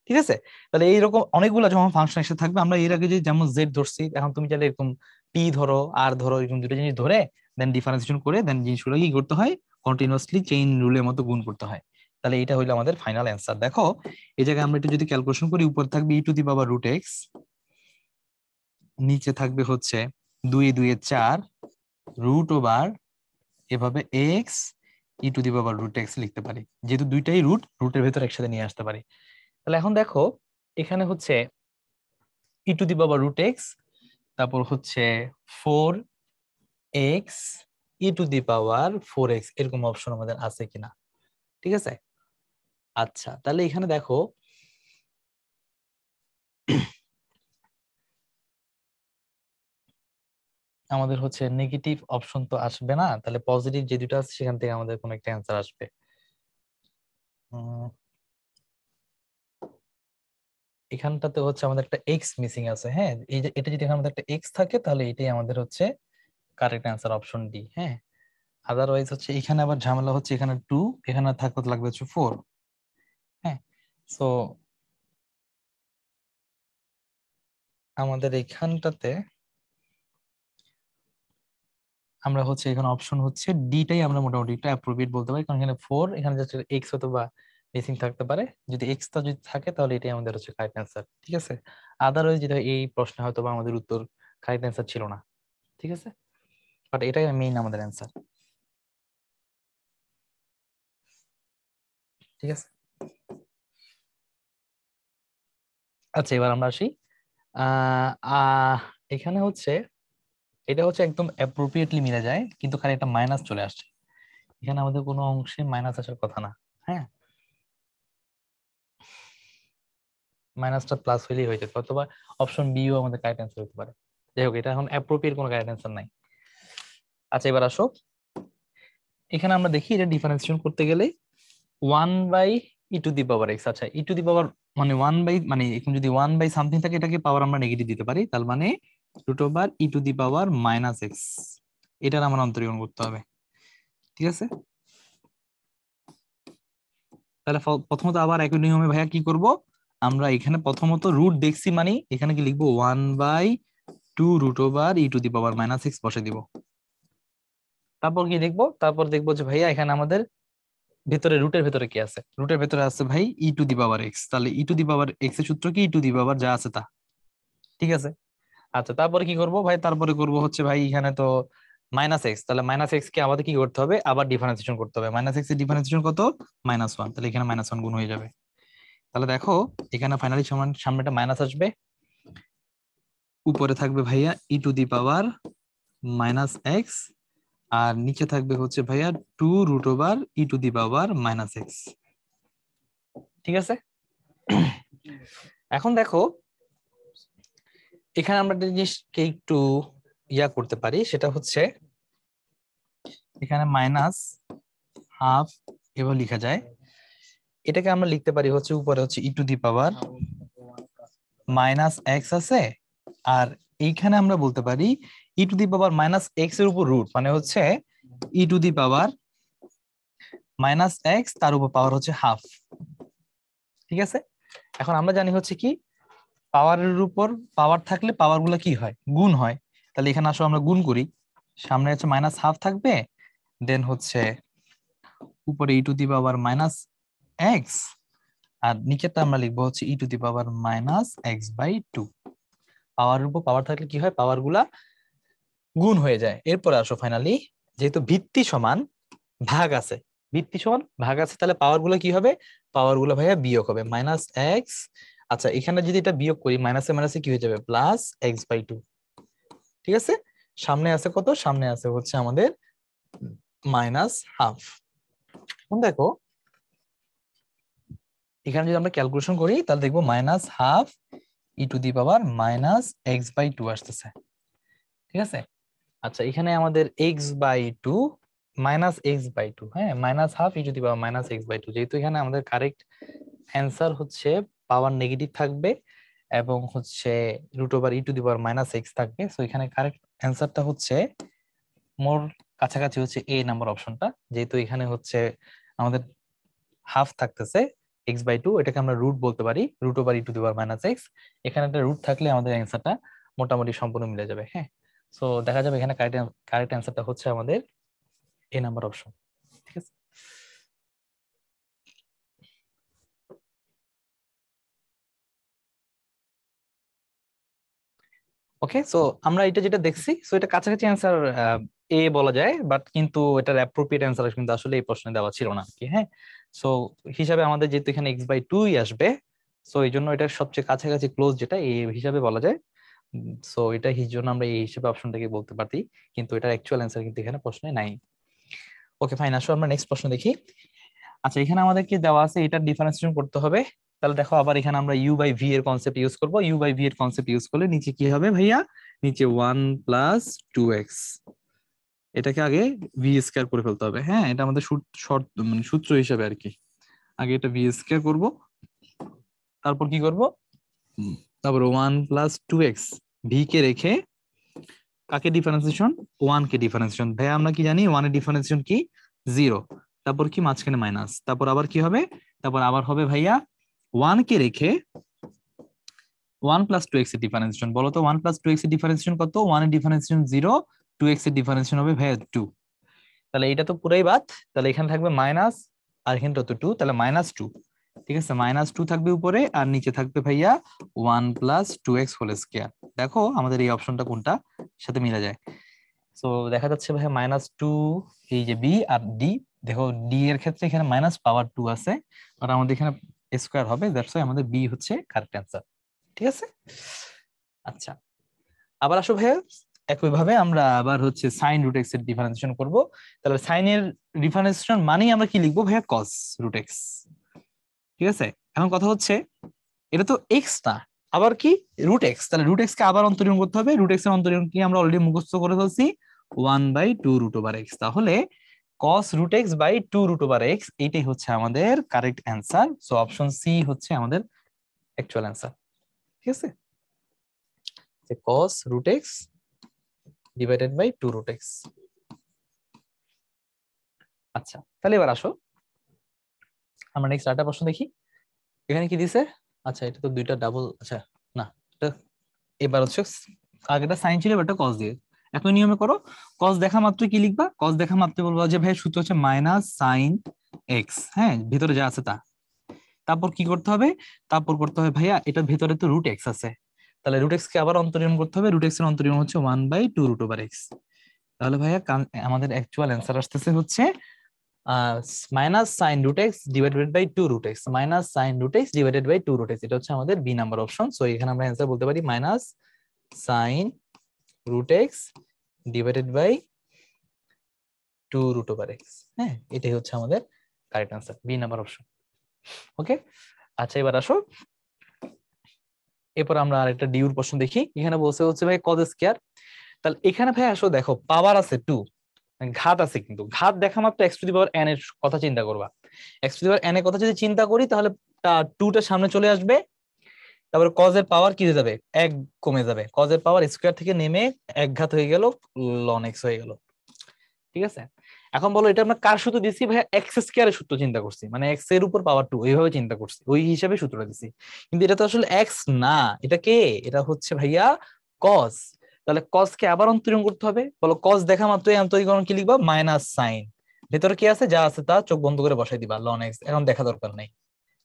ঠিক আছে, তাহলে এইরকম অনেকগুলো যখন ফাংশন একসাথে থাকবে, আমরা এর আগে যে যেমন জেড ধরছি, এখন তুমি চাইলে এরকম পি ধরো, আর ধরো, এরকম দুটো জিনিস ধরে দেন ডিফারেন্সিয়েশন করে দেন জিনিসগুলো কি করতে হয়? কন্টিনিউয়াসলি চেইন রুলের মতো গুণ করতে হয়। তাহলে এটা হইলো আমাদের ফাইনাল অ্যান্সার। দেখো এই জায়গায় আমরা একটু যদি ক্যালকুলেশন করি, উপর থাকবে e to the power root x, নিচে থাকবে হচ্ছে দুই দুই চার রুট ওভার এভাবে x e to the power root x লিখতে পারি, যেহেতু দুইটাই রুট, রুটের ভেতর একসাথে নিয়ে আসতে পারি। তাহলে এখন দেখো এখানে হচ্ছে e to the power root x তারপর হচ্ছে 4x E to the power 4x, এরকম অপশন আমাদের আছে কিনা। ঠিক আছে, আচ্ছা তাহলে এখানে দেখো আমাদের হচ্ছে নেগেটিভ অপশন তো আসবে না, তাহলে পজিটিভ যে দুটো আছে সেখান থেকে আমাদের কোনো একটা অ্যান্সার আসবে। এখানটাতে হচ্ছে আমাদের একটা এক্স মিসিং আছে, হ্যাঁ এই যে এটা যদি এখানে আমাদের একটা এক্স থাকে তাহলে এটাই আমাদের হচ্ছে কারেক্ট অ্যান্সার, অপশন ডি। হ্যাঁ, আদারওয়াইজ হচ্ছে এখানে আবার ঝামেলা হচ্ছে, এখানে 2, এখানে থাকতে লাগবে হচ্ছে 4। হ্যাঁ, সো আমাদের এখানটাতে আমরা হচ্ছে এখানে অপশন হচ্ছে ডিটাই আমরা মোটামুটি একটা অ্যাপ্রোপ্রিয়েট বলতে পারি, কারণ এখানে 4, এখানে জাস্ট এক্স অথবা মিসিং থাকতে পারে। যদি এক্সটা যদি থাকে তাহলে এটাই আমাদের হচ্ছে কারেক্ট অ্যান্সার। ঠিক আছে, আদারওয়াইজ যেটা এই প্রশ্নে হয়তো বা আমাদের উত্তর কারেক্ট অ্যান্সার ছিল না। ঠিক আছে, বাট এটাই মেইন আমাদের অ্যান্সার। ঠিক আছে, আচ্ছা এবার আমরা আসি আহ আহ এখানে হচ্ছে এটা হচ্ছে একদম অ্যাপ্রোপ্রিয়েটলি মিলে যায়, কিন্তু খালি একটা মাইনাস চলে আসছে। এখানে আমাদের কোনো অংশে মাইনাস আসার কথা না। হ্যাঁ, মাইনাসটা প্লাস হইলেই হয়ে যেত, অথবা অপশন বিও আমাদের কারেক্ট অ্যান্সার হতে পারে। যাই হোক, এটা এখন অ্যাপ্রোপ্রিয়েট কোনো কারেক্ট অ্যান্সার নাই। আচ্ছা এবার আসো, এখানে আমরা দেখি এটা ডিফারেন্সিয়েশন করতে গেলে 1/e⁻x। আচ্ছা e⁻, মানে 1/, মানে এখন যদি 1/, সামথিং থাকে এটাকে পাওয়ার আমরা নেগেটিভ দিতে পারি, তার মানে √e⁻⁻x, এটার আমরা অন্তরীকরণ করতে হবে। ঠিক আছে, তাহলে প্রথমত আবার একই নিয়মে ভাইয়া কি করব, আমরা এখানে প্রথমত রুট দেখছি, মানে এখানে কি লিখবো 1/2√e⁻x বসে দিব। তারপর কি দেখবো, তারপর দেখবো যে ভাইয়া এখানে আমাদের ভেতরে রুটের ভেতরে কি আছে, রুটের ভেতরে আছে ভাই e⁻x, তাহলে e⁻x এর সূত্র কি e⁻, যা আছে তা। ঠিক আছে, আচ্ছা তারপরে কি করব ভাই, তারপরে করব হচ্ছে ভাই এখানে তো -x, তাহলে -x কে আমাদের কি করতে হবে, আবার ডিফারেন্সিয়েশন করতে হবে। -x এর ডিফারেন্সিয়েশন কত, -1, তাহলে এখানে -1 গুণ হয়ে যাবে। তাহলে দেখো এখানে ফাইনালি সামনে একটা মাইনাস আসবে, উপরে থাকবে ভাইয়া e⁻x, আর নিচে থাকবে হচ্ছে ভাইয়া 2√e⁻−x। ঠিক আছে, এখন দেখো এখানে আমরা একটা জিনিসকে একটু করতে পারি, সেটা হচ্ছে এখানে -½ এভাবে লেখা যায়, এটাকে আমরা লিখতে পারি হচ্ছে উপরে হচ্ছে e⁻−x আছে, আর এইখানে আমরা বলতে পারি e⁻−x এর উপর রুট, মানে হচ্ছে e⁻−x তার উপর পাওয়ার হচ্ছে ½ ঠিক আছে, এখন আমরা জানি হচ্ছে কি পাওয়ারের উপর পাওয়ার থাকলে পাওয়ার গুলা কি হয়, গুণ হয়। তাহলে এখানে আসলে আমরা গুণ করি, সামনে হচ্ছে -½ থাকবে, দেন হচ্ছে উপরে e⁻−x, আর নিচেরটা আমরা লিখবো হচ্ছে e⁻−x/2। পাওয়ারের উপর পাওয়ার থাকলে কি হয়, পাওয়ার গুলা গুণ হয়ে যায়। এরপরে আসো ফাইনালি, যেহেতু ভিত্তি সমান ভাগ আছে, ভিত্তি সমান ভাগ আছে, তাহলে পাওয়ার গুলো কি হবে, পাওয়ার গুলো ভাইয়া বিয়োগ হবে -x। আচ্ছা এখানে যদি এটা বিয়োগ করি, মাইনাসে মাইনাসে কি হয়ে যাবে, +x/2। ঠিক আছে, সামনে আছে কত, সামনে আছে হচ্ছে আমাদের -½ এখন দেখো এখানে যদি আমরা ক্যালকুলেশন করি তাহলে দেখবো -½ e⁻−x/2 আসতেছে। ঠিক আছে, আচ্ছা এখানে আমাদের x/2 -x/2, হ্যাঁ -½ e⁻−x/2, যেহেতু এখানে আমাদের কারেক্ট অ্যান্সার হচ্ছে পাওয়ার নেগেটিভ থাকবে এবং হচ্ছে √e⁻−x থাকবে, সো এখানে কারেক্ট অ্যান্সারটা হচ্ছে মোর কাছাকাছি হচ্ছে এ নাম্বার অপশনটা, যেহেতু এখানে হচ্ছে আমাদের হাফ থাকতেছে x/2, এটাকে আমরা রুট বলতে পারি √e⁻−x, এখানে একটা রুট থাকলে আমাদের অ্যান্সারটা মোটামুটি সম্পূর্ণ মিলে যাবে। হ্যাঁ, সো দেখা যাবে এখানে কারেক্ট অ্যান্সারটা হচ্ছে আমাদের এ নাম্বার অপশন। ঠিক আছে, ওকে, সো আমরা এটা যেটা দেখছি, সো এটা কাছাকাছি অ্যান্সার এ বলা যায়, বাট কিন্তু এটার অ্যাপ্রোপ্রিয়েট অ্যান্সার কিন্তু আসলে এই প্রশ্নে দেওয়া ছিল না কি। হ্যাঁ, সো হিসাবে আমাদের যেহেতু এখানে x/2 আসবে, সো এই জন্য এটা সবচেয়ে কাছাকাছি ক্লোজ যেটা এই হিসাবে বলা যায়। সো এটা এই জন্য আমরা এই হিসেবে অপশনটাকে বলতে পারি, কিন্তু এটার অ্যাকচুয়াল অ্যান্সার কিন্তু এখানে প্রশ্নে নাই। ওকে ফাইন, আসো আমরা নেক্সট প্রশ্ন দেখি। আচ্ছা এখানে আমাদেরকে দেওয়া আছে এটার ডিফারেন্সিয়েশন করতে হবে। তাহলে দেখো আবার এখানে আমরা ইউ বাই ভি এর কনসেপ্ট ইউজ করব। ইউ বাই ভি এর কনসেপ্ট ইউজ করলে নিচে কি হবে ভাইয়া, নিচে 1 + 2x, এটাকে আগে ভি স্কয়ার করে ফেলতে হবে। হ্যাঁ, এটা আমাদের শর্ত মানে সূত্র হিসাবে আর কি। আগে এটা ভি স্কয়ার করব, তারপর কি করব, তারপর 1 + 2x, ভি কে রেখে কাকে ডিফারেন্সিয়েশন, 1 কে ডিফারেন্সিয়েশন। ভাইয়া আমরা কি জানি 1 এর ডিফারেন্সিয়েশন কি 0, তারপর কি মাঝখানে মাইনাস, তারপর আবার কি হবে, তারপর আবার হবে ভাইয়া 1 কে রেখে 1 + 2x এর ডিফারেন্সিয়েশন। বলো তো 1 + 2x এর ডিফারেন্সিয়েশন কত, 1 এর ডিফারেন্সিয়েশন 0, 2x এর ডিফারেন্সিয়েশন হবে ভাইয়া 2। তাহলে এটা তো পুরাই বাদ, তাহলে এখানে থাকবে মাইনাস, আর এখানে তো 2, তাহলে -2। ঠিক আছে, -2 থাকবে উপরে, আর নিচে থাকবে ভাইয়া 1 + 2x হোল স্কয়ার। দেখো আমাদের এই অপশনটা কোনটা সাথে মিলে যায়। সো দেখা যাচ্ছে ভাইয়া -2, এই যে বি আর ডি, দেখো ডি এর ক্ষেত্রে এখানে -2 আছে, আর আমাদের এখানে স্কয়ার হবে, দ্যাটস ওয়াই আমাদের বি হচ্ছে কারেক্ট অ্যান্সার। ঠিক আছে, আচ্ছা আবার আসো ভাইয়া, একইভাবে আমরা আবার হচ্ছে সাইন রুট এক্স এর ডিফারেন্সিয়েশন করব। তাহলে সাইনের ডিফারেন্সিয়েশন মানেই আমরা কি লিখবো ভাইয়া, কস রুট এক্স। ঠিক আছে, এখন কথা হচ্ছে এটা তো এক্স না, আবার কি রুট এক্স, তাহলে রুট এক্স কে আবার অন্তরীণ করতে হবে। রুট এক্স এর অন্তরীণ কি আমরা অলরেডি মুখস্থ করে ফেলছি, 1/2√x। তাহলে cos root x by 2√x, এইটাই হচ্ছে আমাদের correct answer. So option c হচ্ছে আমাদের অ্যাকচুয়াল অ্যান্সার। ঠিক আছে, cos root x divided by 2√x। আচ্ছা তাহলে এবার আসো আমরা নেক্সট আরেকটা প্রশ্ন দেখি। এখানে কি দিছে, আচ্ছা এটা তো দুইটা ডাবল, আচ্ছা না এটা এবার হচ্ছে আগেটা সাইন ছিল, এবারটা কস দিয়ে। একই নিয়মে করো, কস দেখা মাত্র কি লিখবা, কস দেখা মাত্র বলবো যে ভাই সূত্র হচ্ছে -sin x, হ্যাঁ ভিতরে যা আছে তা। তারপর কি করতে হবে, তারপর করতে হবে ভাইয়া এটার ভিতরে তো রুট এক্স আছে, তাহলে রুট এক্স কে আবার অন্তরীণ করতে হবে। রুট এক্স এর অন্তরীণ হচ্ছে 1/2√x। তাহলে ভাইয়া আমাদের অ্যাকচুয়াল অ্যান্সার আসতেছে হচ্ছে -sin√x divided by 2√x, -sin√x divided by 2√x। এটা হচ্ছে আমাদের বি নাম্বার অপশন। সো এখানে আমরা অ্যান্সার বলতে পারি -sin√x ডিভাইডেড বাই 2√x। হ্যাঁ, এটাই হচ্ছে আমাদের correct answer, b number option. Okay, আচ্ছা এবার আসো, এরপর আমরা আরেকটা ডিউর প্রশ্ন দেখি। এখানে বলছে হচ্ছে ভাই কজ স্কয়ার। তাহলে এখানে ভাই আসো দেখো পাওয়ার আছে 2, ঘাত আছে, কিন্তু ঘাত দেখা মাত্র x⁴n এর কথা চিন্তা করবা। x⁴n এর কথা যদি চিন্তা করি তাহলে 2টা সামনে চলে আসবে, তারপরে কজ এর পাওয়ার কি হয়ে যাবে, 1 কমে যাবে, কজ এর পাওয়ার স্কয়ার থেকে নেমে 1 ঘাত হয়ে গেল, ln x হয়ে গেল। ঠিক আছে, এখন বলো এটা আমরা কার সূত্র দিছি ভাই, এক্স স্কয়ারের সূত্র চিন্তা করছি, মানে এক্স এর উপর পাওয়ার 2 এইভাবে চিন্তা করছি, ওই হিসাবে সূত্রটা দিছি। কিন্তু এটা তো আসলে এক্স না, এটা কে, এটা হচ্ছে ভাইয়া কজ। তাহলে কজ কে আবার অন্তরীণ করতে হবে। বলো কজ দেখা মাত্র এই অন্তরীকরণ কি লিখবা, মাইনাস সাইন, ভেতরে কি আছে যা আছে তা চোখ বন্ধ করে বসাই দিবা, ln x এখন দেখা দরকার নেই।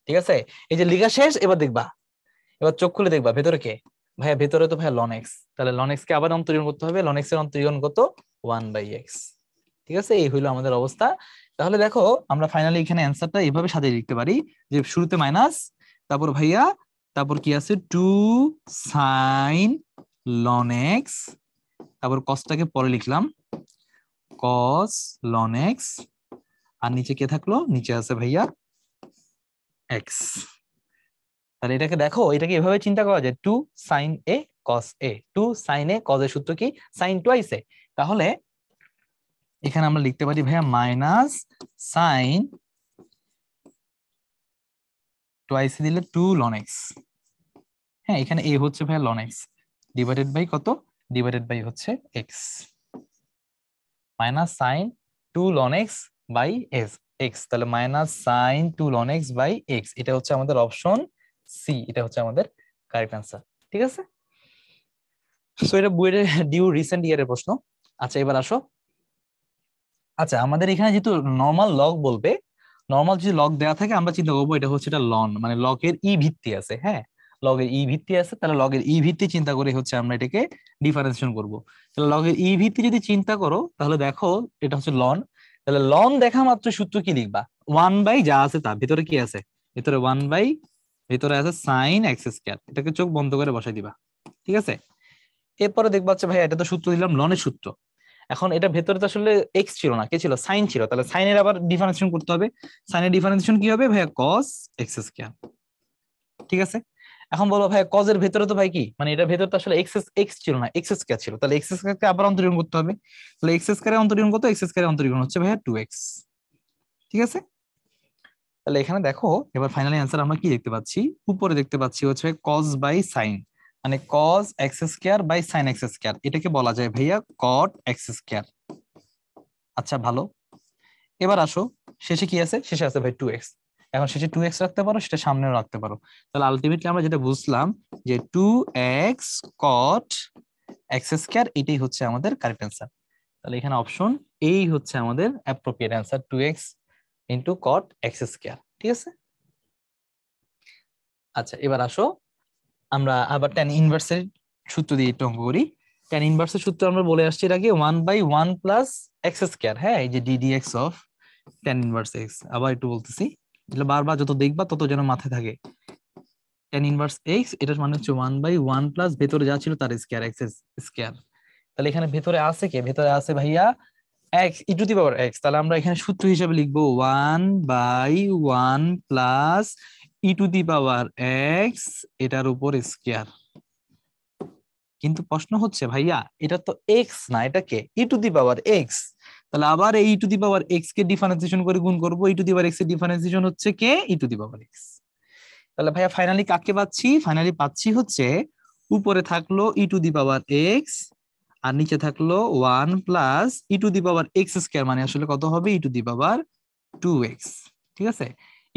ঠিক আছে, এই যে লিখা শেষ, এবার দেখবা, এবার চোখ খুলে দেখবা ভেতরে কে, ভাইয়া ভেতরে তো ভাইয়া ln x, তাহলে ln x কে আবার অন্তরীণ করতে হবে। ln x এর অন্তরীকরণ কত, 1/x। ঠিক আছে, এই হইলো আমাদের অবস্থা। তাহলে দেখো আমরা ফাইনালি এখানে অ্যান্সারটা এইভাবে সাজিয়ে লিখতে পারি যে শুরুতে মাইনাস, তারপর ভাইয়া, তারপর কি আছে 2 sin ln x, তারপর কসটাকে পরে লিখলাম cos ln x, আর নিচে কে থাকলো, নিচে আছে ভাইয়া x। তাহলে এটাকে দেখো, এটাকে এভাবে চিন্তা করা যায় 2 sin a cos a, 2 sin a cos এর সূত্র কি sin টুয়াইস a। তাহলে এখানে আমরা লিখতে পারি ভাইয়া মাইনাস সাইন টুয়াইস দিলে 2 ln x। হ্যাঁ, এখানে a হচ্ছে ভাইয়া ln x ডিভাইডেড বাই কত, ডিভাইডেড বাই হচ্ছে x, minus sine 2 ln x by x। তাহলে minus sine 2 ln x by x, এটা হচ্ছে আমাদের অপশন সি, এটা হচ্ছে আমাদের কারেক্ট অ্যান্সার। ঠিক আছে, সো এটা বুয়েটের ডিউ রিসেন্ট ইয়ারের প্রশ্ন। আচ্ছা এবার আসো, আচ্ছা আমাদের এখানে যেহেতু নর্মাল লগ বলবে, নর্মাল যদি লগ দেওয়া থাকে আমরা চিন্তা করবো এটা হচ্ছে এটা লন, মানে লগের ই ভিত্তি আছে। হ্যাঁ, লগের ই ভিত্তি আছে, তাহলে লগের ই ভিত্তি চিন্তা করে হচ্ছে আমরা এটাকে ডিফারেন্সিয়েশন করব। তাহলে লগের ই ভিত্তি যদি চিন্তা করো তাহলে দেখো এটা হচ্ছে লন, তাহলে লন দেখা মাত্র সূত্র কি লিখবা, 1 বাই যা আছে তা, ভিতরে কি আছে, ভিতরে 1 বাই, ভিতরে আছে সাইন এক্স স্কয়ার, এটাকে চোখ বন্ধ করে বসাই দিবা। ঠিক আছে, এরপরে দেখবা হচ্ছে ভাই এটা তো সূত্র দিলাম লনের সূত্র। এখন এটা ভেতরে তো আসলে এক্স ছিল না, কে ছিল, সাইন ছিল, তাহলে সাইনের আবার ডিফারেন্সিয়েশন করতে হবে। সাইনের ডিফারেন্সিয়েশন কি হবে ভাইয়া, কস এক্স স্কয়ার। ঠিক আছে, এখন বলো ভাই কজ এর ভেতরে তো ভাই কি, মানে এটার ভেতরে তো আসলে এক্স ছিল না, এক্স স্কয়ার ছিল, তাহলে এক্স স্কয়ারকে আবার অন্তরীকরণ করতে হবে। তাহলে এক্স স্কয়ারের অন্তরীকরণ কত, এক্স স্কয়ারের অন্তরীকরণ হচ্ছে ভাইয়া 2x। ঠিক আছে, তাহলে এখানে দেখো এবার ফাইনালি অ্যান্সার আমরা কি দেখতে পাচ্ছি, উপরে দেখতে পাচ্ছি হচ্ছে কজ বাই সাইন, মানে cos x square by sine x square, এটাকে বলা যায় ভাইয়া কট এক্স স্কয়ার। আচ্ছা ভালো, এবার আসো শেষে কি আছে, শেষে আছে ভাই 2x। এখন শেষে 2x রাখতে পারো, সেটা সামনেও রাখতে পারো। তাহলে আলটিমেটলি আমরা যেটা বুঝলাম যে 2x কট এক্স স্কয়ার, এটাই হচ্ছে আমাদের কারেক্ট অ্যান্সার। তাহলে এখানে অপশন এই হচ্ছে আমাদের appropriate answer, 2x into cot x square. ঠিক আছে, আচ্ছা এবার আসো আমরা আবার ট্যান ইনভার্সের সূত্র দিয়ে একটু অঙ্ক করি। ট্যান ইনভার্সের সূত্র আমরা বলে আসছি এর আগে 1/1 প্লাস এক্স স্কয়ার। হ্যাঁ, এই যে ddx of tan inverse x, আবার একটু বলতেছি, এটা বারবার যত দেখবা তত যেন মাথায় থাকে। ট্যান ইনভার্স এক্স এটার মানে হচ্ছে 1/1 প্লাস ভেতরে যা ছিল তার স্কয়ার, এক্স স্কয়ার। তাহলে এখানে ভেতরে আছে কে, ভেতরে আছে ভাইয়া x e to the power x. তাহলে আমরা এখানে সূত্র হিসেবে লিখবো 1/1 plus e to the power x, এটার উপর স্কয়ার। কিন্তু প্রশ্ন হচ্ছে ভাইয়া এটা তো এক্স না, এটা কে, ই টু দি পাওয়ার এক্স। তাহলে আবার এই e to the power x কে ডিফারেন্সিয়েশন করে গুণ করবো, e to the power x এর ডিফারেন্সিয়েশন হচ্ছে কে, ই টু দি পাওয়ার এক্স। তাহলে ভাইয়া ফাইনালি কাকে পাচ্ছি, ফাইনালি পাচ্ছি হচ্ছে উপরে থাকলো ই টু দি পাওয়ার এক্স, আর নিচে থাকলো 1 plus e to the power x square, মানে আসলে কত হবে, e to the power 2x। ঠিক আছে,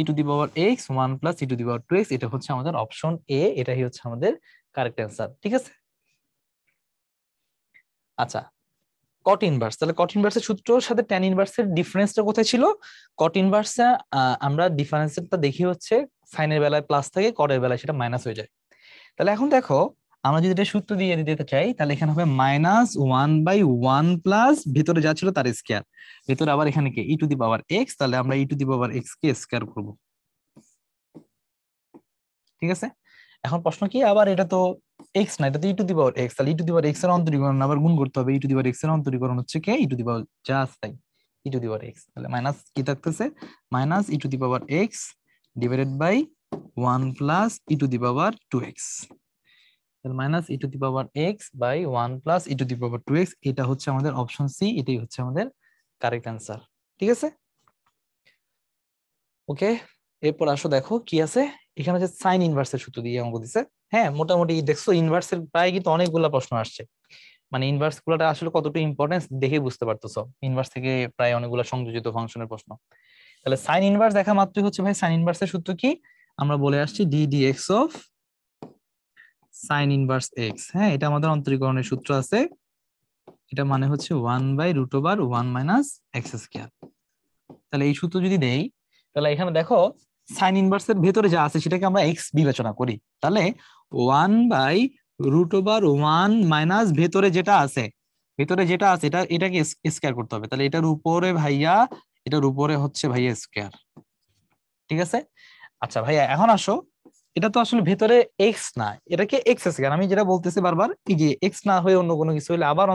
e to the power x 1 plus e to the power 2x, এটা হচ্ছে আমাদের অপশন এ, এটাই হচ্ছে আমাদের কারেক্ট অ্যান্সার। ঠিক আছে, আচ্ছা কট ইনভার্স, তাহলে কট ইনভার্সের সূত্রের সাথে ট্যান ইনভার্সের ডিফারেন্সটা কোথায় ছিল, কট ইনভার্সে আমরা ডিফারেন্সটা দেখি হচ্ছে সাইনের বেলায় প্লাস থাকে, কটের বেলায় সেটা মাইনাস হয়ে যায়। তাহলে এখন দেখো আমরা যদি এটা সূত্র দিয়ে দিতে চাই, তাহলে এখানে হবে -1/1 প্লাস ভেতরে যা ছিল তার স্কয়ার, ভেতরে আবার এখানে কি ই টু দি পাওয়ার এক্স, তাহলে আমরা e to the power x কে স্কয়ার করবো। ঠিক আছে, এখন প্রশ্ন কি, আবার এটা তো এক্স না, এটা তো ই টু দি পাওয়ার এক্স, তাহলে e to the power x এর অন্তরীকরণ আবার গুণ করতে হবে, e to the power x এর অন্তরীকরণ হচ্ছে কে, ই টু দি পাওয়ার যা আছে তাই, e to the power x. তাহলে মাইনাস কি থাকতেছে, minus e to the power x divided by 1 plus e to the power 2x, তাহলে minus e to the power x by 1 plus e to the power 2x, এটা হচ্ছে আমাদের option C, এটাই হচ্ছে আমাদের কারেক্ট অ্যান্সার। ঠিক আছে, ওকে। এরপর আসো দেখো কি আছে, এখানে হচ্ছে সাইন ইনভার্সের সূত্র দিয়ে অঙ্ক দিছে। হ্যাঁ, মোটামুটি দেখছো ইনভার্সের প্রায় কিন্তু অনেকগুলা প্রশ্ন আসছে, মানে ইনভার্স গুলাটা আসলে কতটা ইম্পর্টেন্স দেখে বুঝতে পারতেছো, ইনভার্স থেকে প্রায় অনেকগুলা সংযোজিত ফাংশনের প্রশ্ন। তাহলে সাইন ইনভার্স দেখা মাত্রই হচ্ছে ভাই সাইন ইনভার্সের সূত্র কি, আমরা বলে আসছি D d x of sign inverse x. হ্যাঁ, এটা আমাদের অন্তরীকরণের সূত্র আছে, এটা মানে হচ্ছে 1/√1 মাইনাস এক্স স্কয়ার। তাহলে এই সূত্র যদি দেই, তাহলে এখানে দেখো সাইন ইনভার্সের ভেতরে যা আছে সেটাকে আমরা এক্স বিবেচনা করি, তাহলে 1/√1 মাইনাস ভেতরে যেটা আছে, ভেতরে যেটা আছে এটা এটাকে স্কয়ার করতে হবে, তাহলে এটার উপরে ভাইয়া, এটার উপরে হচ্ছে ভাইয়া স্কয়ার। ঠিক আছে, আচ্ছা ভাইয়া এখন আসো, এটা তো আসলে ভেতরে এক্স না, এটাকে এক্স স্কয়ার, আমি যেটা বলতেছি বারবার, এই যে এক্স না হয়ে অন্য কোনো কিছু হলে আবার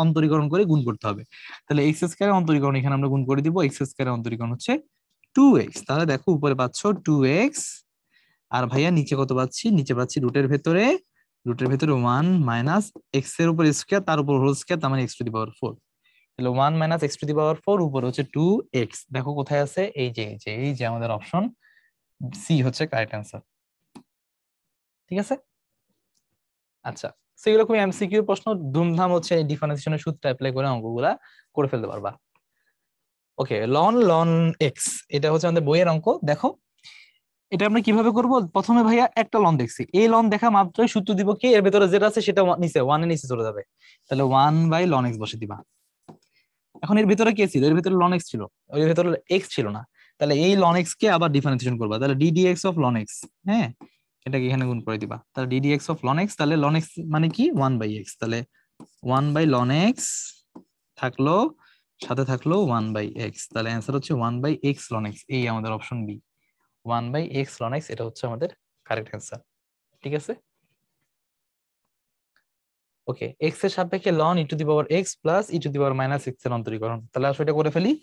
অন্তরীকরণ করে গুণ করতে হবে। তাহলে এক্স স্কয়ারের অন্তরীকরণ এখানে আমরা গুণ করে দিব, এক্স স্কয়ারের অন্তরীকরণ হচ্ছে 2x। তাহলে দেখো উপরে পাচ্ছ 2x, আর ভাইয়া নিচে কত পাচ্ছি, নিচে পাচ্ছি রুটের ভেতরে 1 মাইনাস এক্স এর উপর স্কয়ার, তার উপর হোল স্কয়ার, তার মানে এক্স টু দি পাওয়ার 4। তাহলে 1 মাইনাস এক্স টু দি পাওয়ার 4 উপর হচ্ছে 2x, দেখো কোথায় আছে, এই যে আমাদের অপশন সি হচ্ছে কারেক্ট অ্যান্সার। ঠিক আছে, আচ্ছা সেগুলো এমসিকিউ প্রশ্ন, ধুমধাম হচ্ছে ডিফারেন্সিয়েশনের সূত্র অ্যাপ্লাই করে অঙ্কগুলা করে ফেলতে পারবা। ওকে, লন লন এক্স, এটা হচ্ছে আমাদের বইয়ের অঙ্ক। দেখো এটা আমরা কিভাবে করব, প্রথমে ভাইয়া একটা লন দেখছি, এই লন দেখা মাত্রই সূত্র দিব কি, এর ভেতরে যেটা আছে সেটা নিচে 1 এর নিচে চলে যাবে, তাহলে 1/ln x বসে দিবা। এখন এর ভিতরে কে ছিল, এর ভিতরে ln x ছিল, এর ভিতরে x ছিল না, তাহলে এই ln x কে আবার ডিফারেন্সিয়েশন করবা, তাহলে ddx অফ ln x। হ্যাঁ, এটাকে এখানে গুণ করে দিবা, তাহলে ddx অফ ln x, তাহলে ln x মানে কি 1/x, তাহলে 1/ln x থাকলো, সাথে থাকলো 1/x, তাহলে অ্যান্সার হচ্ছে 1/x ln x, এই আমাদের option B, 1/x ln x, এটা হচ্ছে আমাদের কারেক্ট অ্যান্সার। ঠিক আছে, ওকে, এক্স এর সাপেক্ষে ln e to the power x plus e to the power minus x এর অন্তরীকরণ। তাহলে আসলে এটা করে ফেলি।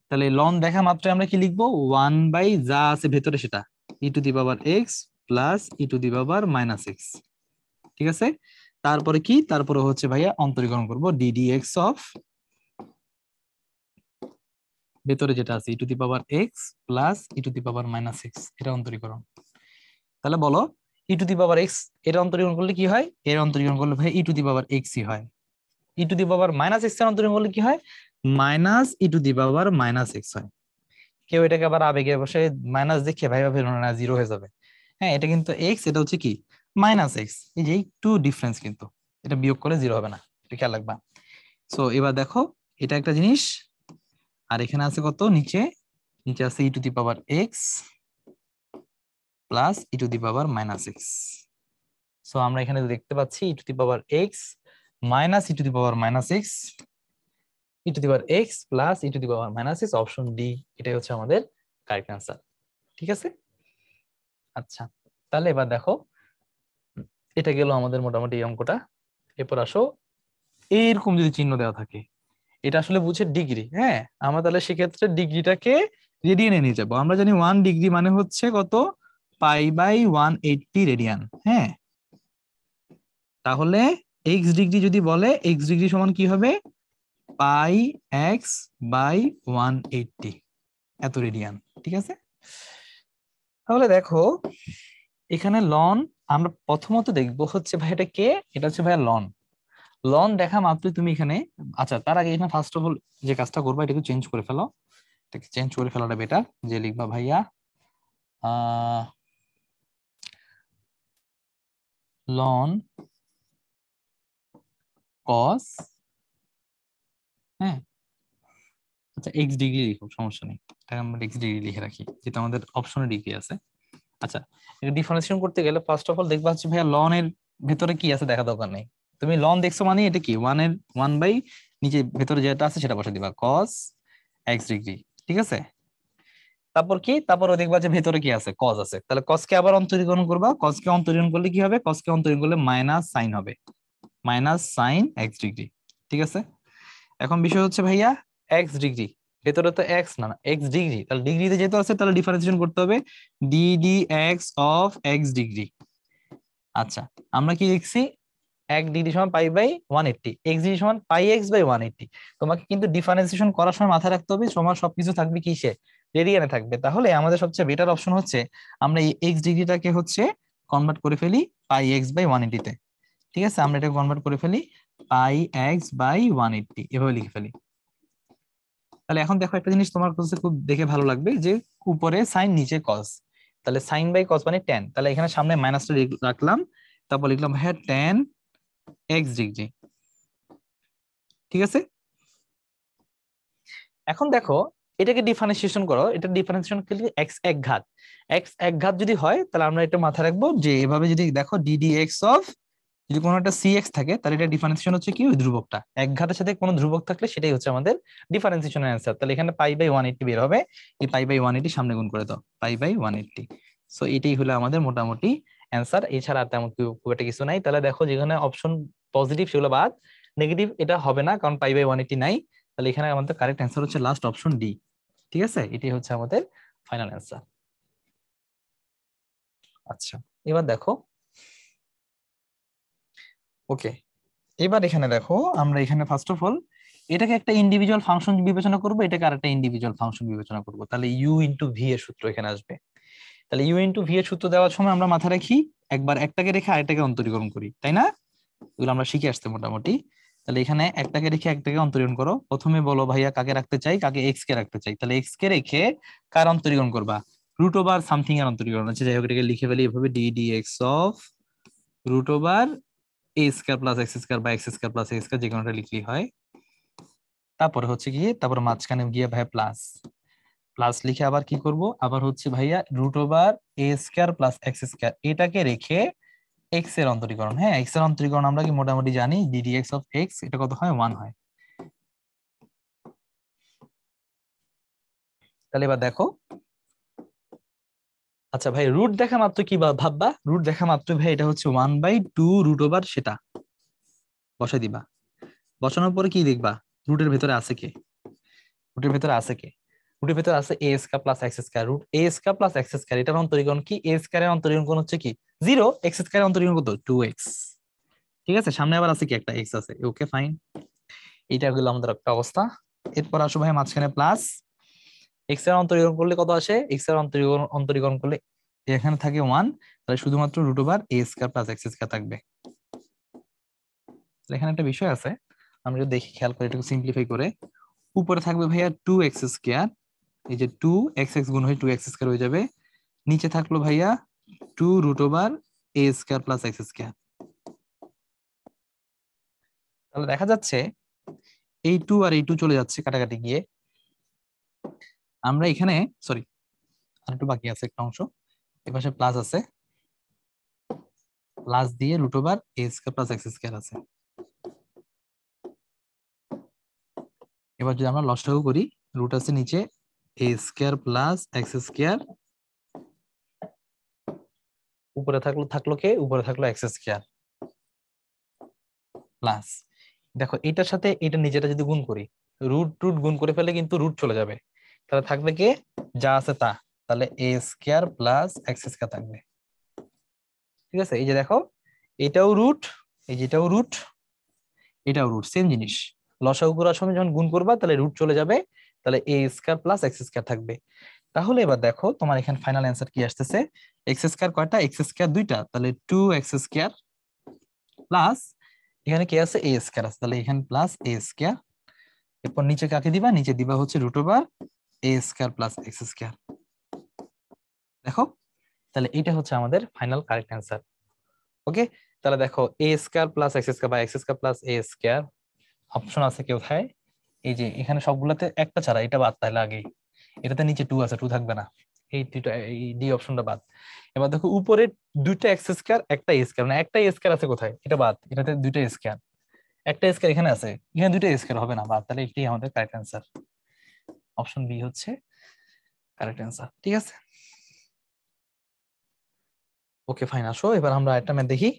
তাহলে লন দেখা মাত্রই আমরা কি লিখবো, 1 বাই যা আছে ভেতরে সেটা, e to the power x plus e to the power minus x. ঠিক আছে, তারপরে কি, তারপরে হচ্ছে ভাইয়া অন্তরীকরণ করবো ডিডি এক্স অফ ভেতরে যেটা আছে e to the power x plus e to the power minus x, এটা অন্তরীকরণ। তাহলে বলো ই টু দি পাওয়ার এক্স এটা অন্তরীকরণ করলে কি হয়, এর অন্তরীকরণ করলে ভাই ই টু দি পাওয়ার এক্সই হয়। E to the power minus x এর অন্তরীকরণ করলে কি হয়, minus e to the power minus x হয়। কেউ এটাকে আবার আবেগে বসে মাইনাস দেখে ভাই ভাবে না জিরো হয়ে যাবে। হ্যাঁ, এটা কিন্তু এক্স, এটা হচ্ছে কি মাইনাস এক্স, এই যে একটু ডিফারেন্স, কিন্তু এটা বিয়োগ করে জিরো হবে না, এটা খেয়াল রাখবা। সো এবার দেখো এটা একটা জিনিস, আর এখানে আছে কত নিচে, নিচে আছে e to the power x plus e to the power minus x. So আমরা এখানে দেখতে পাচ্ছি e to the power x minus e to the power minus x, e to the power x plus e to the power minus x, option d এটাই হচ্ছে আমাদের correct answer. ঠিক আছে, আচ্ছা তাহলে এবার দেখো এটা গেল আমাদের মোটামুটি এই অঙ্কটা। এরপর আসো, এরকম যদি চিহ্ন দেওয়া থাকে এটা আসলে বুঝে ডিগ্রি। হ্যাঁ, আমরা তাহলে সেক্ষেত্রে ডিগ্রিটাকে রেডিয়ানে নিয়ে যাবো। আমরা জানি 1 ডিগ্রি মানে হচ্ছে কত, π/180 রেডিয়ান। হ্যাঁ, তাহলে এক্স ডিগ্রি যদি বলে এক্স ডিগ্রি সমান কি হবে, πx/180, এত রেডিয়ান। ঠিক আছে, তাহলে দেখো এখানে লন আমরা প্রথমত দেখবো হচ্ছে ভাই এটা কে, এটা হচ্ছে ভাই লন। লন দেখা মাত্রই তুমি এখানে, আচ্ছা তার আগে এখানে ফার্স্ট অফ অল যে কাজটা করবো এটাকে চেঞ্জ করে ফেলো, এটাকে চেঞ্জ করে ফেলাটা বেটার। যে লিখবা ভাইয়া লন কস, হ্যাঁ আচ্ছা এক্স ডিগ্রি লিখো, সমস্যা নেই, তাই আমরা এক্স ডিগ্রি লিখে রাখি যেটা আমাদের অপশনে ডিগ্রি আছে। আচ্ছা, এটা ডিফারেন্সিয়েশন করতে গেলে ফার্স্ট অফ অল দেখবা হচ্ছে ভাইয়া লন এর ভেতরে কি আছে দেখা দরকার নেই, তুমি লন দেখছো মানে এটা কি ওয়ান বাই নিচে ভেতরে যেটা আছে সেটা বসে দিবা কস এক্স ডিগ্রি। ঠিক আছে, তারপর কি, তারপর দেখবা যে ভেতরে কি আছে, কজ আছে, তাহলে কসকে আবার অন্তরীকরণ করবা, কসকে অন্তরীকরণ করলে কি হবে, কসকে অন্তরীকরণ করলে মাইনাস সাইন হবে, মাইনাস সাইন এক্স ডিগ্রি। ঠিক আছে, এখন বিষয় হচ্ছে ভাইয়া এক্স ডিগ্রি, ভেতরে তো এক্স না না এক্স ডিগ্রি, তাহলে ডিগ্রিতে যেহেতু আছে তাহলে ডিফারেন্সিয়েশন করতে হবে DD x of x degree. আচ্ছা, আমরা কি লিখছি, 1 ডিগ্রি সমান π/180, এক্স ডিগ্রি সমান πx/180। তোমাকে কিন্তু ডিফারেন্সিয়েশন করার সময় মাথায় রাখতে হবে তোমার সবকিছু থাকবে কিসে, রেডিয়ানে থাকবে। তাহলে আমাদের সবচেয়ে বেটার অপশন হচ্ছে আমরা এই এক্স ডিগ্রিটাকে হচ্ছে কনভার্ট করে ফেলি πx/180 তে। ঠিক আছে, আমরা এটা কনভার্ট করে ফেলি πx/180, এভাবে লিখে ফেলি। তাহলে এখন দেখো একটা জিনিস তোমার কাছে খুব দেখে ভালো লাগবে, যে উপরে সাইন নিচে কস, তাহলে সাইন বাই কস মানে ট্যান, তাহলে এখানে সামনে মাইনাসটা রাখলাম, তারপর লিখলাম হ্যাঁ ট্যান এক্স ডিগ্রি। ঠিক আছে, এখন দেখো এটাকে ডিফারেন্সিয়েশন করো, এটা ডিফারেন্সিয়েশন করলে এক্স এক ঘাত যদি হয় তাহলে আমরা এটা মাথায় রাখবো যে এভাবে যদি দেখো ডিডি এক্স অফ, যদি কোনো একটা সি এক্স থাকে তাহলে এটা ডিফারেন্সিয়েশন হচ্ছে কি ওই ধ্রুবকটা, এক ঘাতের সাথে কোনো ধ্রুবক থাকলে সেটাই হচ্ছে আমাদের ডিফারেন্সিয়েশনের অ্যান্সার। তাহলে এখানে π/180 বের হবে, এই π/180 সামনে গুণ করে দাও, π/180। সো এটাই হলো আমাদের মোটামুটি অ্যান্সার, এছাড়া আর তেমন খুব একটা কিছু নাই। তাহলে দেখো যেখানে অপশন পজিটিভ সেগুলো বাদ, নেগেটিভ এটা হবে না কারণ π/180 নাই, তাহলে এখানে আমাদের কারেক্ট অ্যান্সার হচ্ছে লাস্ট অপশন ডি। ঠিক আছে, এটাই হচ্ছে আমাদের ফাইনাল অ্যান্সার। আচ্ছা, এবার দেখো, ওকে এবার এখানে দেখো আমরা এখানে ফার্স্ট অফ অল এটাকে একটা ইন্ডিভিজুয়াল ফাংশন বিবেচনা করব, এটাকে আরেকটা ইন্ডিভিজুয়াল ফাংশন বিবেচনা করব, তাহলে ইউ ইন্টু ভি এর সূত্র এখানে আসবে। তাহলে ইউ ইন্টু ভি এর সূত্র দেওয়ার সময় আমরা মাথায় রাখি একবার একটাকে রেখে আরেকটাকে অন্তরীকরণ করি, তাই না, এগুলো আমরা শিখে আসতে মোটামুটি। তাহলে এখানে একটাকে রেখে একটাকে অন্তরীকরণ করো, প্রথমে বলো ভাইয়া কাকে রাখতে চাই, কাকে এক্স কে রাখতে চাই, তাহলে এক্স কে রেখে কার অন্তরীকরণ করবা, রুট ওভার সামথিং এর অন্তরীকরণ আছে, যাই হোক এটাকে লিখে ফেলি এভাবে d x of root over a square plus x square বা x square plus x square, যে কোনোটা লিখলেই হয়। তারপরে হচ্ছে গিয়ে তারপর মাঝখানে গিয়ে ভাইয়া প্লাস, প্লাস লিখে আবার কি করব, আবার হচ্ছে ভাইয়া root over a square plus x square, এটাকে রেখে এক্স এর অন্তরীকরণ। হ্যাঁ, এক্স এর অন্তরীকরণ আমরা কি মোটামুটি জানি, ডিডি এক্স অফ এক্স এটা কত হয়, 1 হয়। তাহলে এবার দেখো, আচ্ছা ভাই রুট দেখা মাত্র কি ভাববা, রুট দেখা মাত্র ভাই এটা হচ্ছে 1/2 রুট ওভার সেটা, বসাই দিবা। বসানোর পরে কি দেখবা, রুটের ভেতরে আছে কে, রুটের ভেতরে আছে কে, রুটের ভেতরে আছে a square plus x square. Root a square plus x square, এটার অন্তরীকরণ কি, এ স্কয়ারের অন্তরীকরণ হচ্ছে কি 0, এক্স স্কয়ারের অন্তরীকরণ কত 2x। ঠিক আছে, সামনে আবার আছে কি একটা এক্স আছে, ওকে ফাইন। এটা হলো আমাদের একটা অবস্থা। এরপর আসো ভাই মাঝখানে প্লাস, এক্স এর অন্তরীকরণ করলে কত আসে, এক্স এর অন্তরীকরণ করলে এখানে থাকে 1, তাহলে শুধুমাত্র root over a square plus x square থাকবে। এখানে একটা বিষয় আছে, আমরা যদি দেখি খেয়াল করে এটাকে সিম্পলিফাই করে, উপরে থাকবে ভাইয়া 2x স্কয়ার, এই যে 2x গুণ হয়ে 2x স্কয়ার হয়ে যাবে, নিচে থাকলো ভাইয়া 2 root over a square plus x square. তাহলে দেখা যাচ্ছে এই 2 আর এই 2 চলে যাচ্ছে কাটাকাটি গিয়ে, আমরা এখানে সরি আর একটু বাকি আছে একটা অংশ, এপাশে প্লাস আছে, প্লাস দিয়ে root over a square plus x square আছে। এবার যদি আমরা লসাগু করি, রুট আছে নিচে এ স্কয়ার প্লাস এক্স স্কয়ার, উপরে থাকলো কে, উপরে থাকলো এক্স স্কয়ার প্লাস, দেখো এটার সাথে এটা নিজেটা যদি গুণ করি, রুট রুট গুণ করে ফেলে কিন্তু রুট চলে যাবে, তাহলে থাকবে কে, যা আছে তা, তাহলে এ স্কয়ার প্লাস এক্স স্কয়ার থাকবে। ঠিক আছে, এই যে দেখো এটাও রুট, এই যেটাও রুট, এটাও রুট, সেম জিনিস। লসাগু করার সময় যখন গুণ করবা তাহলে রুট চলে যাবে, তাহলে এ স্কয়ার প্লাস এক্স স্কয়ার থাকবে। তাহলে এবার দেখো তোমার এখানে ফাইনাল অ্যান্সার কি আসতেছে, এক্স স্কয়ার কয়টা, এক্স স্কয়ার দুইটা, তাহলে 2x স্কয়ার প্লাস এখানে কি আছে, এ স্কয়ার আছে, তাহলে এখানে প্লাস এ স্কয়ার। এরপর নিচে কাকে দিবা, নিচে দিবা হচ্ছে root over a square plus x square. দেখো তাহলে এটা হচ্ছে আমাদের ফাইনাল কারেক্ট অ্যান্সার। ওকে, তাহলে দেখো এ স্কয়ার প্লাস এক্স স্কয়ার বা এক্স স্কয়ার প্লাস এ স্কয়ার অপশন আছে কি কোথায়, এই যে এখানে সবগুলাতে একটা ছাড়া এটা বাদ, তাহলে আগেই এটাতে নিচে 2 আছে, 2 থাকবে না, এই দুইটা, এই ডি অপশনটা বাদ। এবার দেখো উপরে দুইটা এক্স স্কয়ার একটা এ স্কয়ার, মানে একটা স্কয়ার আছে কোথায়, এটা বাদ, এটাতে দুইটা স্কয়ার, একটা স্কয়ার এখানে আছে, এখানে দুইটা স্কয়ার হবে না, বাদ, তাহলে এটাই আমাদের কারেক্ট অ্যান্সার, অপশন বি হচ্ছে কারেক্ট অ্যান্সার। ঠিক আছে, ওকে ফাইন। আসো এবার আমরা একটা ম্যাথ দেখি।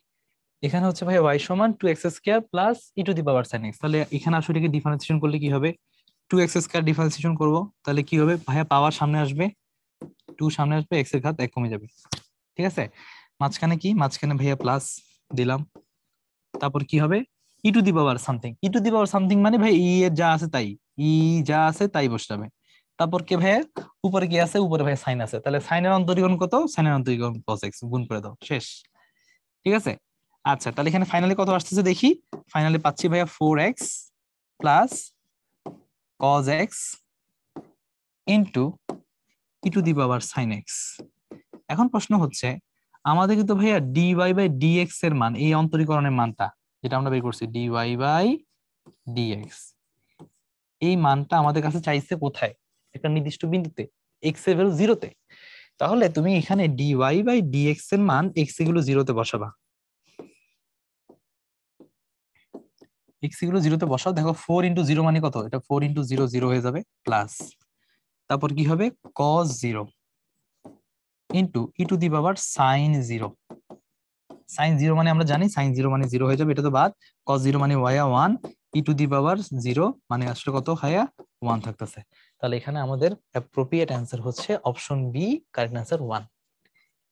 এখানে হচ্ছে ভাই y সমান 2x square plus e to the power sin x, তাহলে এখানে আসলে এটাকে ডিফারেন্সিয়েশন করলে কি হবে, 2x স্কয়ার ডিফারেন্সিয়েশন করব, তাহলে কি হবে ভাইয়া, পাওয়ার সামনে আসবে, 2 সামনে আসবে, x এর ঘাত 1 কমে যাবে। ঠিক আছে, মাঝখানে কি, মাঝখানে ভাইয়া প্লাস দিলাম, তারপর কি হবে e to the power something, e to the power something মানে ভাই ই এর যা আছে তাই, ই যা আছে তাই বসাবে। তারপর কি ভাইয়া, উপরে কি আছে, উপরে ভাই সাইন আছে, তাহলে সাইনের অন্তরীকরণ কত, সাইনের অন্তরীকরণ cos x, গুণ করে দাও, শেষ। ঠিক আছে, আচ্ছা তাহলে এখানে ফাইনালি কত আসতেছে দেখি, ফাইনালি পাচ্ছি ভাইয়া 4x plus cos x into e to the power sign x. এখন প্রশ্ন হচ্ছে আমাদের কিন্তু ভাইয়া dy বাই dx এর মান, এই অন্তরীকরণের মানটা যেটা আমরা বের করছি dy বাই dx, এই মানটা আমাদের কাছে চাইছে কোথায়, একটা নির্দিষ্ট বিন্দুতে, x এর ভ্যালু 0-তে। তাহলে তুমি এখানে dy বাই dx এর মান x এগুলো 0-তে বসাবা, x এগুলো 0-তে বসাও, দেখো 4 ইন্টু 0 মানে কত, এটা 4 ইন্টু 0 0 হয়ে যাবে, প্লাস তারপর কি হবে cos 0 into e to the power sine 0, sine 0 মানে আমরা জানি সাইন 0 মানে 0 হয়ে যাবে, এটা তো বাদ, cos 0 মানে ভাইয়া 1, ই টু দি পাওয়ার 0 মানে আসলে কত ভাইয়া 1 থাকতেছে। তাহলে এখানে আমাদের অ্যাপ্রোপ্রিয়েট অ্যান্সার হচ্ছে অপশন বি, কারেক্ট অ্যান্সার 1।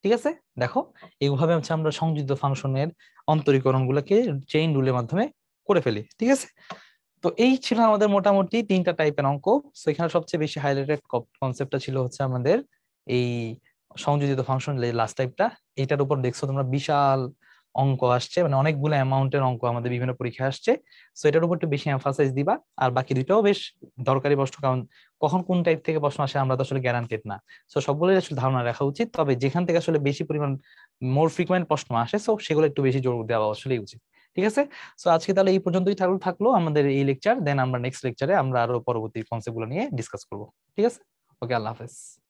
ঠিক আছে, দেখো এইভাবে হচ্ছে আমরা সংযোজিত ফাংশনের অন্তরীকরণ গুলোকে চেইন রুলের মাধ্যমে করে ফেলি। ঠিক আছে, তো এই ছিল আমাদের মোটামুটি 3টা টাইপের অঙ্ক। তো এখানে সবচেয়ে বেশি হাইলাইটেড কনসেপ্টটা ছিল হচ্ছে আমাদের এই সংযোজিত ফাংশন লাস্ট টাইপটা, এটার উপর দেখছো তোমরা বিশাল অঙ্ক আসছে, মানে অনেকগুলো অ্যামাউন্টের অঙ্ক আমাদের বিভিন্ন পরীক্ষায় আসছে। সো এটার উপর একটু বেশি এমফাসাইজ দিবা, আর বাকি দুইটাও বেশ দরকারি প্রশ্ন, কারণ কখন কোন টাইপ থেকে প্রশ্ন আসে আমরা তো আসলে গ্যারান্টেড না। সো সবগুলোই আসলে ধারণা রাখা উচিত, তবে যেখান থেকে আসলে বেশি পরিমাণ মোর ফ্রিকোয়েন্ট প্রশ্ন আসে সো সেগুলো একটু বেশি জোর দেওয়া আসলেই উচিত। ঠিক আছে, সো আজকে তাহলে এই পর্যন্তই থাকলো আমাদের এই লেকচার, দেন আমরা নেক্সট লেকচারে আমরা আরো পরবর্তী কনসেপ্ট গুলো নিয়ে ডিসকাস করবো। ঠিক আছে, ওকে, আল্লাহ হাফেজ।